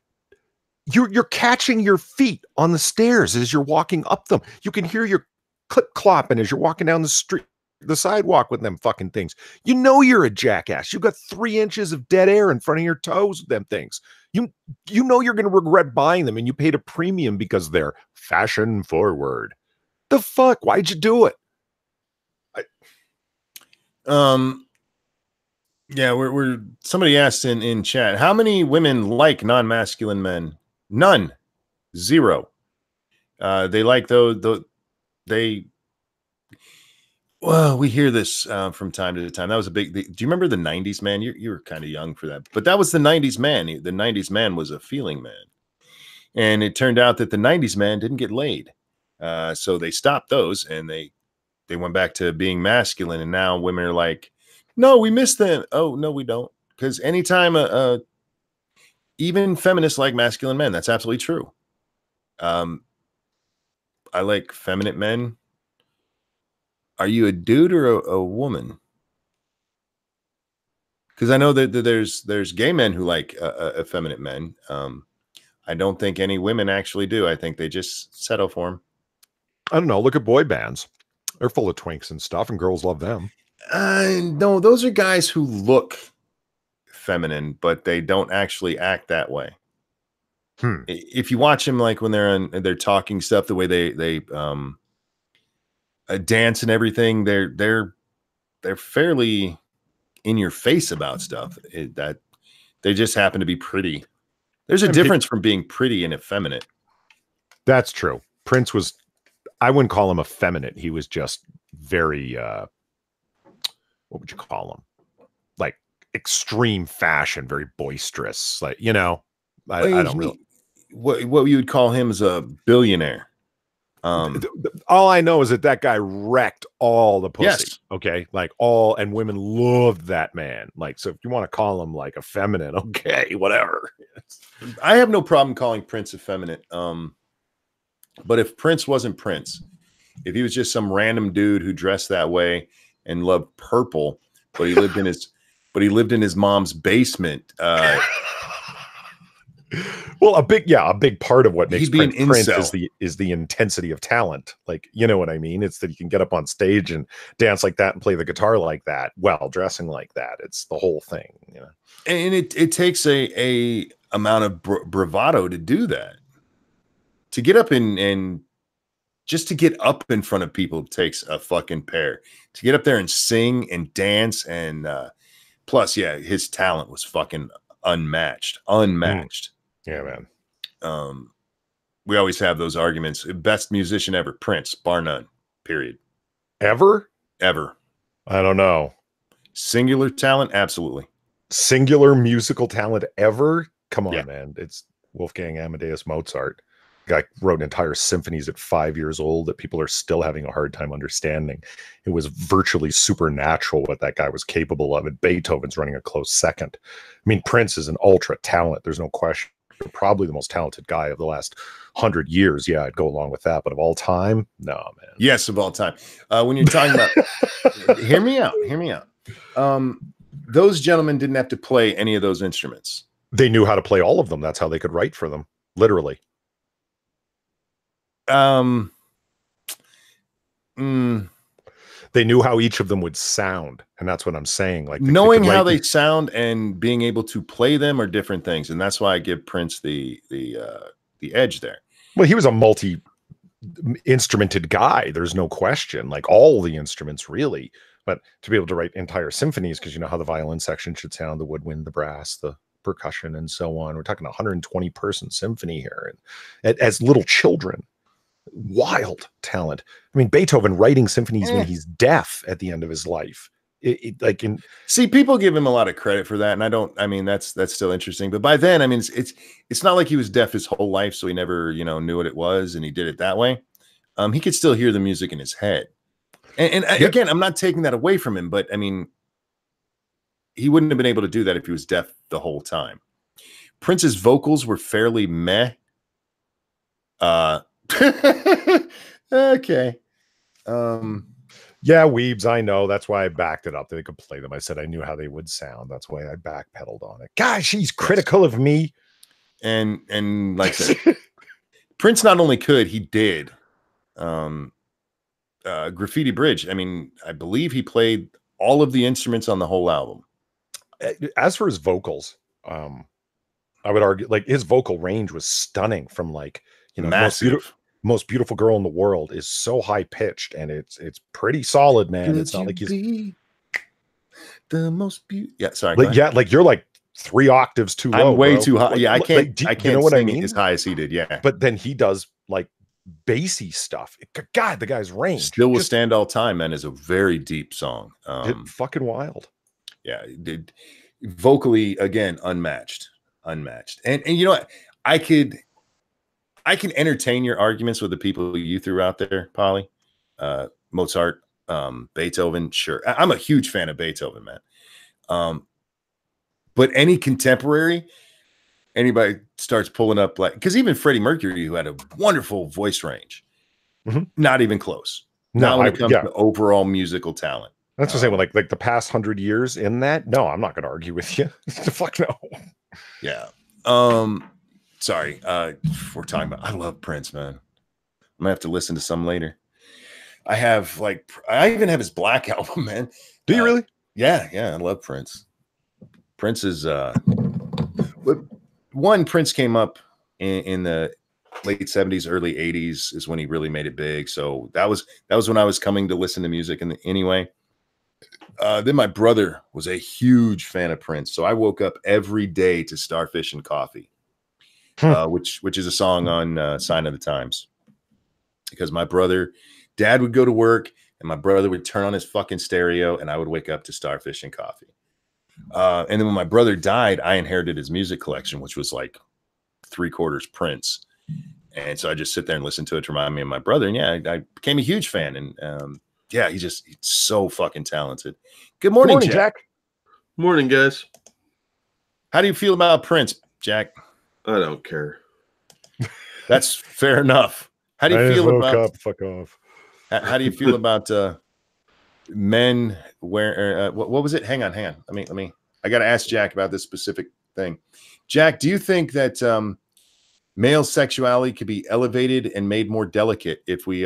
you're catching your feet on the stairs as you're walking up them. You can hear your clip clopping as you're walking down the street. The sidewalk with them fucking things. You know you're a jackass. You got 3 inches of dead air in front of your toes with them things. You know you're going to regret buying them, and you paid a premium because they're fashion forward. The fuck? Why'd you do it? Yeah, we're somebody asked in chat, how many women like non-masculine men? None. 0. They like they. Well, we hear this from time to time. That was a big. Do you remember the '90s man? You were kind of young for that, but that was the '90s man. The '90s man was a feeling man, and it turned out that the '90s man didn't get laid, so they stopped those and they went back to being masculine. And now women are like, "No, we miss them." Oh no, we don't, because anytime even feminists like masculine men. That's absolutely true. I like feminine men. Are you a dude or a woman? Because I know that there's gay men who like effeminate men. I don't think any women actually do. I think they just settle for them. I don't know. Look at boy bands. They're full of twinks and stuff, and girls love them. No, those are guys who look feminine, but they don't actually act that way. If you watch them, like when they're talking stuff, the way they dance and everything, they're fairly in your face about stuff. That they just happen to be pretty. There's a difference from being pretty and effeminate. That's true. Prince was, I wouldn't call him effeminate. He was just very, what would you call him? Like extreme fashion, very boisterous. Like, I don't really. What you would call him is a billionaire. All I know is that guy wrecked all the pussy. Yes. Okay. Like and women loved that man. Like, so if you want to call him like effeminate, okay, whatever. I have no problem calling Prince effeminate. But if Prince wasn't Prince, if he was just some random dude who dressed that way and loved purple, but he lived in his but he lived in his mom's basement. Well, a big part of what makes He'd be an Prince incel. is the intensity of talent. Like, you know what I mean? It's that you can get up on stage and dance like that and play the guitar like that while dressing like that. It's the whole thing, you know. And it takes a amount of bravado to do that. To get up and just to get up in front of people takes a fucking pair. To get up there and sing and dance and plus, yeah, his talent was fucking unmatched. Yeah, man. We always have those arguments. Best musician ever, Prince, bar none. Period. Ever? I don't know. Singular talent, absolutely. Singular musical talent ever? Come on, man. It's Wolfgang Amadeus Mozart. Guy wrote entire symphonies at 5 years old that people are still having a hard time understanding. It was virtually supernatural what that guy was capable of, and Beethoven's running a close second. I mean, Prince is an ultra talent. There's no question. Probably the most talented guy of the last 100 years. Yeah, I'd go along with that. But of all time, no, man. Yes, of all time. When you're talking about, hear me out. Those gentlemen didn't have to play any of those instruments. They knew how to play all of them. That's how they could write for them, literally. They knew how each of them would sound, and that's what I'm saying. Like knowing how they sound and being able to play them are different things, and that's why I give Prince the edge there. Well, he was a multi-instrumented guy. There's no question. Like all the instruments, really. But to be able to write entire symphonies, because you know how the violin section should sound, the woodwind, the brass, the percussion, and so on. We're talking 120-person symphony here, and as little children. Wild talent. I mean, Beethoven writing symphonies when he's deaf at the end of his life. See, people give him a lot of credit for that, and I mean, that's still interesting. But by then, I mean, it's not like he was deaf his whole life, so he never, knew what it was, and he did it that way. He could still hear the music in his head. And again, I'm not taking that away from him, but I mean, he wouldn't have been able to do that if he was deaf the whole time. Prince's vocals were fairly meh. Okay. Yeah, Weebs, I know. That's why I backed it up. They could play them. I said I knew how they would sound. That's why I backpedaled on it. Gosh, he's critical of me. And like I said, Prince not only could, he did. Graffiti Bridge. I mean, I believe he played all of the instruments on the whole album. As for his vocals, I would argue like his vocal range was stunning from like, massive. Most beautiful girl in the world is so high pitched, and it's pretty solid, man. It's not like he's the most beautiful. Yeah, sorry. Like you're like 3 octaves too low. I'm way too high. Yeah, I can't. I can't. You know what I mean? As high as he did. Yeah, but then he does like bassy stuff. God, the guy's range still will stand all time. Man, is a very deep song. Fucking wild. Yeah, vocally again unmatched. And you know what? I can entertain your arguments with the people you threw out there, Polly. Mozart, Beethoven, sure. I'm a huge fan of Beethoven, man. But any contemporary, anybody starts pulling up like, because even Freddie Mercury, who had a wonderful voice range, not even close. Not when it comes to overall musical talent. That's what I'm saying. Like the past 100 years in that. No, I'm not going to argue with you. Fuck no. Yeah. Sorry, we're talking about. I love Prince, man. I'm gonna have to listen to some later. I even have his Black album, man. Do you really? Yeah, I love Prince. Prince is Prince came up in the late 70s, early 80s is when he really made it big. So that was when I was coming to listen to music anyway. Then my brother was a huge fan of Prince, so I woke up every day to Starfish and Coffee. Which is a song on Sign of the Times, because my dad would go to work and my brother would turn on his fucking stereo and I would wake up to Starfish and Coffee. And then when my brother died, I inherited his music collection, which was like 3/4 Prince. And so I just sit there and listen to it to remind me of my brother. And yeah, I became a huge fan. And he's so fucking talented. Good morning, Jack. Morning, guys. How do you feel about Prince, Jack? I don't care. That's fair enough. How do you feel about fuck off? How do you feel about men wearing what was it? Hang on. Let me I got to ask Jack about this specific thing. Jack, do you think that male sexuality could be elevated and made more delicate if we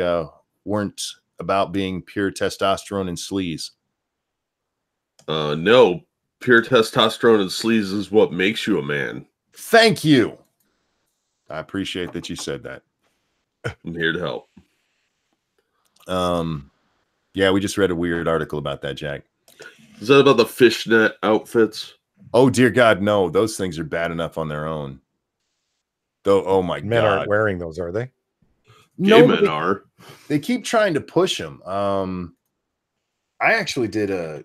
weren't about being pure testosterone and sleaze? No. Pure testosterone and sleaze is what makes you a man. Thank you. I appreciate that you said that. I'm here to help. Yeah, we just read a weird article about that, Jack. Is that about the fishnet outfits? Oh, dear God, no. Those things are bad enough on their own. Though, oh my Men God. aren't wearing those, are they? Gay men are. They keep trying to push them. I actually did a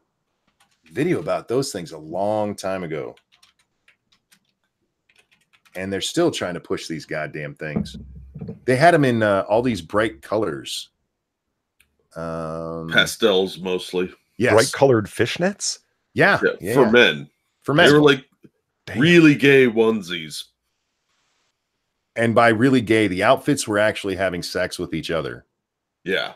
video about those things a long time ago. And they're still trying to push these goddamn things. They had them in all these bright colors. Pastels mostly. Yes. Bright colored fishnets? Yeah. For men. For men. They were like Damn. really gay onesies. And by really gay, the outfits were actually having sex with each other. Yeah.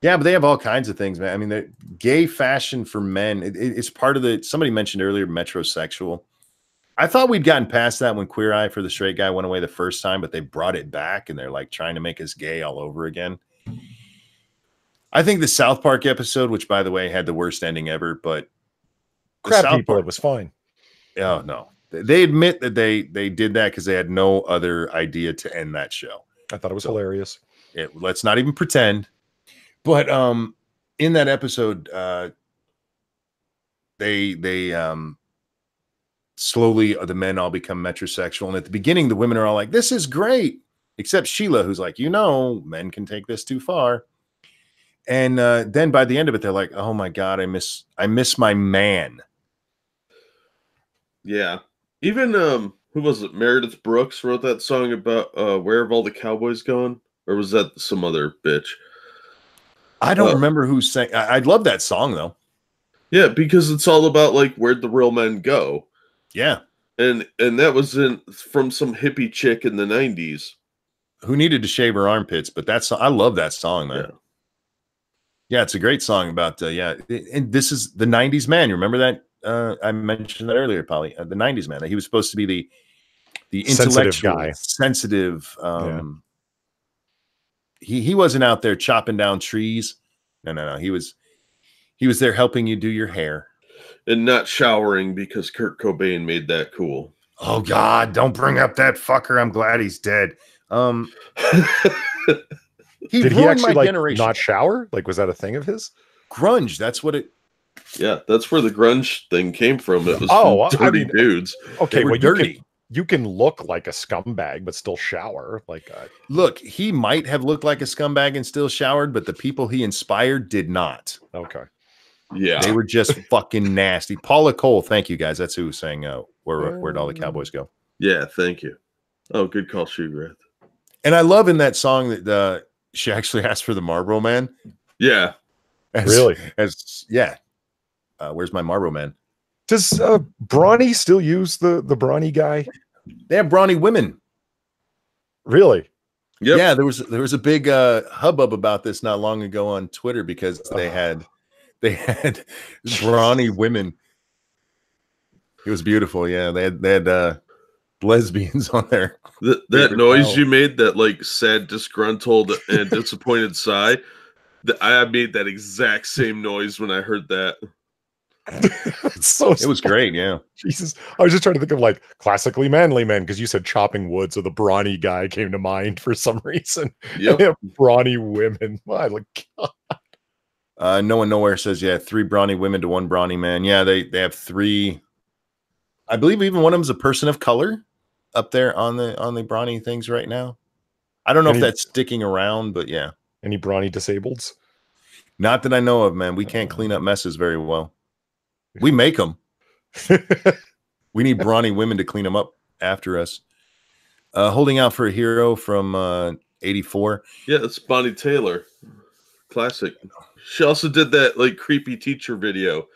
Yeah, but they have all kinds of things, man. I mean, the gay fashion for men, it's part of the, somebody mentioned earlier, metrosexual. I thought we'd gotten past that when Queer Eye for the Straight Guy went away the first time, but they brought it back and they're like trying to make us gay all over again. I think the South Park episode, which by the way had the worst ending ever, but Crab people, it was fine. Oh, no. They admit that they did that because they had no other idea to end that show. I thought it was hilarious. Let's not even pretend. But in that episode, they slowly the men all become metrosexual, and at the beginning, the women are all like, "This is great," except Sheila, who's like, men can take this too far. And then by the end of it, they're like, "Oh my God, I miss my man." Yeah. Even who was it? Meredith Brooks wrote that song about Where Have All the Cowboys Gone? Or was that some other bitch? I don't remember who sang. I love that song though. Yeah, because it's all about like where'd the real men go? Yeah. And that was from some hippie chick in the 90s. Who needed to shave her armpits, but I love that song, man. Yeah, it's a great song about and this is the 90s man. You remember that? I mentioned that earlier, Polly. The 90s man. He was supposed to be the intellectual, guy. Sensitive. He wasn't out there chopping down trees. No. He was there helping you do your hair. And not showering because Kurt Cobain made that cool. Oh God, don't bring up that fucker. I'm glad he's dead. Did he actually like not shower? Like, was that a thing of his? Grunge. That's what it. Yeah, that's where the grunge thing came from. It was dirty dudes. Okay, well, dirty. You can look like a scumbag but still shower. Like, look, he might have looked like a scumbag and still showered, but the people he inspired did not. Okay. Yeah, they were just fucking nasty. Paula Cole, thank you guys. That's who was saying where'd all the cowboys go? Yeah, thank you. Oh, good call, Shoegrath. And I love in that song that she actually asked for the Marlboro Man. Yeah, really? Where's my Marlboro Man? Does Brawny still use the Brawny guy? They have Brawny women. Really? Yep. Yeah, there was a big hubbub about this not long ago on Twitter because they had Brawny women. It was beautiful. Yeah, they had lesbians on there. That noise you made, that like sad, disgruntled, and disappointed sigh. I made that exact same noise when I heard that. It was great. Yeah. Jesus. I was just trying to think of like classically manly men because you said chopping wood, so the brawny guy came to mind for some reason. Yep. Brawny women. My God. No one nowhere says 3 brawny women to 1 brawny man. Yeah, they have 3. I believe even one of them is a person of color up there on the brawny things right now. I don't know if that's sticking around, but yeah. Any brawny disableds? Not that I know of, man. We can't clean up messes very well. We make them. We need brawny women to clean them up after us. Holding out for a hero from 84. Yeah, it's Bonnie Taylor. Classic. She also did that like creepy teacher video.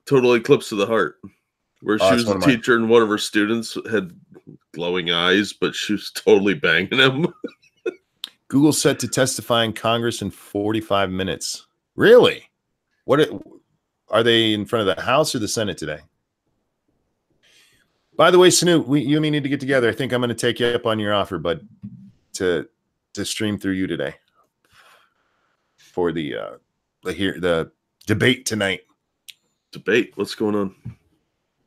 Total Eclipse of the Heart. Where she was a teacher and one of her students had glowing eyes, but she was totally banging him. Google set to testify in Congress in 45 minutes. Really? Are they in front of the House or the Senate today? By the way, Snoop, you and me need to get together. I think I'm going to take you up on your offer, bud, to stream through you today for the debate tonight. Debate? What's going on?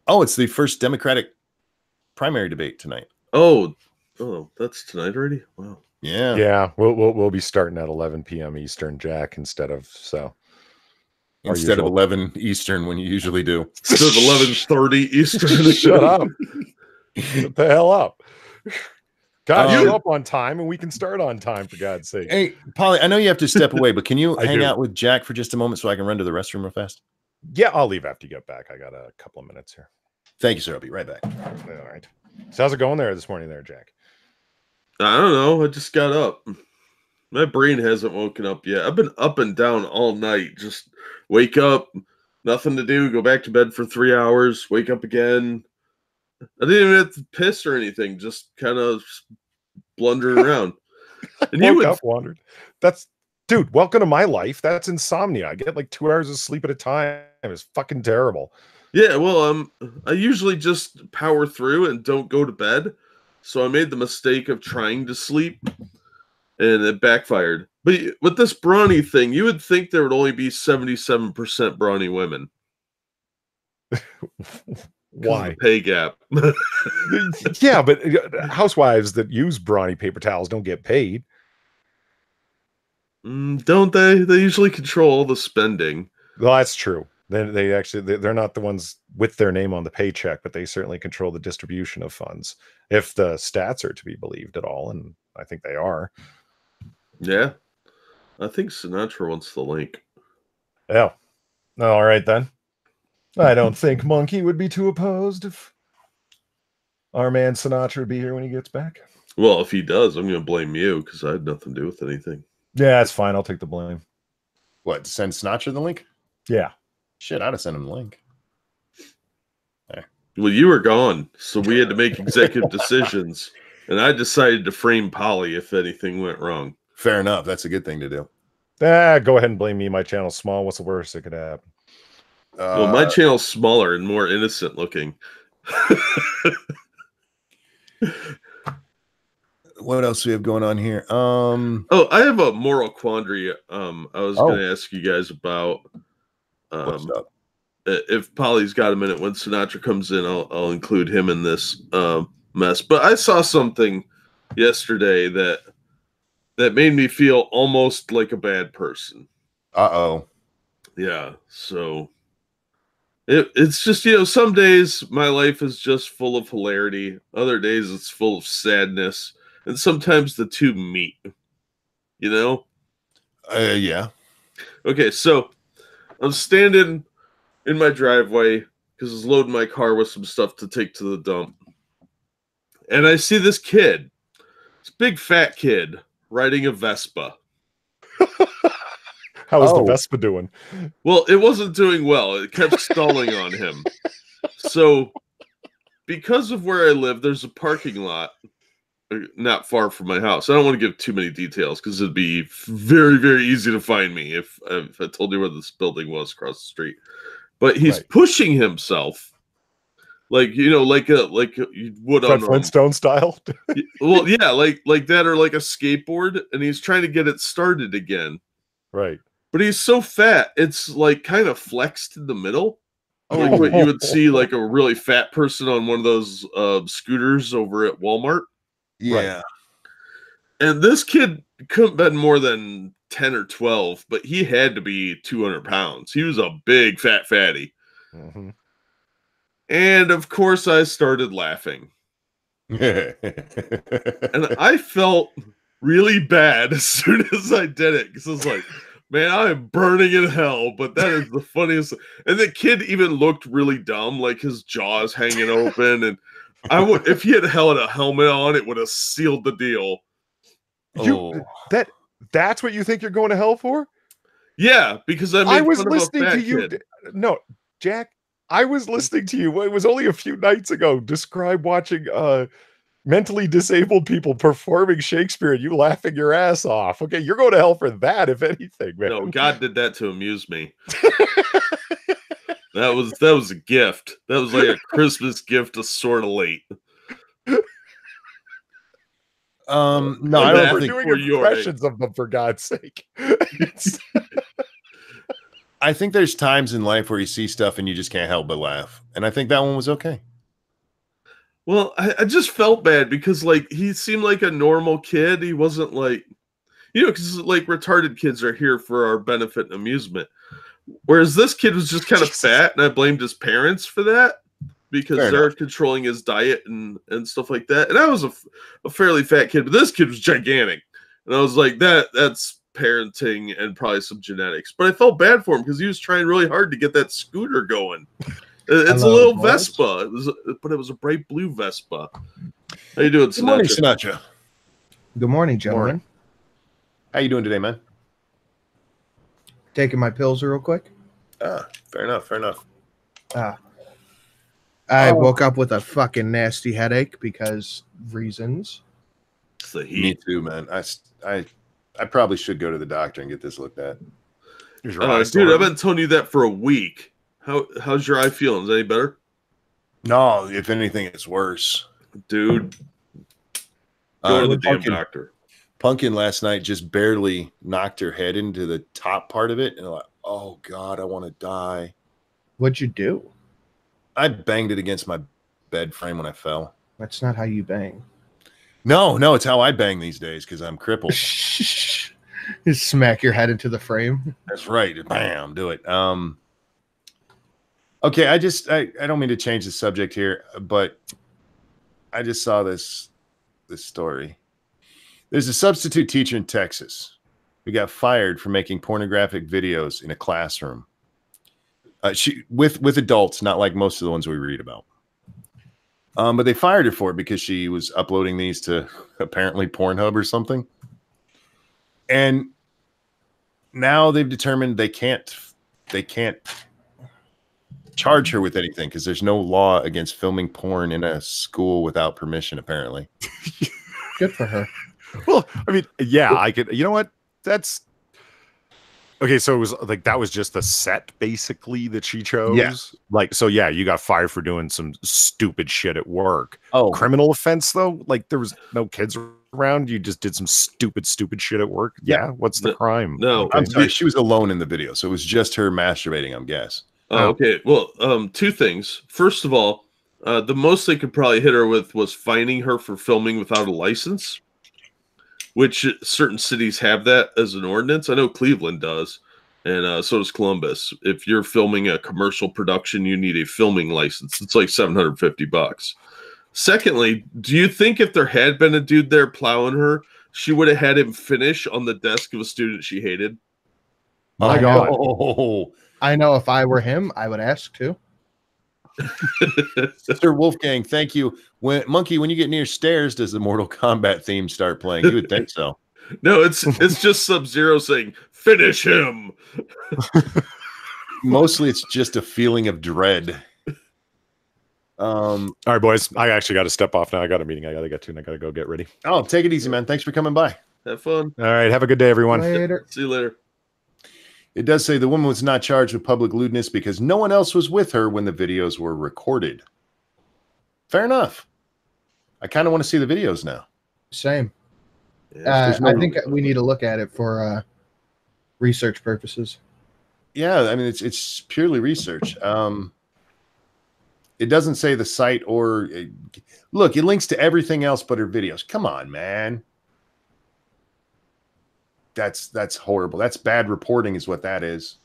Oh, it's the first Democratic primary debate tonight. Oh, that's tonight already? Wow. Yeah. We'll be starting at 11 p.m. Eastern, Jack, instead of 11 Eastern when you usually do. Instead of 11:30 Eastern. Shut up. Shut the hell up. God, show up on time and we can start on time, for God's sake. Hey, Polly, I know you have to step away, but can you hang out with Jack for just a moment so I can run to the restroom real fast? Yeah, I'll leave after you get back. I got a couple of minutes here. Thank you, sir. I'll be right back. All right. So how's it going there this morning there, Jack? I don't know. I just got up. My brain hasn't woken up yet. I've been up and down all night. Just wake up, nothing to do, go back to bed for 3 hours, wake up again. I didn't even have to piss or anything, just kind of blundering around. And wandered. Dude, welcome to my life. That's insomnia. I get like 2 hours of sleep at a time. It's fucking terrible. Yeah, well, I usually just power through and don't go to bed. So I made the mistake of trying to sleep, and it backfired. But with this brawny thing, you would think there would only be 77% brawny women. Why? Pay gap. Yeah, but housewives that use brawny paper towels don't get paid. Don't they? They usually control the spending. Well, that's true. They're not the ones with their name on the paycheck, but they certainly control the distribution of funds, if the stats are to be believed at all, and I think they are. Yeah. I think Sinatra wants the link. Yeah. All right, then. I don't think Monkey would be too opposed if our man Sinatra would be here when he gets back. Well, if he does, I'm going to blame you because I had nothing to do with anything. Yeah, that's fine. I'll take the blame. What, send Sinatra the link? Yeah. Shit, I'd have sent him the link. There. Well, you were gone, so we had to make executive decisions, and I decided to frame Polly if anything went wrong. Fair enough. That's a good thing to do. Go ahead and blame me. My channel's small. What's the worst that could happen? Well, my channel's smaller and more innocent looking. What else do we have going on here? I have a moral quandary. I was going to ask you guys about. What's up? If Polly's got a minute, when Sinatra comes in, I'll include him in this mess. But I saw something yesterday that made me feel almost like a bad person. Uh-oh. Yeah. So it's just, some days my life is just full of hilarity. Other days it's full of sadness. And sometimes the two meet. Yeah. Okay, so I'm standing in my driveway because I was loading my car with some stuff to take to the dump. And I see this kid, this big fat kid, riding a Vespa. How was the Vespa doing? Well, it wasn't doing well. It kept stalling on him. So, because of where I live, there's a parking lot not far from my house. I don't want to give too many details because it'd be very, very easy to find me if I told you where this building was across the street. But he's pushing himself, like you would on Flintstone style. Well, yeah, like that, or like a skateboard, and he's trying to get it started again. Right. But he's so fat, it's like kind of flexed in the middle. Like what you would see like a really fat person on one of those scooters over at Walmart. Yeah. Right. And this kid couldn't have been more than 10 or 12, but he had to be 200 pounds. He was a big fat fatty. Mm-hmm. And of course I started laughing. And I felt really bad as soon as I did it. Because I was like, man, I am burning in hell, but that is the funniest. And the kid even looked really dumb, like his jaws hanging open. And if he had held a helmet on, it would have sealed the deal. That's what you think you're going to hell for? Yeah, because I was listening to you. No, Jack, I was listening to you. It was only a few nights ago. Describe watching mentally disabled people performing Shakespeare and you laughing your ass off. Okay, you're going to hell for that, if anything, man. No, God did that to amuse me. That was a gift. That was like a Christmas gift, sort of late. No, I don't we're think doing impressions of them, for God's sake. I think there's times in life where you see stuff and you just can't help but laugh, and I think that one was okay. Well, I just felt bad because like he seemed like a normal kid. He wasn't like, because like retarded kids are here for our benefit and amusement. Whereas this kid was just kind of fat, and I blamed his parents for that because they're controlling his diet and stuff like that. And I was a fairly fat kid, but this kid was gigantic. And I was like, that's parenting and probably some genetics. But I felt bad for him because he was trying really hard to get that scooter going. It's a little Vespa. But it was a bright blue Vespa. How you doing, Sinatra? Good morning, Sinatra. Good morning, gentlemen. How you doing today, man? Taking my pills real quick. Fair enough. I woke up with a fucking nasty headache because reasons. It's the heat. Me too, man. I probably should go to the doctor and get this looked at. Dude, I've been telling you that for a week. How's your eye feeling? Is it any better? No, if anything, it's worse. Dude, go to the damn doctor. Pumpkin last night just barely knocked her head into the top part of it, and I'm like, oh God, I want to die. What'd you do? I banged it against my bed frame when I fell. That's not how you bang. No, it's how I bang these days because I'm crippled. You smack your head into the frame. That's right. Bam, do it. Okay, I don't mean to change the subject here, but I just saw this story. There's a substitute teacher in Texas who got fired for making pornographic videos in a classroom. She with adults, not like most of the ones we read about. But they fired her for it because she was uploading these to apparently Pornhub or something. And now they've determined they can't charge her with anything because there's no law against filming porn in a school without permission, apparently. Good for her. Well, I mean, yeah, I could. You know what? That's okay. So it was like that was just the set basically that she chose. Yeah. Like, so yeah, you got fired for doing some stupid shit at work. Oh, criminal offense though. Like there was no kids around. You just did some stupid shit at work. Yeah. What's the crime? No, okay. I'm sorry. She was alone in the video, so it was just her masturbating, I'm guess. Oh, okay. Well, two things. First of all, the most they could probably hit her with was fining her for filming without a license, which certain cities have that as an ordinance. I know Cleveland does, and so does Columbus. If you're filming a commercial production, you need a filming license. It's like $750. Secondly, do you think if there had been a dude there plowing her, she would have had him finish on the desk of a student she hated? My God. Oh. I know if I were him, I would ask too. Sir Wolfgang, thank you. Monkey, when you get near stairs, does the Mortal Kombat theme start playing? You would think so. No, it's just Sub-Zero saying, finish him. Mostly it's just a feeling of dread. All right, boys. I actually got to step off now. I got a meeting I got to get to, and I got to go get ready. Oh, take it easy, man. Thanks for coming by. Have fun. All right. Have a good day, everyone. Later. See you later. It does say the woman was not charged with public lewdness because no one else was with her when the videos were recorded. Fair enough. I kind of want to see the videos now. Same. Yeah, I think we need to look at it for research purposes. Yeah, I mean, it's purely research. It doesn't say the site or... Look, it links to everything else but her videos. Come on, man. That's horrible. That's bad reporting is what that is.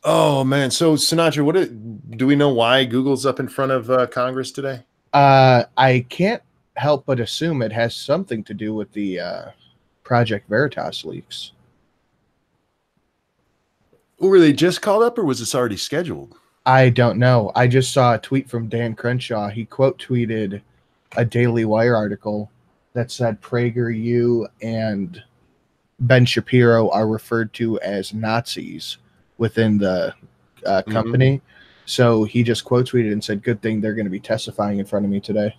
Oh, man. So, Sinatra, do we know why Google's up in front of Congress today? I can't help but assume it has something to do with the Project Veritas leaks. Were they just called up or was this already scheduled? I don't know. I just saw a tweet from Dan Crenshaw. He quote tweeted a Daily Wire article that said PragerU and Ben Shapiro are referred to as Nazis within the company. So he just quote tweeted and said, good thing they're going to be testifying in front of me today.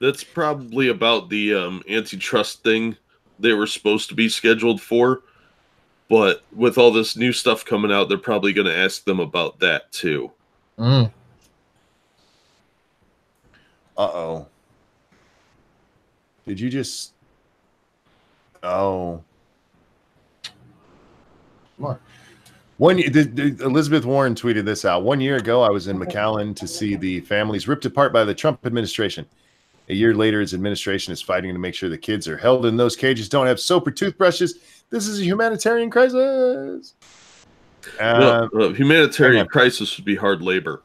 That's probably about the antitrust thing they were supposed to be scheduled for. But with all this new stuff coming out, they're probably going to ask them about that too. Mm. Uh-oh. Did you just... Oh. More. Elizabeth Warren tweeted this out. 1 year ago, I was in McAllen to see the families ripped apart by the Trump administration. A year later, his administration is fighting to make sure the kids are held in those cages don't have soap or toothbrushes. This is a humanitarian crisis. Humanitarian crisis would be hard labor.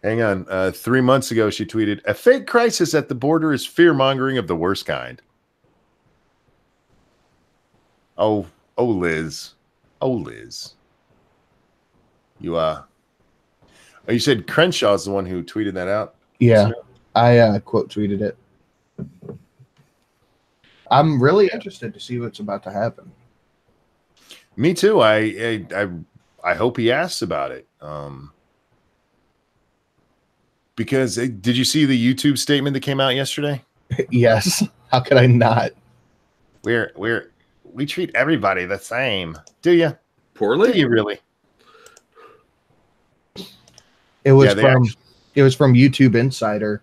Hang on. 3 months ago, she tweeted, a fake crisis at the border is fear-mongering of the worst kind. Oh, Liz. Oh, Liz. You you said Crenshaw's the one who tweeted that out? Yeah, I quote tweeted it. I'm really interested to see what's about to happen. Me too. I hope he asks about it. Because did you see the YouTube statement that came out yesterday? Yes. How could I not? We treat everybody the same. Do you? Poorly? Do you really? It was from YouTube Insider.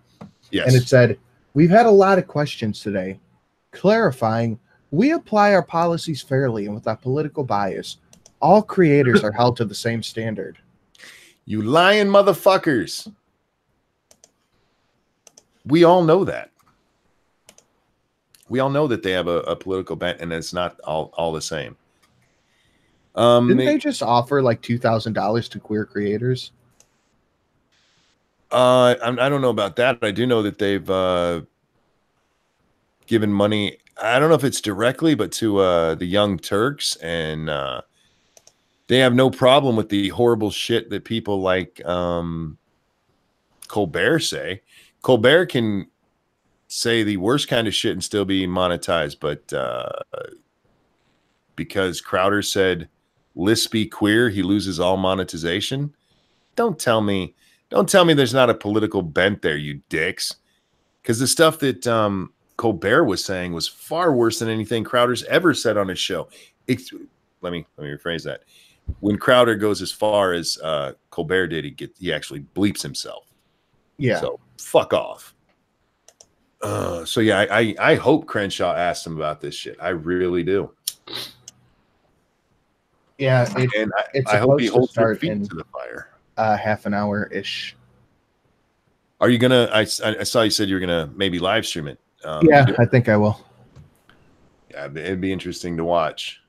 Yes. And it said, we've had a lot of questions today. Clarifying, we apply our policies fairly and without political bias. All creators are held to the same standard. You lying motherfuckers. We all know that. We all know that they have a political bent, and it's not all the same. Didn't they just offer like $2,000 to queer creators? I don't know about that. I do know that they've given money. I don't know if it's directly, but to the Young Turks, and they have no problem with the horrible shit that people like Colbert say. Colbert can say the worst kind of shit and still be monetized, but because Crowder said "List be queer," he loses all monetization. Don't tell me there's not a political bent there, you dicks. Because the stuff that Colbert was saying was far worse than anything Crowder's ever said on his show. Let me rephrase that. When Crowder goes as far as Colbert did, he actually bleeps himself. Yeah. So fuck off. So yeah, I hope Crenshaw asked him about this shit. I really do. Yeah, I hope he holds their feet to the fire. Half an hour ish. Are you gonna? I saw you said you were gonna maybe live stream it. Yeah, I think I will. Yeah, it'd be interesting to watch.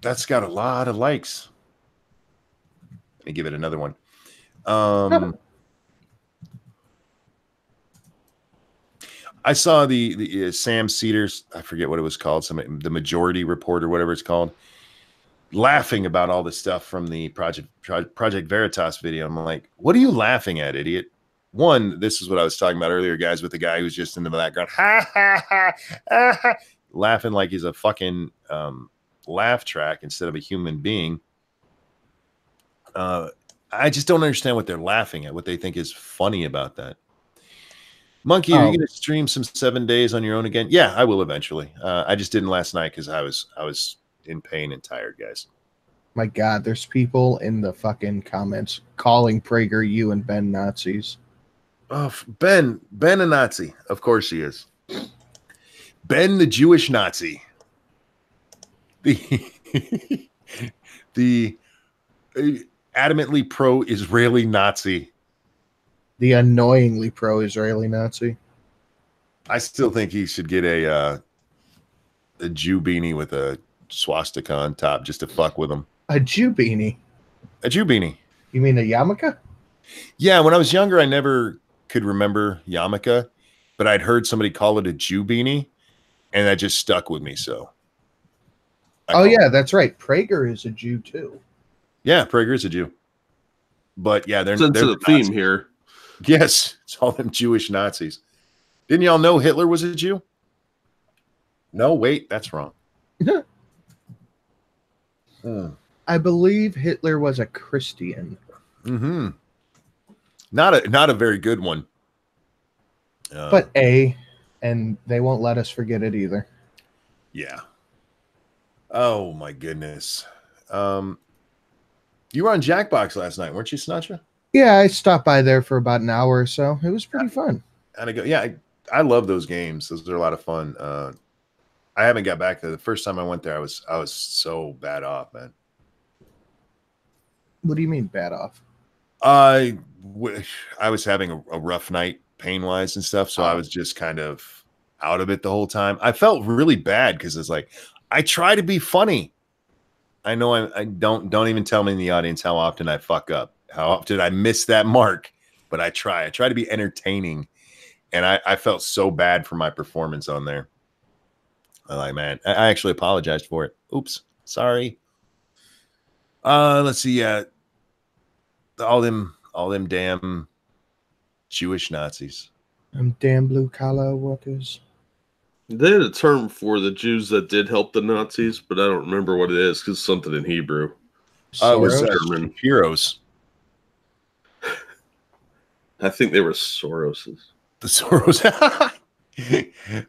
That's got a lot of likes. Let me give it another one. I saw the Sam Cedars, I forget what it was called, the Majority Report or whatever it's called, laughing about all this stuff from the Project Veritas video. I'm like, what are you laughing at, idiot? One, this is what I was talking about earlier, guys, with the guy who's just in the background, ha, ha, ha, ha, ha, laughing like he's a fucking laugh track instead of a human being. I just don't understand what they're laughing at, what they think is funny about that. Monkey, are you going to stream some 7 days on your own again? Yeah, I will eventually. I just didn't last night because I was in pain and tired, guys. My God, there's people in the fucking comments calling PragerU and Ben Nazis. Oh, Ben a Nazi. Of course he is. Ben the Jewish Nazi. The adamantly pro-Israeli Nazi. The annoyingly pro-Israeli Nazi. I still think he should get a Jew beanie with a swastika on top just to fuck with him. A Jew beanie? A Jew beanie. You mean a yarmulke? Yeah, when I was younger, I never could remember yarmulke, but I'd heard somebody call it a Jew beanie, and that just stuck with me. So. Oh, yeah, that's right. Prager is a Jew, too. Yeah, Prager is a Jew. But, yeah, they're sensitive theme here. Yes, it's all them Jewish Nazis. Didn't y'all know Hitler was a Jew? No, wait, that's wrong. I believe Hitler was a Christian. Mm-hmm. Not a very good one. But and they won't let us forget it either. Yeah. Oh my goodness. You were on Jackbox last night, weren't you, Sinatra? Yeah, I stopped by there for about an hour or so. It was pretty fun. And I go, yeah, I love those games. Those are a lot of fun. I haven't got back there. The first time I went there, I was so bad off, man. What do you mean bad off? I was having a rough night pain wise and stuff, so I was just kind of out of it the whole time. I felt really bad because it's like I try to be funny. I know I don't even tell me in the audience how often I fuck up, how often I miss that mark, but I try to be entertaining, and I felt so bad for my performance on there. I'm like, man, I actually apologized for it. Oops, sorry. Let's see. All them damn Jewish Nazis. Damn blue collar workers. They had a term for the Jews that did help the Nazis, but I don't remember what it is because something in Hebrew. It was German heroes. I think they were Soroses. The Soros.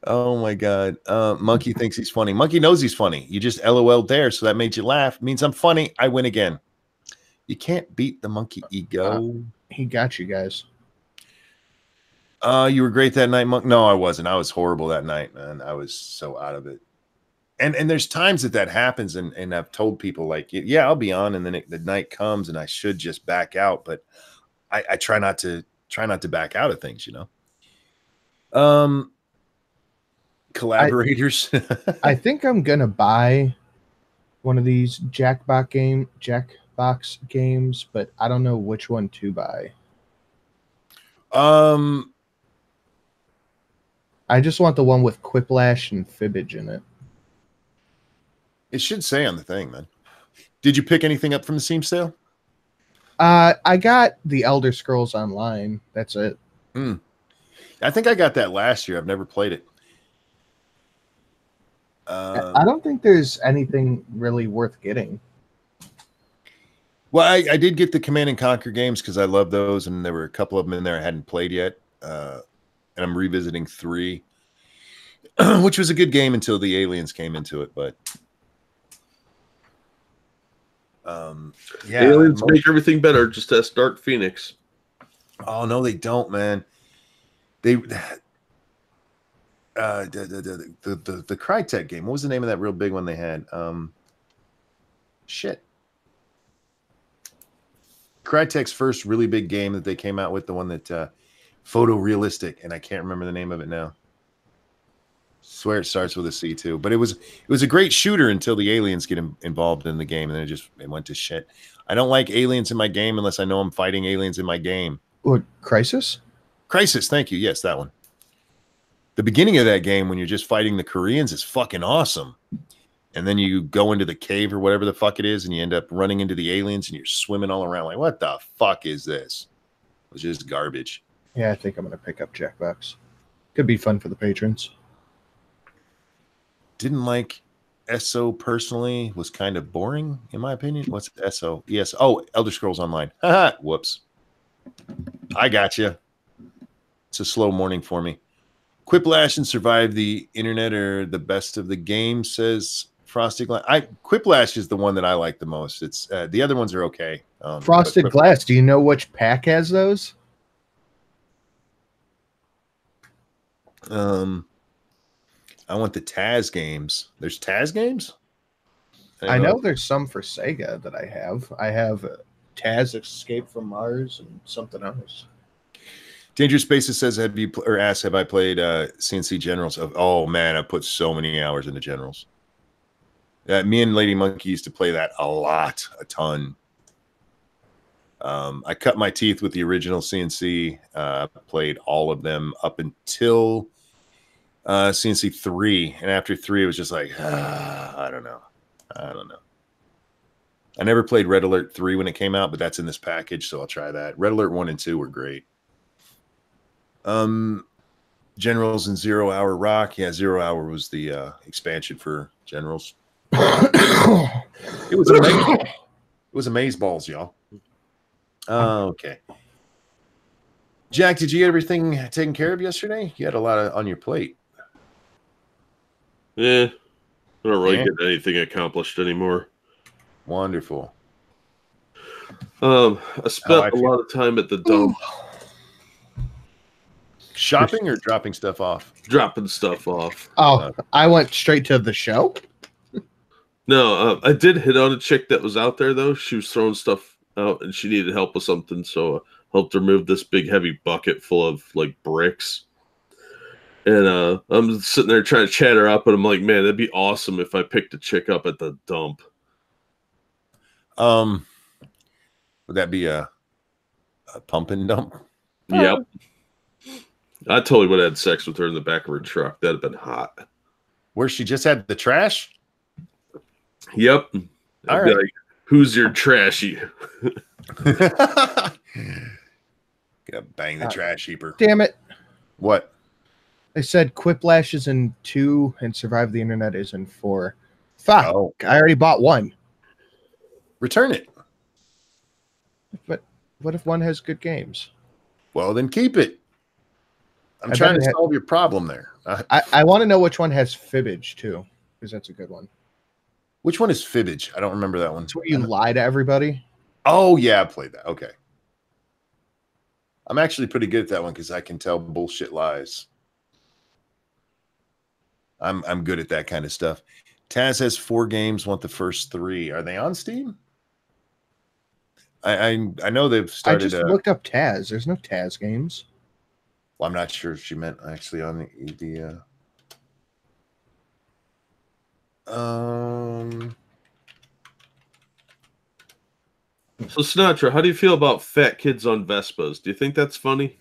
Oh my God. Monkey thinks he's funny. Monkey knows he's funny. You just LOL there, so that made you laugh. It means I'm funny. I win again. You can't beat the monkey ego. He got you guys. You were great that night, Monk. No, I wasn't. I was horrible that night, man. I was so out of it. And there's times that happens, and I've told people like, yeah, I'll be on, and then the night comes, and I should just back out, but I try not to back out of things, you know. Collaborators. I think I'm gonna buy one of these Jackbox games, but I don't know which one to buy. I just want the one with Quiplash and Fibbage in it. It should say on the thing, man. Did you pick anything up from the Steam sale? I got the Elder Scrolls Online. That's it. I think I got that last year. I've never played it. I don't think there's anything really worth getting. Well, I did get the Command and Conquer games because I love those, and there were a couple of them in there I hadn't played yet. And I'm revisiting 3, which was a good game until the aliens came into it. But yeah, aliens make everything better. Just ask Dark Phoenix. Oh no, they don't, man. They the Crytek game. What was the name of that real big one they had? Shit. Crytek's first really big game that they came out with, the one that photorealistic, and I can't remember the name of it now. Swear it starts with a C too, but it was a great shooter until the aliens get involved in the game, and then it went to shit. I don't like aliens in my game unless I know I'm fighting aliens in my game. What, Crisis? Crisis, thank you. Yes, that one. The beginning of that game when you're just fighting the Koreans is fucking awesome. And then you go into the cave or whatever the fuck it is, and you end up running into the aliens, and you're swimming all around like, what the fuck is this? It was just garbage. Yeah, I think I'm going to pick up Jackbox. Could be fun for the patrons. Didn't like SO personally. Was kind of boring, in my opinion. What's SO? Yes. Oh, Elder Scrolls Online. Haha. Whoops. I got you. It's a slow morning for me. Quiplash and Survive the Internet are the best of the game, says Frosted Glass. Quiplash is the one that I like the most. It's the other ones are okay. Frosted Glass. Do you know which pack has those? I want the Taz games. There's Taz games? I know there's some for Sega that I have. I have Taz Escape from Mars and something else. Dangerous Spaces says, have I played CNC Generals? Oh man, I put so many hours into Generals. Me and Lady Monkey used to play that a ton. I cut my teeth with the original CNC. Played all of them up until CNC 3, and after 3, it was just like, I don't know. I never played Red Alert 3 when it came out, but that's in this package, so I'll try that. Red Alert 1 and 2 were great. Generals and 0 Hour Rock. Yeah, 0 Hour was the expansion for Generals. It was amazeballs, y'all. Okay. Jack, did you get everything taken care of yesterday? You had a lot on your plate. Yeah, I don't really Yeah. get anything accomplished anymore. Wonderful. I spent a lot of time at the dump. Shopping or dropping stuff off? Dropping stuff off. Oh, I went straight to the show? No, I did hit on a chick that was out there, though. She was throwing stuff out, and she needed help with something, so I helped her move this big, heavy bucket full of, like, bricks. And I'm sitting there trying to chat her up, and I'm like, man, that'd be awesome if I picked a chick up at the dump. Would that be a pump and dump? Yep. I totally would have had sex with her in the back of her truck. That'd have been hot. Where she just had the trash? Yep. All right. Like, who's your trashy? Gonna bang the trash heaper. Damn it. What? I said Quiplash is in 2 and Survive the Internet is in 4. Fuck. Oh. I already bought 1. Return it. But what if one has good games? Well, then keep it. I'm I trying bet to it solve your problem there. I want to know which one has fibbage too, because that's a good one. Which one is fibbage? I don't remember that one. It's where you lie to everybody. Oh, yeah, I played that. Okay. I'm actually pretty good at that one because I can tell bullshit lies. I'm good at that kind of stuff. Taz has 4 games, want the first 3. Are they on Steam? I know they've started. I just looked up Taz. There's no Taz games. Well, I'm not sure if she meant actually on the So, Sinatra, how do you feel about fat kids on Vespas? Do you think that's funny?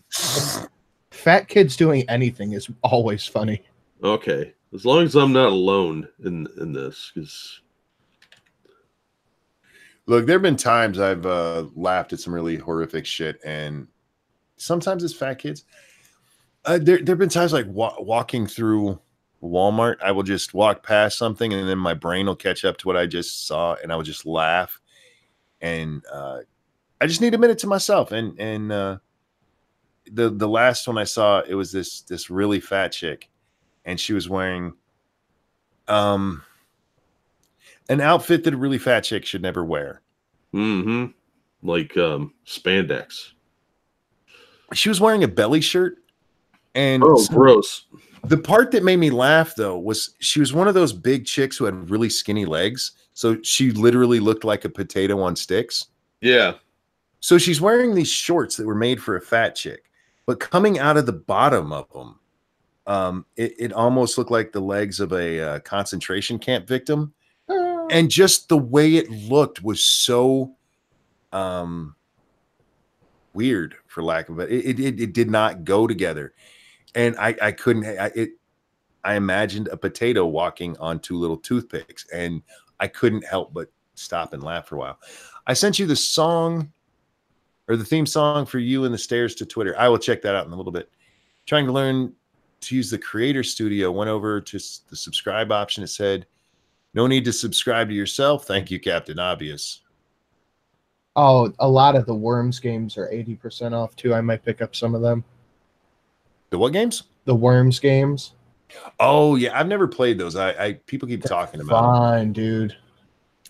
Fat kids doing anything is always funny. Okay. As long as I'm not alone in this. Because look, there have been times I've laughed at some really horrific shit, and sometimes it's fat kids. There have been times like walking through Walmart, I will just walk past something, and then my brain will catch up to what I just saw, and I will just laugh. And I just need a minute to myself. And the last one I saw, it was this really fat chick, and she was wearing an outfit that a really fat chick should never wear. Mm-hmm. Like spandex. She was wearing a belly shirt. And gross. The part that made me laugh, though, was she was one of those big chicks who had really skinny legs. So she literally looked like a potato on sticks. Yeah. So she's wearing these shorts that were made for a fat chick, but coming out of the bottom of them, it almost looked like the legs of a concentration camp victim. And just the way it looked was so weird, for lack of it. It did not go together. And I couldn't. I imagined a potato walking on 2 little toothpicks, and I couldn't help but stop and laugh for a while. I sent you the song, or the theme song for You and the Stairs to Twitter. I will check that out in a little bit. Trying to learn to use the Creator Studio. Went over to the subscribe option. It said, "No need to subscribe to yourself. Thank you, Captain Obvious." Oh, a lot of the Worms games are 80% off too. I might pick up some of them. The what games? The Worms games. Oh yeah, I've never played those. People keep talking about them. Fine, dude.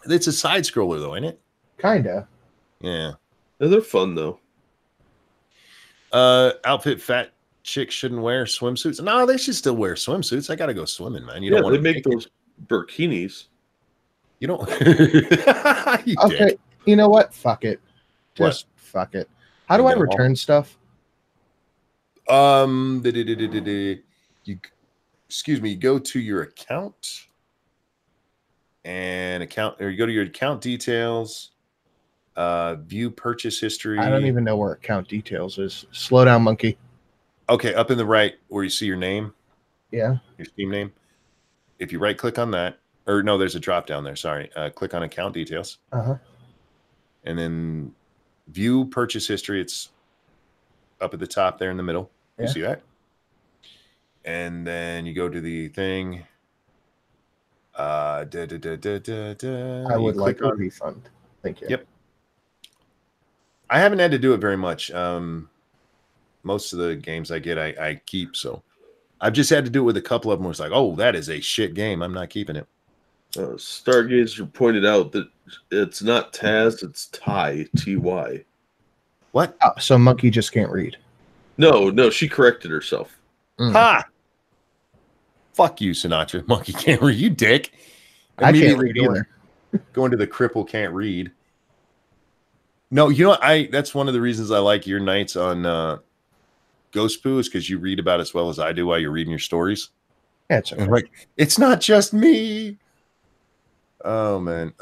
It's a side scroller though, ain't it? Kinda. Yeah. They're fun though. Outfit fat chicks shouldn't wear swimsuits. No, they should still wear swimsuits. I gotta go swimming, man. You don't want to make those bikinis. You don't. You okay. Dick. You know what? Fuck it. Just fuck it. How do I return stuff? Excuse me. Go to your account and or you go to your account details. View purchase history. I don't even know where account details is. Slow down, monkey. Okay, up in the right where you see your name. Yeah. Your Steam name. If you right click on that, or no, there's a drop down there. Sorry. Click on account details. And then view purchase history. It's up at the top there in the middle. You see that? And then you go to the thing. I would like a refund. Thank you. Yep. I haven't had to do it very much. most of the games I get, I keep. So I've just had to do it with a couple of them where it's like, oh, that is a shit game. I'm not keeping it. Stargazer pointed out that it's not Taz, it's Ty, Ty. What? Oh, so Monkey just can't read. No, she corrected herself. Ha! Fuck you, Sinatra. Monkey can't read. You dick. I can't Immediately read either. Going to the cripple can't read. No, you know what? That's one of the reasons I like your nights on Ghost Poo is because you read about as well as I do while you're reading your stories. Yeah, it's okay. And like, it's not just me. Oh man.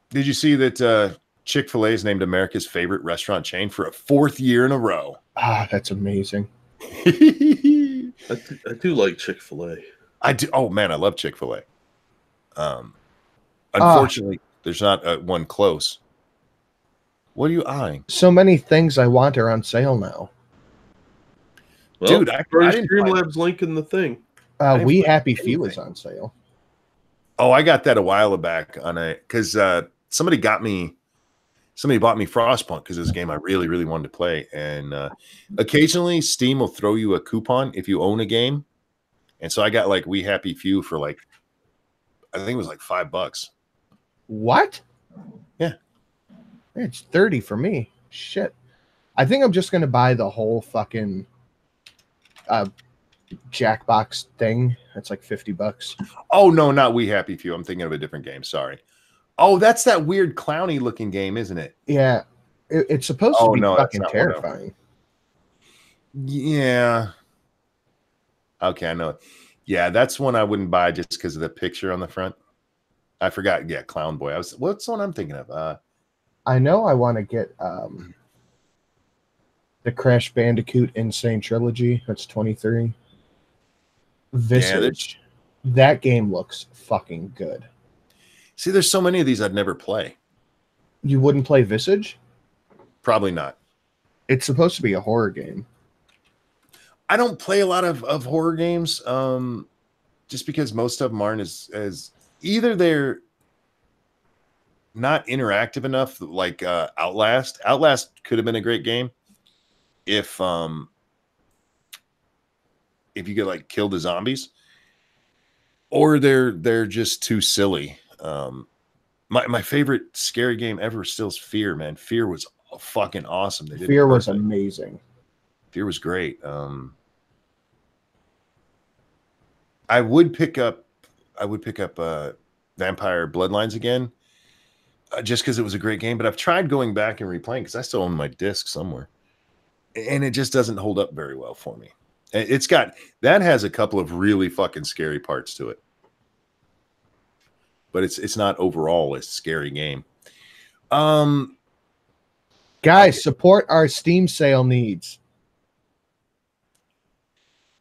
Did you see that Chick-fil-A is named America's favorite restaurant chain for a 4th year in a row? Ah, that's amazing. I do like Chick-fil-A. I do. Oh man, I love Chick-fil-A. Unfortunately, there's not one close. What are you eyeing? So many things I want are on sale now. Well, Dude, I didn't Streamlabs link in the thing. We Happy Few is on sale. Oh, I got that a while back on because somebody bought me Frostpunk because it's a game I really, really wanted to play. And occasionally Steam will throw you a coupon if you own a game. And so I got like We Happy Few for like, I think it was like $5. What? Yeah. It's 30 for me. Shit. I think I'm just going to buy the whole fucking Jackbox thing. That's like $50. Oh, no, not We Happy Few. I'm thinking of a different game. Sorry. Oh, that's that weird clowny looking game, isn't it? Yeah. It's supposed to be fucking terrifying. Yeah. Okay, I know it. Yeah, that's one I wouldn't buy just because of the picture on the front. I forgot. Yeah, Clown Boy. What's one I'm thinking of? I know I want to get the Crash Bandicoot Insane Trilogy. That's 23. Visage. That game looks fucking good. See, there's so many of these I'd never play. You wouldn't play Visage? Probably not. It's supposed to be a horror game. I don't play a lot of horror games just because most of them aren't as either they're not interactive enough like Outlast. Outlast could have been a great game if you get like killed the zombies, or they're just too silly. My favorite scary game ever still is Fear, man. Fear was fucking awesome. Fear was amazing. Fear was great. I would pick up Vampire Bloodlines again, just because it was a great game. But I've tried going back and replaying because I still own my disc somewhere, and it just doesn't hold up very well for me. That has a couple of really fucking scary parts to it, but it's not overall a scary game. Guys, support our Steam sale needs.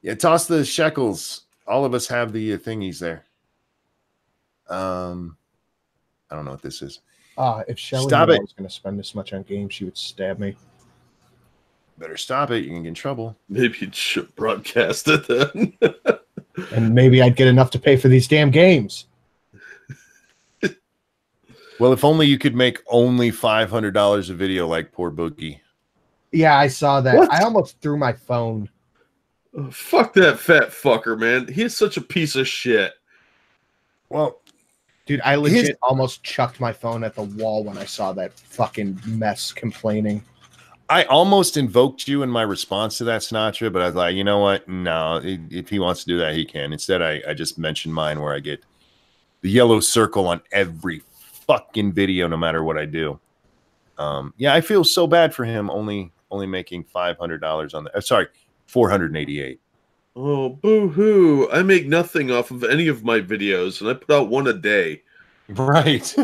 Yeah, toss the shekels. All of us have the thingies there. I don't know what this is. If Shelly was going to spend this much on games, she would stab me. Better stop it. You can get in trouble. Maybe you should broadcast it then. And maybe I'd get enough to pay for these damn games. Well, if only you could make only $500 a video like poor Boogie. Yeah, I saw that. What? I almost threw my phone. Oh, fuck that fat fucker, man. He is such a piece of shit. Well, dude, I legit almost chucked my phone at the wall when I saw that fucking mess complaining. I almost invoked you in my response to that, Sinatra, but I was like, you know what? No, if he wants to do that, he can. Instead, I just mentioned mine where I get the yellow circle on every fucking video, no matter what I do. Yeah, I feel so bad for him only making $500 on the. Sorry, $488. Oh, boo-hoo. I make nothing off of any of my videos, and I put out one a day. Right.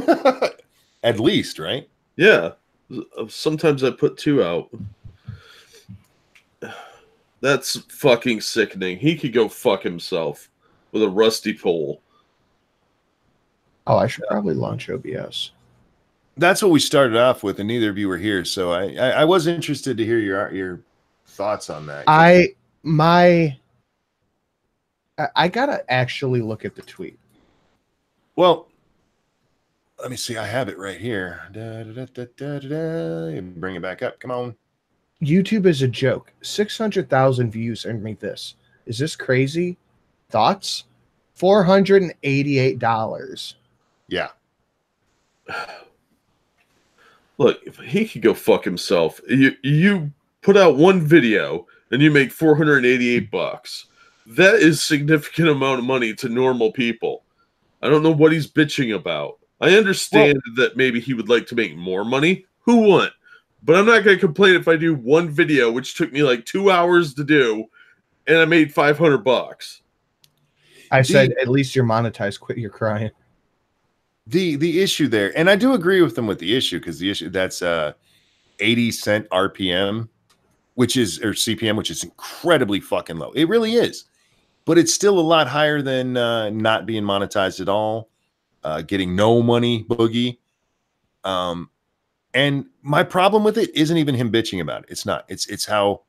At least, right? Yeah. Sometimes I put 2 out. That's fucking sickening. He could go fuck himself with a rusty pole. Oh, I should probably launch OBS. That's what we started off with, and neither of you were here, so I was interested to hear your thoughts on that. I gotta actually look at the tweet. Well, let me see. I have it right here. Bring it back up. Come on. YouTube is a joke. 600,000 views earned me this. Is this crazy? Thoughts? $488. Yeah. Look, if he could go fuck himself. You put out one video and you make $488. That is significant amount of money to normal people. I don't know what he's bitching about. I understand that maybe he would like to make more money. Who wouldn't? But I'm not going to complain if I do one video, which took me like 2 hours to do, and I made $500. I said, at least you're monetized. Quit your crying. The issue there, and I do agree with them with the issue, because the issue that's 80 cent RPM, which is, or CPM, which is incredibly fucking low. It really is, but it's still a lot higher than not being monetized at all, getting no money, Boogie. And my problem with it isn't even him bitching about it. It's not. It's how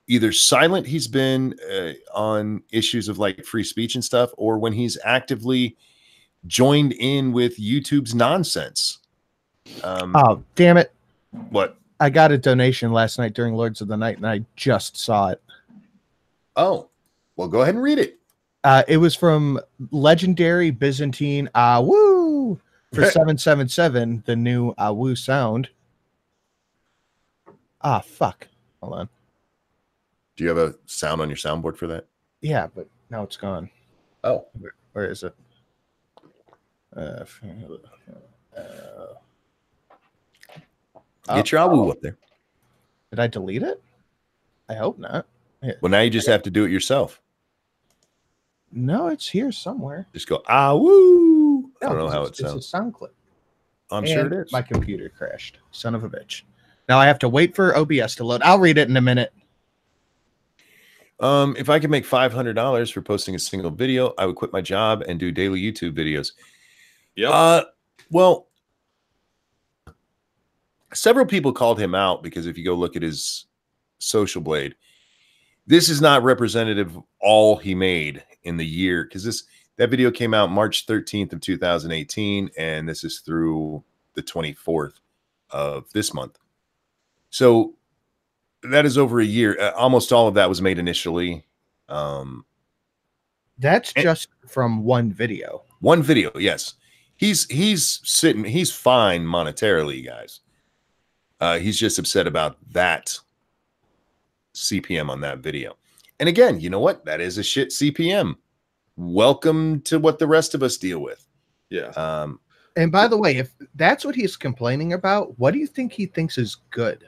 either silent he's been on issues of like free speech and stuff, or when he's actively joined in with YouTube's nonsense. Oh, damn it. What? I got a donation last night during Lords of the Night, and I just saw it. Oh, well, go ahead and read it. It was from Legendary Byzantine Woo for 777, the new Woo sound. Ah, fuck. Hold on. Do you have a sound on your soundboard for that? Yeah, but now it's gone. Oh. Where is it? Get your Woo up there. Did I delete it? I hope not. Here. Well, now you just have to do it yourself. No, it's here somewhere. Just go, woo. I don't know how it It's sounds. a sound clip. I'm sure it is. My computer crashed. Son of a bitch. Now I have to wait for OBS to load. I'll read it in a minute. If I could make $500 for posting a single video, I would quit my job and do daily YouTube videos. Yep. Well, several people called him out because if you go look at his Social Blade, this is not representative of all he made in the year, because that video came out March 13th of 2018, and this is through the 24th of this month. So that is over a year. Almost all of that was made initially. That's just from one video. One video, yes. He's fine monetarily, guys. He's just upset about that CPM on that video. And again, you know what? That is a shit CPM. Welcome to what the rest of us deal with. Yeah. And by the way, if that's what he's complaining about, what do you think he thinks is good?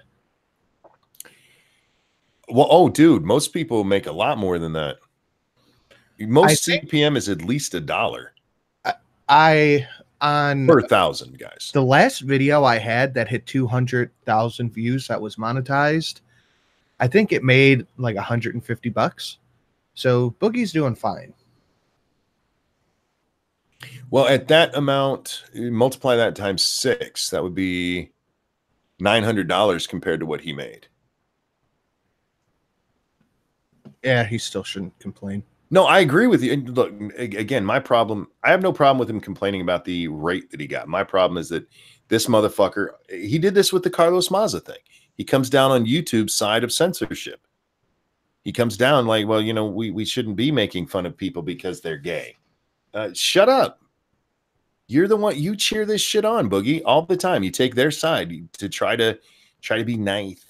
Well, oh, dude, most people make a lot more than that. Most CPM is at least $1. On per 1,000, guys. The last video I had that hit 200,000 views that was monetized, I think it made like $150. So Boogie's doing fine. Well, at that amount, multiply that times 6. That would be $900 compared to what he made. Yeah, he still shouldn't complain. No, I agree with you. And look, again, I have no problem with him complaining about the rate that he got. My problem is that this motherfucker, he did this with the Carlos Maza thing. He comes down on YouTube's side of censorship. He comes down like, well, you know, we shouldn't be making fun of people because they're gay. Shut up. You're the one, you cheer this shit on, Boogie, all the time. You take their side to try to be nice.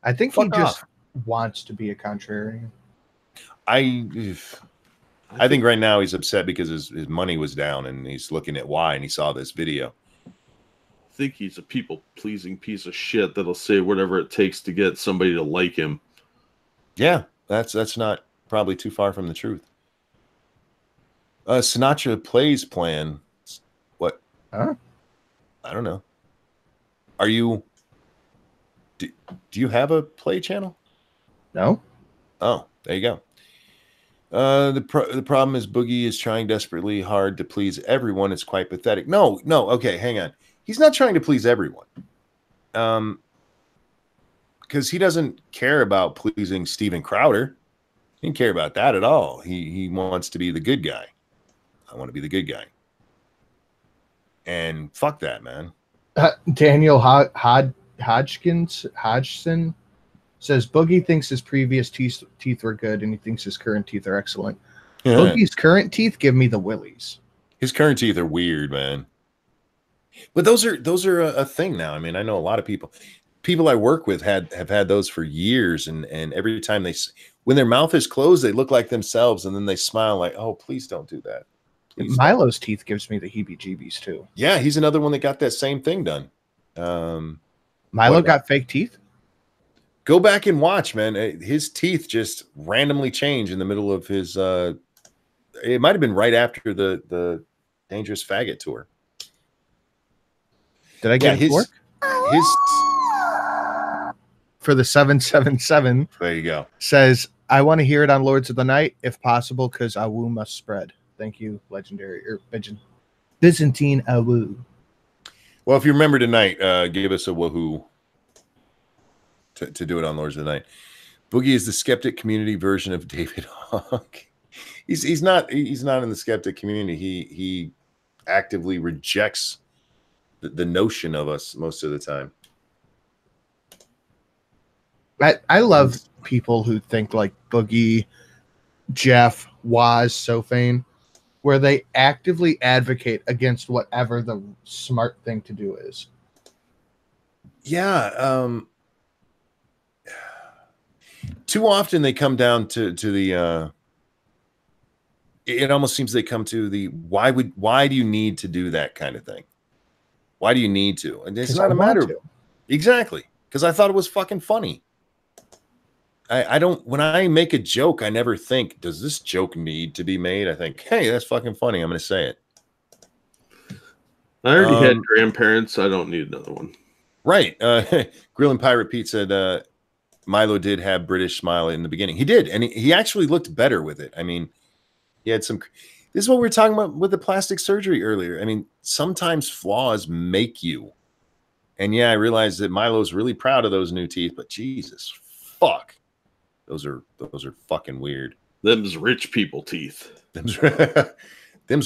I think he just wants to be a contrarian. I think right now he's upset because his money was down and he's looking at why, and he saw this video. I think he's a people-pleasing piece of shit that'll say whatever it takes to get somebody to like him. Yeah, that's not probably too far from the truth. Sinatra Plays plan. What? Huh? I don't know. Are you... Do you have a Play channel? No. Oh, there you go. The problem is Boogie is trying desperately hard to please everyone. It's quite pathetic. No. Okay, hang on. He's not trying to please everyone. Because he doesn't care about pleasing Steven Crowder. He didn't care about that at all. He wants to be the good guy. I want to be the good guy. And fuck that, man. Daniel Hodgson Says Boogie thinks his previous teeth were good, and he thinks his current teeth are excellent. Yeah. Boogie's current teeth give me the willies. His current teeth are weird, man. But those are a thing now. I mean, I know a lot of people I work with have had those for years, and every time when their mouth is closed, they look like themselves, and then they smile like, "Oh, please don't do that." Please Milo's teeth gives me the heebie-jeebies too. Yeah, he's another one that got that same thing done. Milo got fake teeth. Go back and watch, man. His teeth just randomly change in the middle of his. It might have been right after the Dangerous Faggot tour. Did I get his work? His for the 777. There you go. Says, I want to hear it on Lords of the Night if possible, because Awu must spread. Thank you, legendary or Byzantine Awu. Well, if you remember tonight, give us a woohoo to do it on Lords of the Night. Boogie is the skeptic community version of David Hawk. He's not in the skeptic community. He actively rejects the notion of us most of the time. I love people who think like Boogie, Jeff, Waz, Sofane, where they actively advocate against whatever the smart thing to do is. Yeah. Too often they come down to the it almost seems they come to the why do you need to do that kind of thing? Why do you need to? And it's not a matter of exactly, because I thought it was fucking funny. I don't, when I make a joke, I never think, does this joke need to be made? I think, hey, that's fucking funny. I'm going to say it. I already had grandparents. I don't need another one. Right. Grill and Pirate Pete said Milo did have British smile in the beginning. He did. And he actually looked better with it. I mean, he had some, this is what we were talking about with the plastic surgery earlier. I mean, sometimes flaws make you. And yeah, I realized that Milo's really proud of those new teeth, but Jesus, fuck. Those are fucking weird. Them's rich people teeth. Them's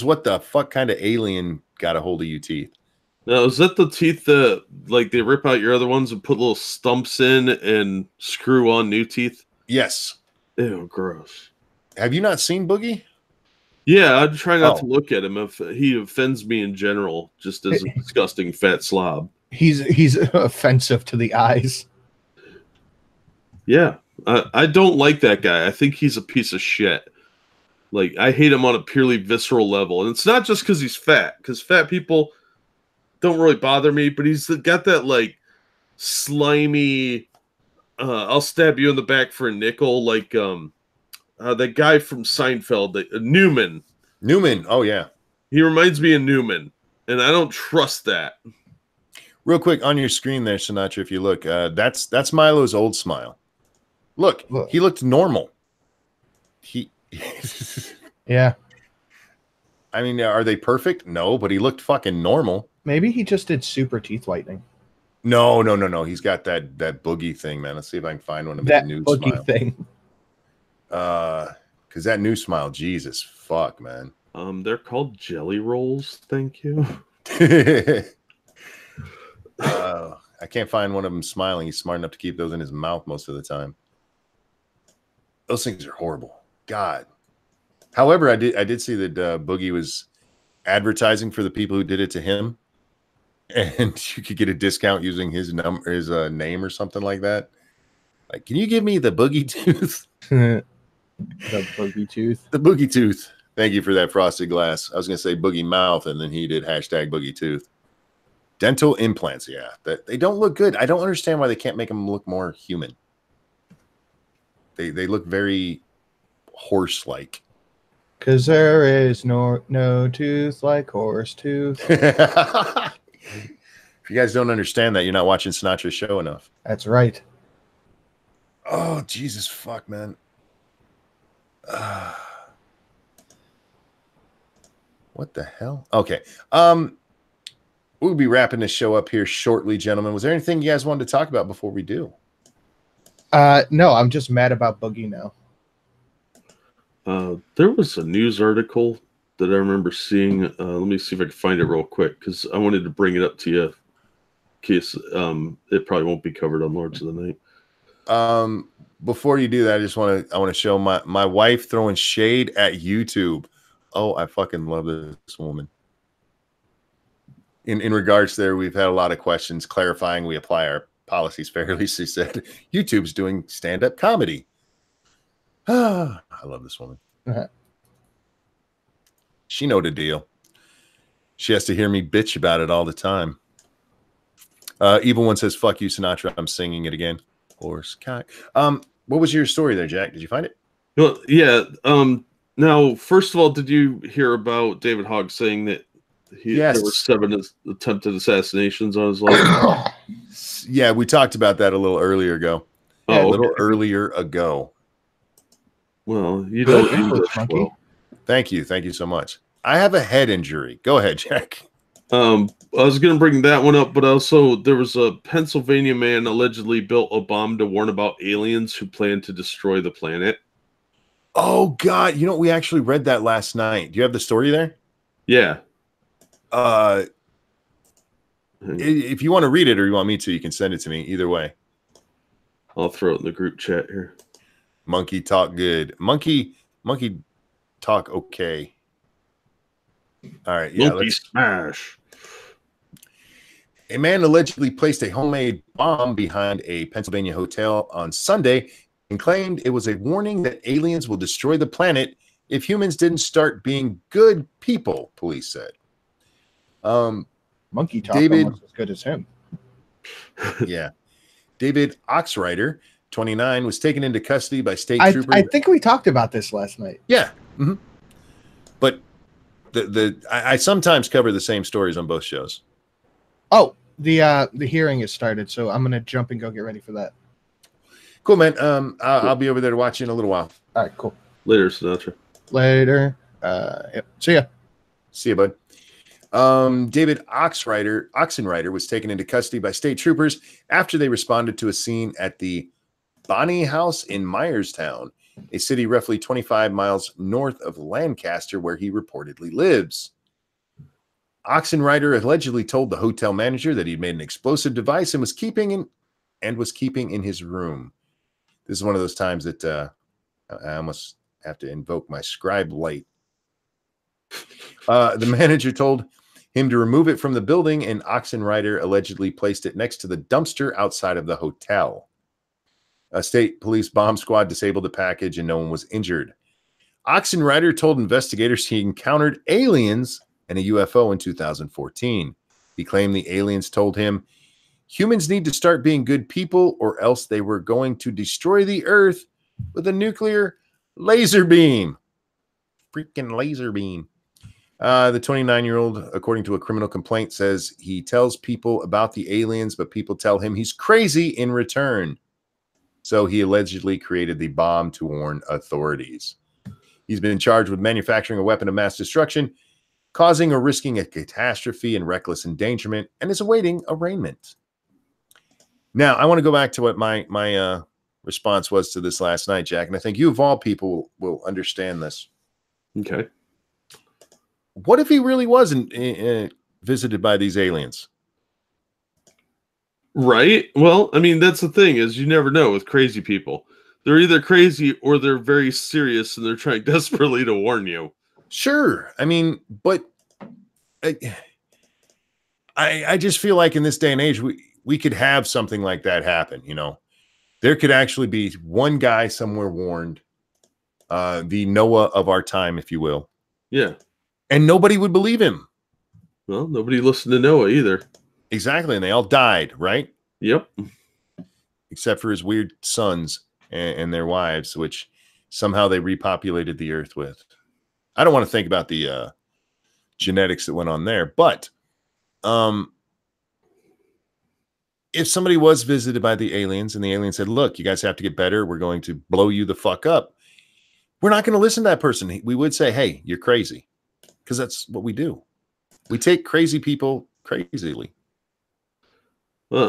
what the fuck kind of alien got a hold of you teeth? Now, is that the teeth that like they rip out your other ones and put little stumps in and screw on new teeth? Yes. Ew, gross. Have you not seen Boogie? Yeah, I try not to look at him if he offends me in general, just as a disgusting fat slob. He's offensive to the eyes. Yeah. I don't like that guy. I think he's a piece of shit. Like, I hate him on a purely visceral level. And it's not just because he's fat, because fat people don't really bother me, but he's got that, like, slimy, I'll stab you in the back for a nickel, like, that guy from Seinfeld, Newman. Newman, oh, yeah. He reminds me of Newman, and I don't trust that. Real quick, on your screen there, Sinatra, if you look, that's Milo's old smile. Look, he looked normal. Yeah. I mean, are they perfect? No, but he looked fucking normal. Maybe he just did super teeth whitening. No. He's got that Boogie thing, man. Let's see if I can find one of his new Boogie smile thing. Because that new smile, Jesus fuck, man. They're called jelly rolls. Thank you. I can't find one of them smiling. He's smart enough to keep those in his mouth most of the time. Those things are horrible. God. However, I did see that Boogie was advertising for the people who did it to him, and you could get a discount using his name or something like that. Like, can you give me the Boogie tooth? The Boogie tooth. The Boogie tooth. Thank you for that frosted glass. I was going to say Boogie mouth, and then he did hashtag Boogie tooth. Dental implants, yeah. They don't look good. I don't understand why they can't make them look more human. They look very horse-like. Because there is no tooth like horse tooth. If you guys don't understand that, you're not watching Sinatra's show enough. That's right. Oh, Jesus fuck, man. What the hell? Okay. We'll be wrapping this show up here shortly, gentlemen. Was there anything you guys wanted to talk about before we do? No, I'm just mad about Boogie now. There was a news article that I remember seeing. Let me see if I can find it real quick, because I wanted to bring it up to you in case it probably won't be covered on Lords of the Night. Before you do that, I want to show my wife throwing shade at YouTube. Oh, I fucking love this woman. In regards there, we've had a lot of questions clarifying we apply our policies fairly. She said YouTube's doing stand-up comedy. I love this woman. She know the deal. She has to hear me bitch about it all the time. Evil One says, fuck you, Sinatra. I'm singing it again. Horse cock. What was your story there, Jack? Did you find it? Well, yeah. Now, first of all, did you hear about David Hogg saying that there were 7 attempted assassinations on his life? Yeah, we talked about that a little earlier ago. Oh, a little earlier ago. Well, you don't English well. Thank you so much. I have a head injury. Go ahead, Jack. I was going to bring that one up, but also there was a Pennsylvania man allegedly built a bomb to warn about aliens who plan to destroy the planet. Oh, God. You know, we actually read that last night. Do you have the story there? Yeah. If you want to read it or you want me to, you can send it to me. Either way. I'll throw it in the group chat here. Monkey talk good. Monkey talk okay. All right. Yeah. Monkey smash. A man allegedly placed a homemade bomb behind a Pennsylvania hotel on Sunday and claimed it was a warning that aliens will destroy the planet if humans didn't start being good people, police said. Monkey talk David, almost as good as him. Yeah. David Oxrider, 29, was taken into custody by state troopers. I think we talked about this last night. Yeah. Mm-hmm. But I sometimes cover the same stories on both shows. Oh, the hearing has started, so I'm gonna jump and go get ready for that. Cool, man. I'll be over there to watch you in a little while. All right, cool. Later, Sinatra. Later. Yep. See ya. See ya, bud. David Oxenrider was taken into custody by state troopers after they responded to a scene at the Bonnie House in Myerstown, a city roughly 25 miles north of Lancaster, where he reportedly lives. Oxenrider allegedly told the hotel manager that he'd made an explosive device and was keeping in his room. This is one of those times that I almost have to invoke my Scribe light. The manager told him to remove it from the building, and Oxenrider allegedly placed it next to the dumpster outside of the hotel. A state police bomb squad disabled the package and no one was injured. Oxenrider told investigators he encountered aliens and a UFO in 2014. He claimed the aliens told him humans need to start being good people or else they were going to destroy the earth with a nuclear laser beam. Freaking laser beam. The 29-year-old, according to a criminal complaint, says he tells people about the aliens, but people tell him he's crazy in return. So he allegedly created the bomb to warn authorities. He's been charged with manufacturing a weapon of mass destruction, causing or risking a catastrophe and reckless endangerment, and is awaiting arraignment. Now, I want to go back to what my response was to this last night, Jack, and I think you of all people will understand this. Okay. What if he really wasn't visited by these aliens? Right. Well, I mean, that's the thing is you never know with crazy people. They're either crazy or they're very serious and they're trying desperately to warn you. Sure. I mean, but I just feel like in this day and age, we could have something like that happen. You know, there could actually be one guy somewhere warned, the Noah of our time, if you will. Yeah. And nobody would believe him. Well, nobody listened to Noah either. Exactly. And they all died, right? Yep. Except for his weird sons and their wives, which somehow they repopulated the earth with. I don't want to think about the genetics that went on there, but if somebody was visited by the aliens and the aliens said, look, you guys have to get better, we're going to blow you the fuck up, we're not going to listen to that person. We would say, hey, you're crazy, because that's what we do. We take crazy people crazily.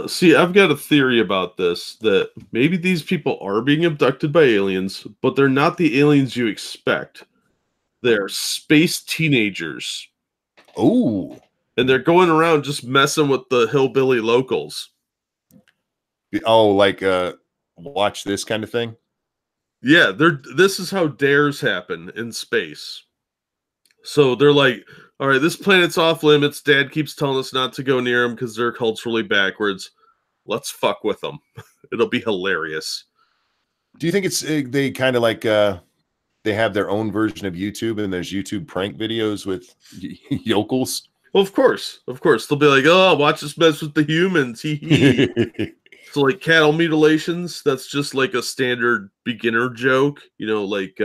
See, I've got a theory about this, that maybe these people are being abducted by aliens, but they're not the aliens you expect. They're space teenagers. Oh. And they're going around just messing with the hillbilly locals. Oh, like watch this kind of thing? Yeah, this is how dares happen in space. So they're like, all right, this planet's off limits. Dad keeps telling us not to go near them because they're culturally backwards. Let's fuck with them. It'll be hilarious. Do you think it's they kind of like they have their own version of YouTube and there's YouTube prank videos with yokels? Well, of course. They'll be like, oh, watch us mess with the humans. So like cattle mutilations, that's just like a standard beginner joke, you know, like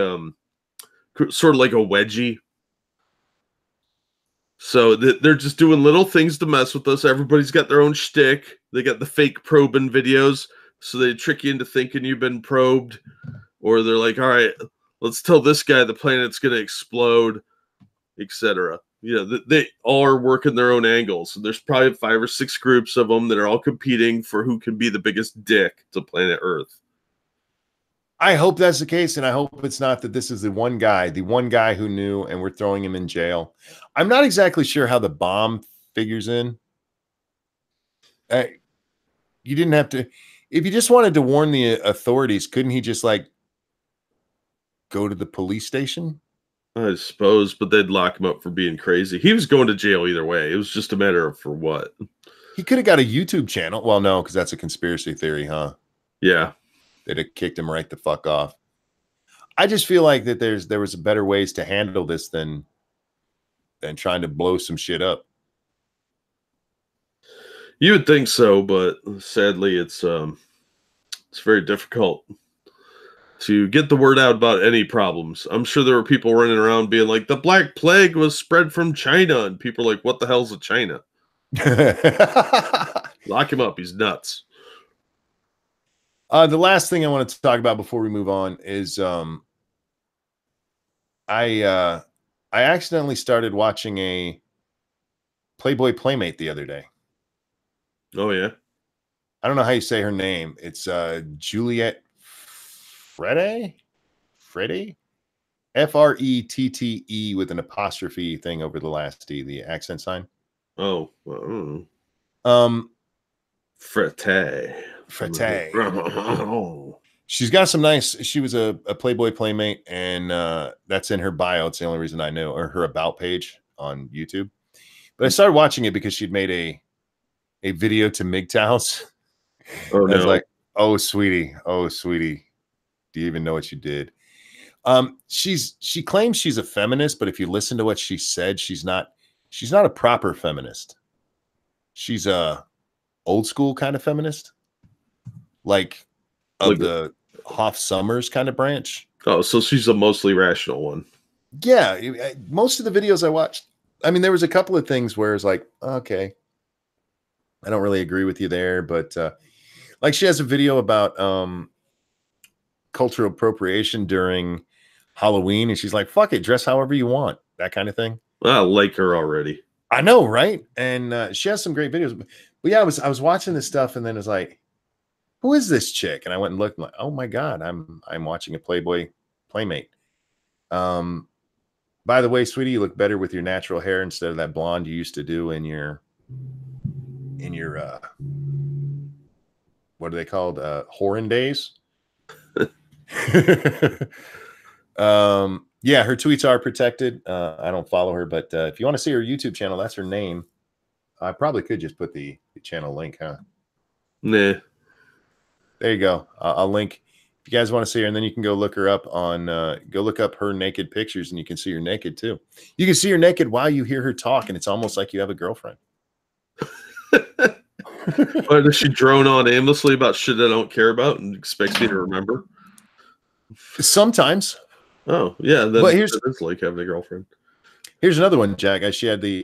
sort of like a wedgie. So they're just doing little things to mess with us. Everybody's got their own shtick. They got the fake probing videos, so they trick you into thinking you've been probed. Or they're like, all right, let's tell this guy the planet's going to explode, etc. You know, they all are working their own angles. And there's probably 5 or 6 groups of them that are all competing for who can be the biggest dick to planet Earth. I hope that's the case, and I hope it's not that this is the one guy who knew, and we're throwing him in jail. I'm not exactly sure how the bomb figures in. You didn't have to, if you just wanted to warn the authorities, couldn't he just like go to the police station? I suppose, but they'd lock him up for being crazy. He was going to jail either way. It was just a matter of for what. He could have got a YouTube channel. Well, no, because that's a conspiracy theory, huh? Yeah. They'd have kicked him right the fuck off. I just feel like that there was better ways to handle this than trying to blow some shit up. You would think so, but sadly, it's very difficult to get the word out about any problems. I'm sure there were people running around being like, the Black Plague was spread from China, and people are like, what the hell's a China? Lock him up. He's nuts. The last thing I wanted to talk about before we move on is I accidentally started watching a Playboy Playmate the other day. Oh, yeah? I don't know how you say her name. It's Juliette Freddie? Frettee with an apostrophe thing over the last D, the accent sign. Oh. Frettee. She's got some nice, she was a Playboy Playmate, and that's in her bio. It's the only reason I know, or her about page on YouTube. But I started watching it because she'd made a video to MGTOWs. Oh, no. I was like, oh sweetie, do you even know what you did? She claims she's a feminist, but if you listen to what she said, she's not a proper feminist. She's a old school kind of feminist, like of the Hoff Summers kind of branch. Oh, so she's a mostly rational one. Yeah, most of the videos I watched, I mean, there was a couple of things where it's like, okay, I don't really agree with you there, but like she has a video about cultural appropriation during Halloween, and she's like, fuck it, dress however you want, that kind of thing. I like her already. I know, right? And she has some great videos. But yeah, I was watching this stuff, and then it's like, who is this chick? And I went and looked, and like, oh my god, I'm watching a Playboy Playmate. By the way, sweetie, you look better with your natural hair instead of that blonde you used to do in your what are they called? Whoring days. Yeah, her tweets are protected. I don't follow her, but if you want to see her YouTube channel, that's her name. I probably could just put the channel link, huh? Nah. There you go. I'll link if you guys want to see her, and then you can go look her up on go look up her naked pictures, and you can see her naked too. You can see her naked while you hear her talk, and it's almost like you have a girlfriend. Or does she drone on aimlessly about shit I don't care about and expects me to remember? Sometimes. Oh, yeah. But it's like having a girlfriend. Here's another one, Jack. She had a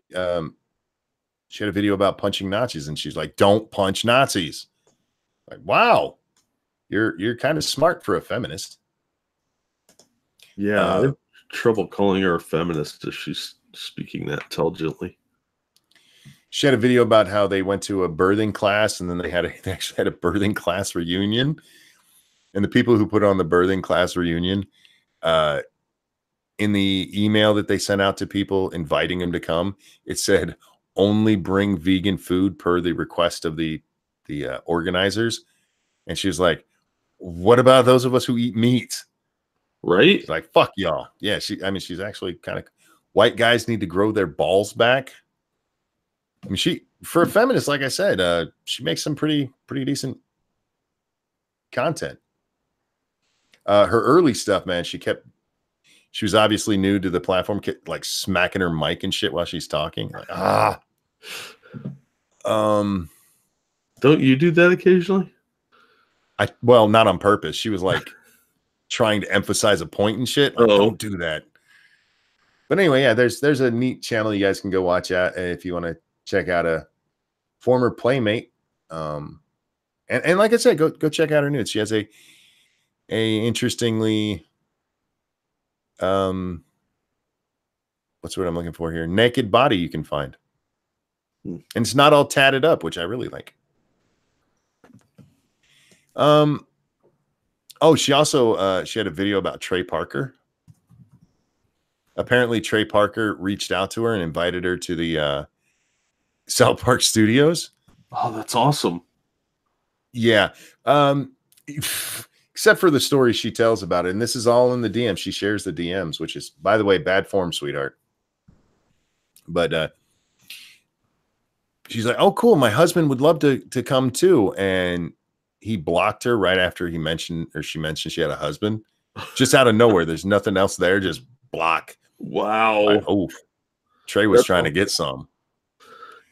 video about punching Nazis, and she's like, "Don't punch Nazis." Like, wow, you're kind of smart for a feminist. Yeah, I have trouble calling her a feminist if she's speaking that intelligently. She had a video about how they went to a birthing class, and then they actually had a birthing class reunion. And the people who put on the birthing class reunion, in the email that they sent out to people inviting them to come, it said only bring vegan food per the request of the organizers. And she was like, What about those of us who eat meat? Right? She's like, fuck y'all. Yeah, she's actually kind of white guys need to grow their balls back. I mean, for a feminist, like I said, she makes some pretty decent content. Her early stuff, man, she was obviously new to the platform, kept like smacking her mic and shit while she's talking. Like, don't you do that occasionally? Well, not on purpose. She was like trying to emphasize a point and shit. Like, don't do that. But anyway, yeah, there's a neat channel you guys can go watch at if you want to check out a former playmate. And like I said, go check out her nudes. She has a interestingly what's what I'm looking for here? Naked body you can find. And it's not all tatted up, which I really like. Oh, she also she had a video about Trey Parker. Apparently Trey Parker reached out to her and invited her to the South Park studios. Oh, that's awesome. Yeah. Except for the story she tells about it. And this is all in the DM. She shares the DMs, which is, by the way, bad form, sweetheart. But she's like, oh, cool. My husband would love to come too. And he blocked her right after she mentioned she had a husband. Just out of nowhere. There's nothing else there. Just block. Wow. Trey was trying to get some.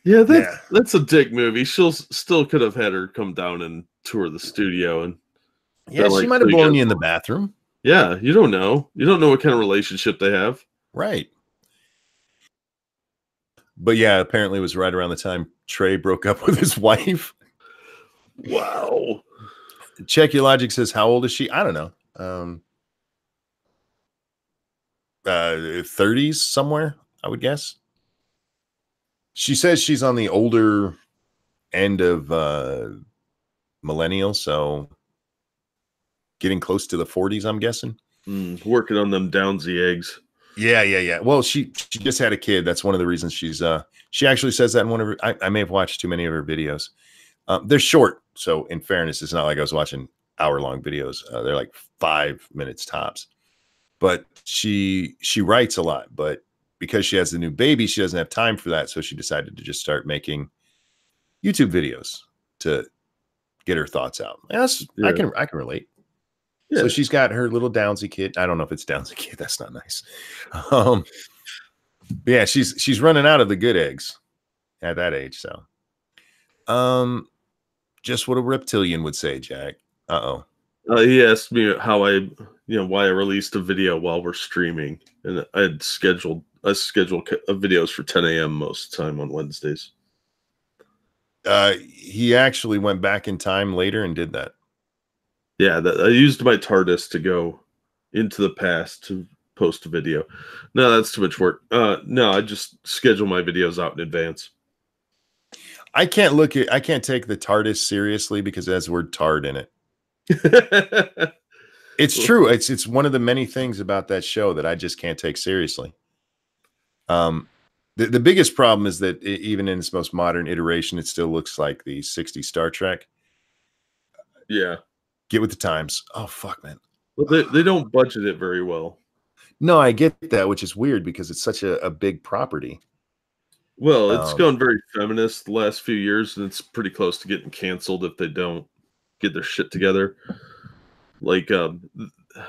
Yeah, that's a dick movie. She'll still could have had her come down and tour the studio. And yeah, she might have blown you in the bathroom. Yeah, you don't know. You don't know what kind of relationship they have. Right. But yeah, apparently it was right around the time Trey broke up with his wife. Wow. Check Your Logic says, how old is she? I don't know. 30s somewhere, I would guess. She says she's on the older end of millennial, so getting close to the 40s, I'm guessing. Working on them Downsy eggs. Yeah. Well, she just had a kid. That's one of the reasons she's she actually says that in one of her, I may have watched too many of her videos. They're short, so in fairness, it's not like I was watching hour-long videos. They're like 5 minutes tops. But she writes a lot, but because she has the new baby, she doesn't have time for that. So she decided to just start making YouTube videos to get her thoughts out. Yes, yeah. I can relate. Yeah. So she's got her little Downsy kid. I don't know if it's Downsy kid. That's not nice. Yeah, she's running out of the good eggs at that age. So, just what a reptilian would say, Jack. He asked me how why I released a video while we're streaming, and I schedule videos for 10 a.m. most of the time on Wednesdays. He actually went back in time later and did that. Yeah, I used my TARDIS to go into the past to post a video. No, that's too much work. No, I just schedule my videos out in advance. I can't take the TARDIS seriously because it has the word tard in it. It's true. It's one of the many things about that show that I just can't take seriously. The biggest problem is that even in its most modern iteration, it still looks like the 60s Star Trek. Yeah. Get with the times. Oh, fuck, man. Well, they don't budget it very well. No, I get that, which is weird because it's such a big property. Well, it's gone very feminist the last few years, and it's pretty close to getting canceled if they don't get their shit together. Like,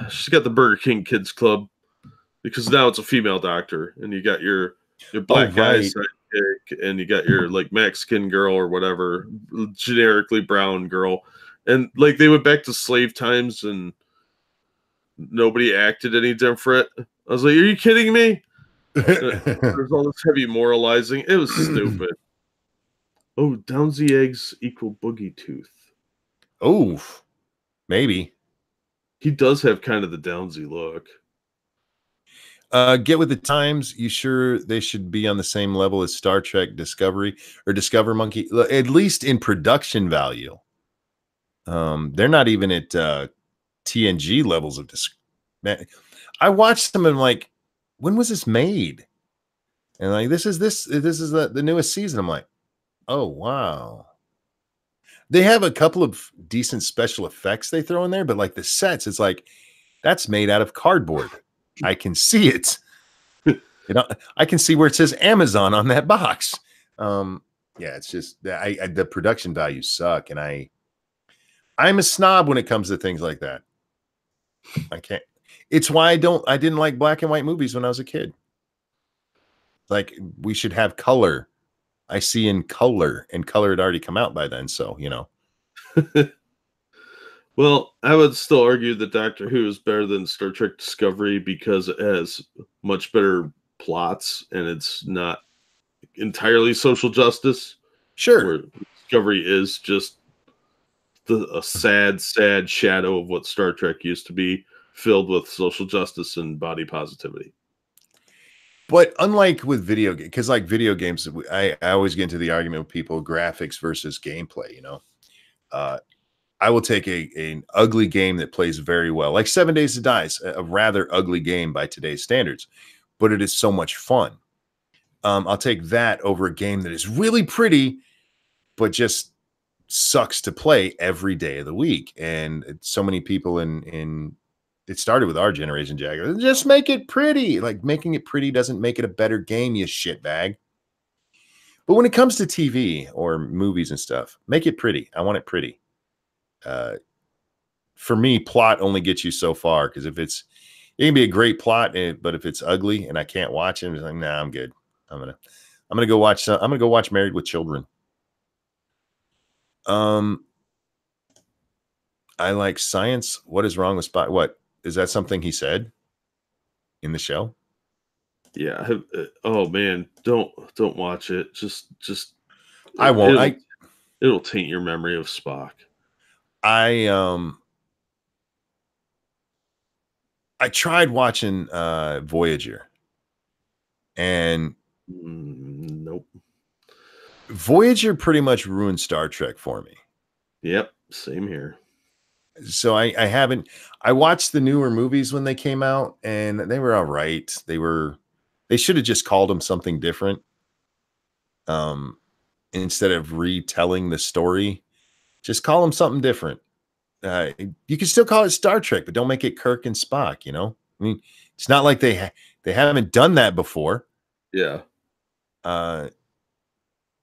she's got the Burger King Kids Club because now it's a female doctor, and you got your black guy sidekick, and you got your like Mexican girl or whatever, generically brown girl. And like they went back to slave times and nobody acted any different. I was like, are you kidding me? There's all this heavy moralizing. It was stupid. Oh, Downsy eggs equal Boogie Tooth. Oh, maybe. He does have kind of the Downsy look. Get with the times. You sure they should be on the same level as Star Trek Discovery or Discover Monkey? At least in production value. They're not even at TNG levels of I watched them and I'm like, when was this made? And like, this is the newest season. I'm like, oh wow. They have a couple of decent special effects they throw in there, but like the sets, it's like that's made out of cardboard. I can see it. I can see where it says Amazon on that box. Yeah, it's just the production values suck, and I'm a snob when it comes to things like that. I can't. It's why I didn't like black and white movies when I was a kid. Like, we should have color. I see in color, and color had already come out by then. So, Well, I would still argue that Doctor Who is better than Star Trek Discovery because it has much better plots and it's not entirely social justice. Sure. Where Discovery is just a sad, sad shadow of what Star Trek used to be, filled with social justice and body positivity. But unlike with video games, because like video games, I always get into the argument with people, graphics versus gameplay, I will take an ugly game that plays very well, like 7 Days to Die, a rather ugly game by today's standards, but it is so much fun. I'll take that over a game that is really pretty, but just sucks to play every day of the week. And so many people it started with our generation, Jagger. Just make it pretty. Like, making it pretty doesn't make it a better game, you shitbag. But when it comes to TV or movies and stuff, make it pretty. I want it pretty. For me, plot only gets you so far, because it can be a great plot, but if it's ugly and I can't watch it, I'm just like, nah, I'm good. I'm gonna go watch Married with Children. I like science. What is wrong with Spot? What is that? Something he said in the show? Yeah. Oh man, don't watch it. Just. I won't. It'll taint your memory of Spock. I tried watching Voyager, and nope. Voyager pretty much ruined Star Trek for me. Yep, same here. So I haven't. I watched the newer movies when they came out, and they were all right. They should have just called them something different. Instead of retelling the story, just call them something different. You can still call it Star Trek, but don't make it Kirk and Spock. I mean, it's not like they haven't done that before. Yeah.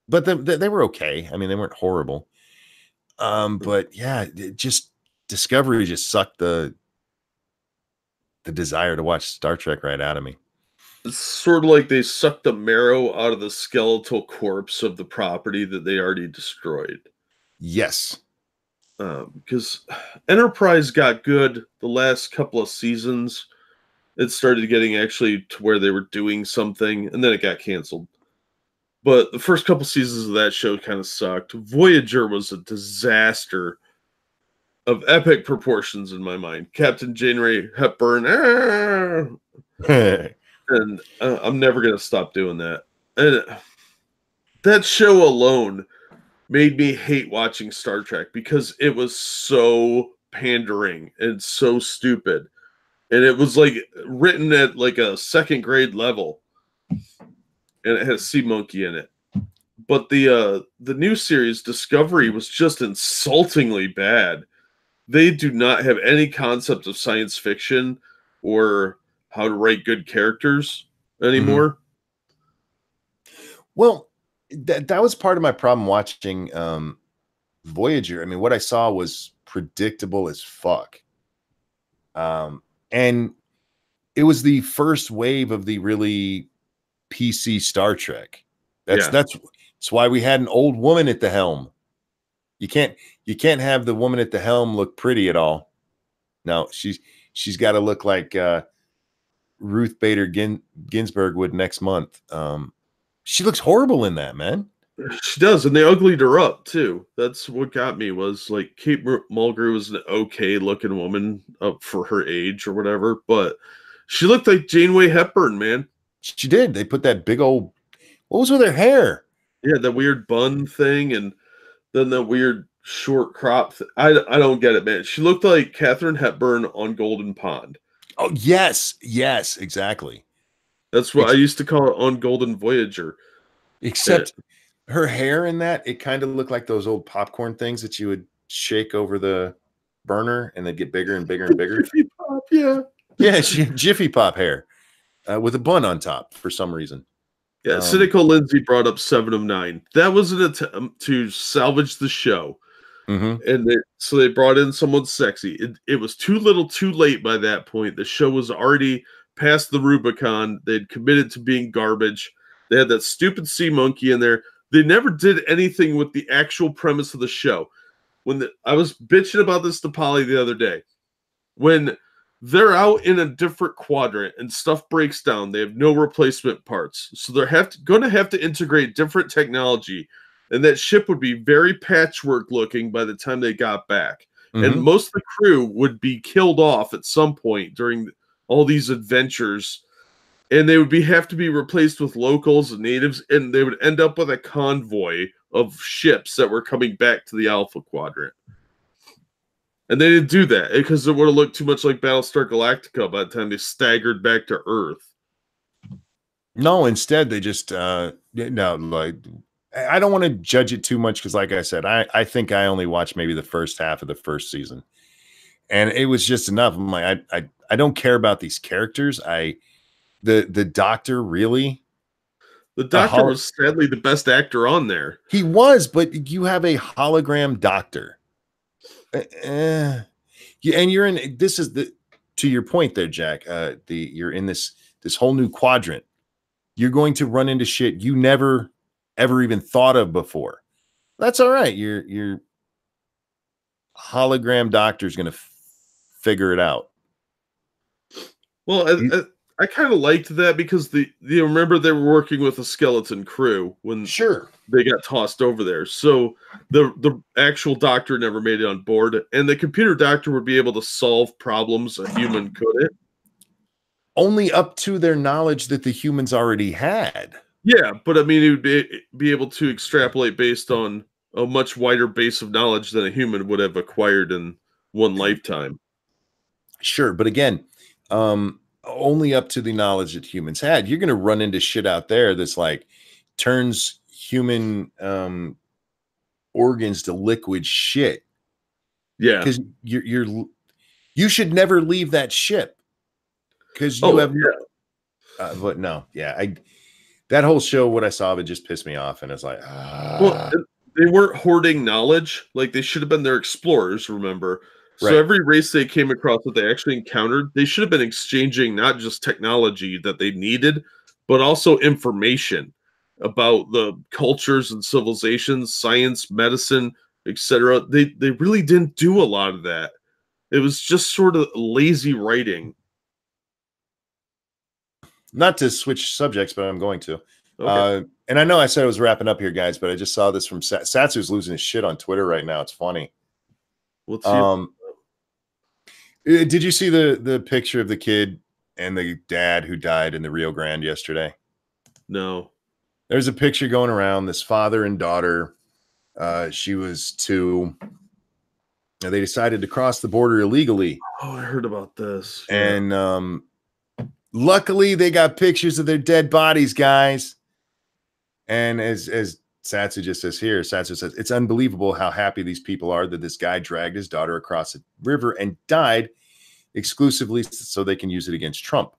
But they were okay. I mean, they weren't horrible. But yeah, Discovery just sucked the desire to watch Star Trek right out of me. It's sort of like they sucked the marrow out of the skeletal corpse of the property that they already destroyed. Yes. Because Enterprise got good the last couple of seasons. It started getting actually to where they were doing something, and then it got canceled. But the first couple seasons of that show kind of sucked. Voyager was a disaster of epic proportions in my mind. Captain Janeway Hepburn. And I'm never going to stop doing that. And that show alone made me hate watching Star Trek because it was so pandering and so stupid. And it was like written at like a second grade level. And it has Sea Monkey in it. But the new series, Discovery, was just insultingly bad. They do not have any concept of science fiction or how to write good characters anymore. Mm-hmm. Well, that was part of my problem watching Voyager. I mean, what I saw was predictable as fuck. And it was the first wave of the really PC Star Trek. That's why we had an old woman at the helm. You can't have the woman at the helm look pretty at all. No, she's got to look like Ruth Bader Ginsburg would next month. She looks horrible in that, man. She does, and they uglied her up too. That's what got me, was like Kate Mulgrew was an okay looking woman up for her age or whatever, but she looked like Janeway Hepburn, man. She did. They put that big old, what was with her hair? Yeah, that weird bun thing, and then the weird short crop. I don't get it, man. She looked like Katharine Hepburn on Golden Pond. Oh, yes, exactly. That's what I used to call it on Golden Voyager. Except Her hair in that, it kind of looked like those old popcorn things that you would shake over the burner and they get bigger and bigger and bigger. Jiffy Pop, yeah. Yeah, she had Jiffy Pop hair with a bun on top for some reason. Yeah, Cynical Lindsay brought up 7 of 9. That was an attempt to salvage the show. And so they brought in someone sexy. It was too little too late by that point. The show was already past the Rubicon. They'd committed to being garbage. They had that stupid sea monkey in there. They never did anything with the actual premise of the show. I was bitching about this to Polly the other day. When they're out in a different quadrant and stuff breaks down, they have no replacement parts. So they're going to have to integrate different technology. And that ship would be very patchwork looking by the time they got back. And most of the crew would be killed off at some point during all these adventures. And they would have to be replaced with locals and natives. And they would end up with a convoy of ships that were coming back to the Alpha Quadrant. And they didn't do that because it would have looked too much like Battlestar Galactica by the time they staggered back to Earth. No, instead they just I don't want to judge it too much because, like I said, I think I only watched maybe the first half of the first season, and it was just enough. I'm like, I don't care about these characters. The Doctor really. The Doctor was sadly the best actor on there. He was, but you have a hologram Doctor. And you're in. This is to your point there, Jack. You're in this whole new quadrant. You're going to run into shit you never ever even thought of before. That's all right. Your hologram Doctor is going to figure it out. Well, I kind of liked that because remember they were working with a skeleton crew when they got tossed over there. So the actual Doctor never made it on board, and the computer Doctor would be able to solve problems a human couldn't. Only up to their knowledge that the humans already had. Yeah, but I mean, he would be able to extrapolate based on a much wider base of knowledge than a human would have acquired in one lifetime. Sure, but again, only up to the knowledge that humans had. You're going to run into shit out there that's like turns human organs to liquid shit. Yeah, because you should never leave that ship because you have. Yeah. But no, yeah, that whole show, what I saw of it just pissed me off, and it's like, well, they weren't hoarding knowledge. Like they should have been their explorers. Remember. So every race they came across that they actually encountered, they should have been exchanging not just technology that they needed, but also information about the cultures and civilizations, science, medicine, etc. They really didn't do a lot of that. It was just sort of lazy writing. Not to switch subjects, but I'm going to. Okay. And I know I said I was wrapping up here, guys, but I just saw this from Satsu's losing his shit on Twitter right now. It's funny. Let's see. Did you see the picture of the kid and the dad who died in the Rio Grande yesterday? No. There's a picture going around, this father and daughter. She was 2. And they decided to cross the border illegally. Oh, I heard about this. And luckily they got pictures of their dead bodies, guys. And as Satsu just says here, Satsu says, it's unbelievable how happy these people are that this guy dragged his daughter across the river and died exclusively so they can use it against Trump.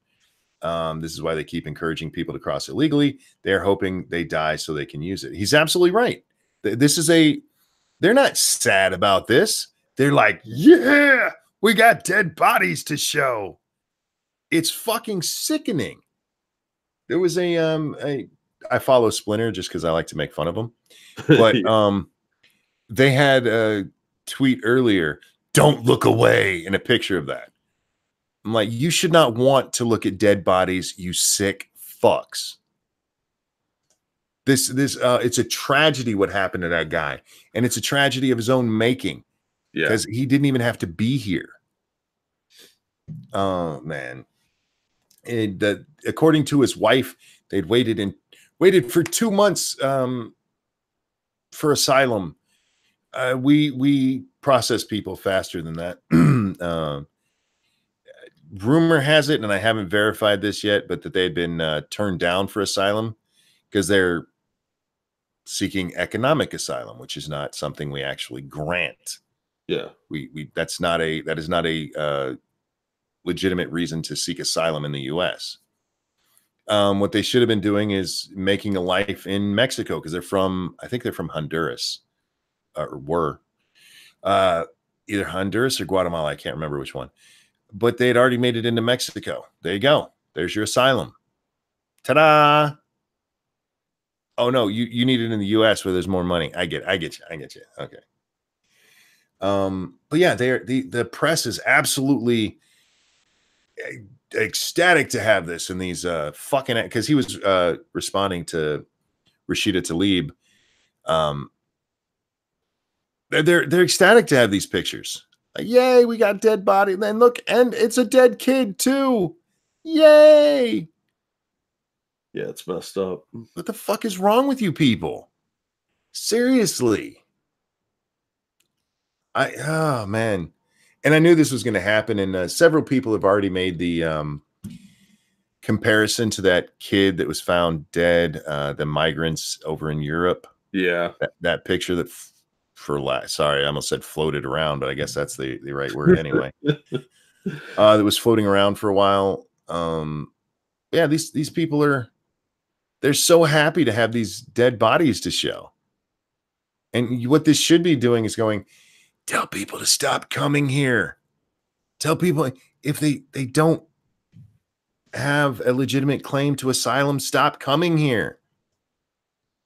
This is why they keep encouraging people to cross illegally. They're hoping they die so they can use it. He's absolutely right. They're not sad about this. They're like, yeah, we got dead bodies to show. It's fucking sickening. There was I follow Splinter just because I like to make fun of him. But they had a tweet earlier, don't look away, in a picture of that. I'm like, you should not want to look at dead bodies, you sick fucks. This it's a tragedy what happened to that guy. And it's a tragedy of his own making. Yeah. Because he didn't even have to be here. Oh, man. And according to his wife, they'd waited for 2 months for asylum. We process people faster than that. Rumor has it, and I haven't verified this yet, but that they'd been turned down for asylum because they're seeking economic asylum, which is not something we actually grant. Yeah. That is not a legitimate reason to seek asylum in the U.S. What they should have been doing is making a life in Mexico, because I think they're from Honduras, or were either Honduras or Guatemala. I can't remember which one, but they had already made it into Mexico. There you go. There's your asylum. Ta-da! Oh no, you need it in the U.S. where there's more money. I get you. Okay. But yeah, the press is absolutely ecstatic to have this, and these fucking, because he was responding to Rashida Tlaib. They're ecstatic to have these pictures. Like, yay, we got dead body. And then look, and it's a dead kid too. Yay. Yeah, it's messed up. What the fuck is wrong with you people? Seriously. Oh man. And I knew this was going to happen, and several people have already made the comparison to that kid that was found dead, the migrants over in Europe. Yeah. That picture that sorry, I almost said floated around, but I guess that's the right word anyway. That was floating around for a while. Yeah, these people they're so happy to have these dead bodies to show. And what this should be doing is going, tell people to stop coming here. Tell people if they don't have a legitimate claim to asylum, stop coming here.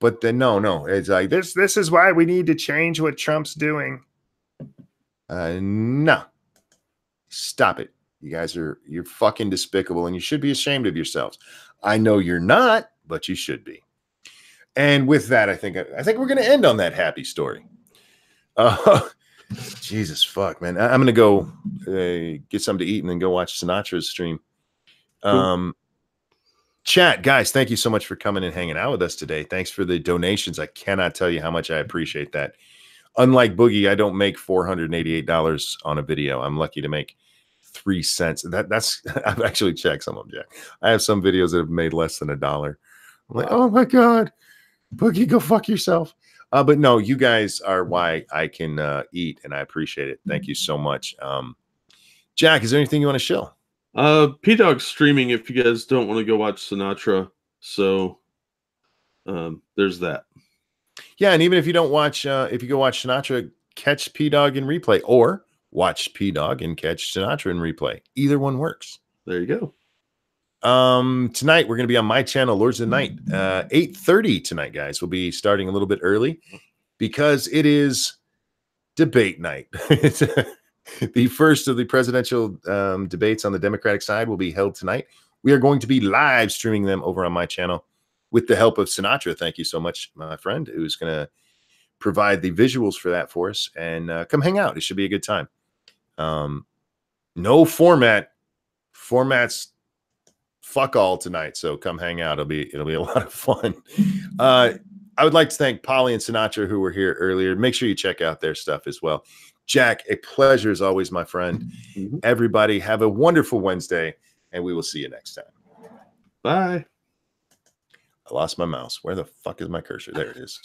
But then no, it's like this is why we need to change what Trump's doing. No. Stop it. You guys you're fucking despicable, and you should be ashamed of yourselves. I know you're not, but you should be. And with that, I think we're going to end on that happy story. Jesus fuck, man. I'm going to go get something to eat and then go watch Sinatra's stream. Chat, guys, thank you so much for coming and hanging out with us today. Thanks for the donations. I cannot tell you how much I appreciate that. Unlike Boogie, I don't make $488 on a video. I'm lucky to make 3 cents. That's I've actually checked some of them, Jack. I have some videos that have made less than $1. I'm like, oh my God, Boogie, go fuck yourself. But no, you guys are why I can eat, and I appreciate it. Thank you so much. Jack, is there anything you want to show? P-Dog's streaming if you guys don't want to go watch Sinatra. So there's that. Yeah, and even if you don't watch, if you go watch Sinatra, catch P-Dog in replay, or watch P-Dog and catch Sinatra in replay. Either one works. There you go. Tonight we're going to be on my channel, Lords of the Night, 8:30 tonight, guys. We'll be starting a little bit early because it is debate night. The first of the presidential debates on the Democratic side will be held tonight. We are going to be live streaming them over on my channel with the help of Sinatra. Thank you so much, my friend, who's going to provide the visuals for that for us. And come hang out. It should be a good time. No formats fuck all tonight, so come hang out. It'll be a lot of fun. I would like to thank Polly and Sinatra, who were here earlier. Make sure you check out their stuff as well. Jack, a pleasure as always, my friend. Everybody have a wonderful Wednesday, and we will see you next time. Bye. I lost my mouse. Where the fuck is my cursor? There it is.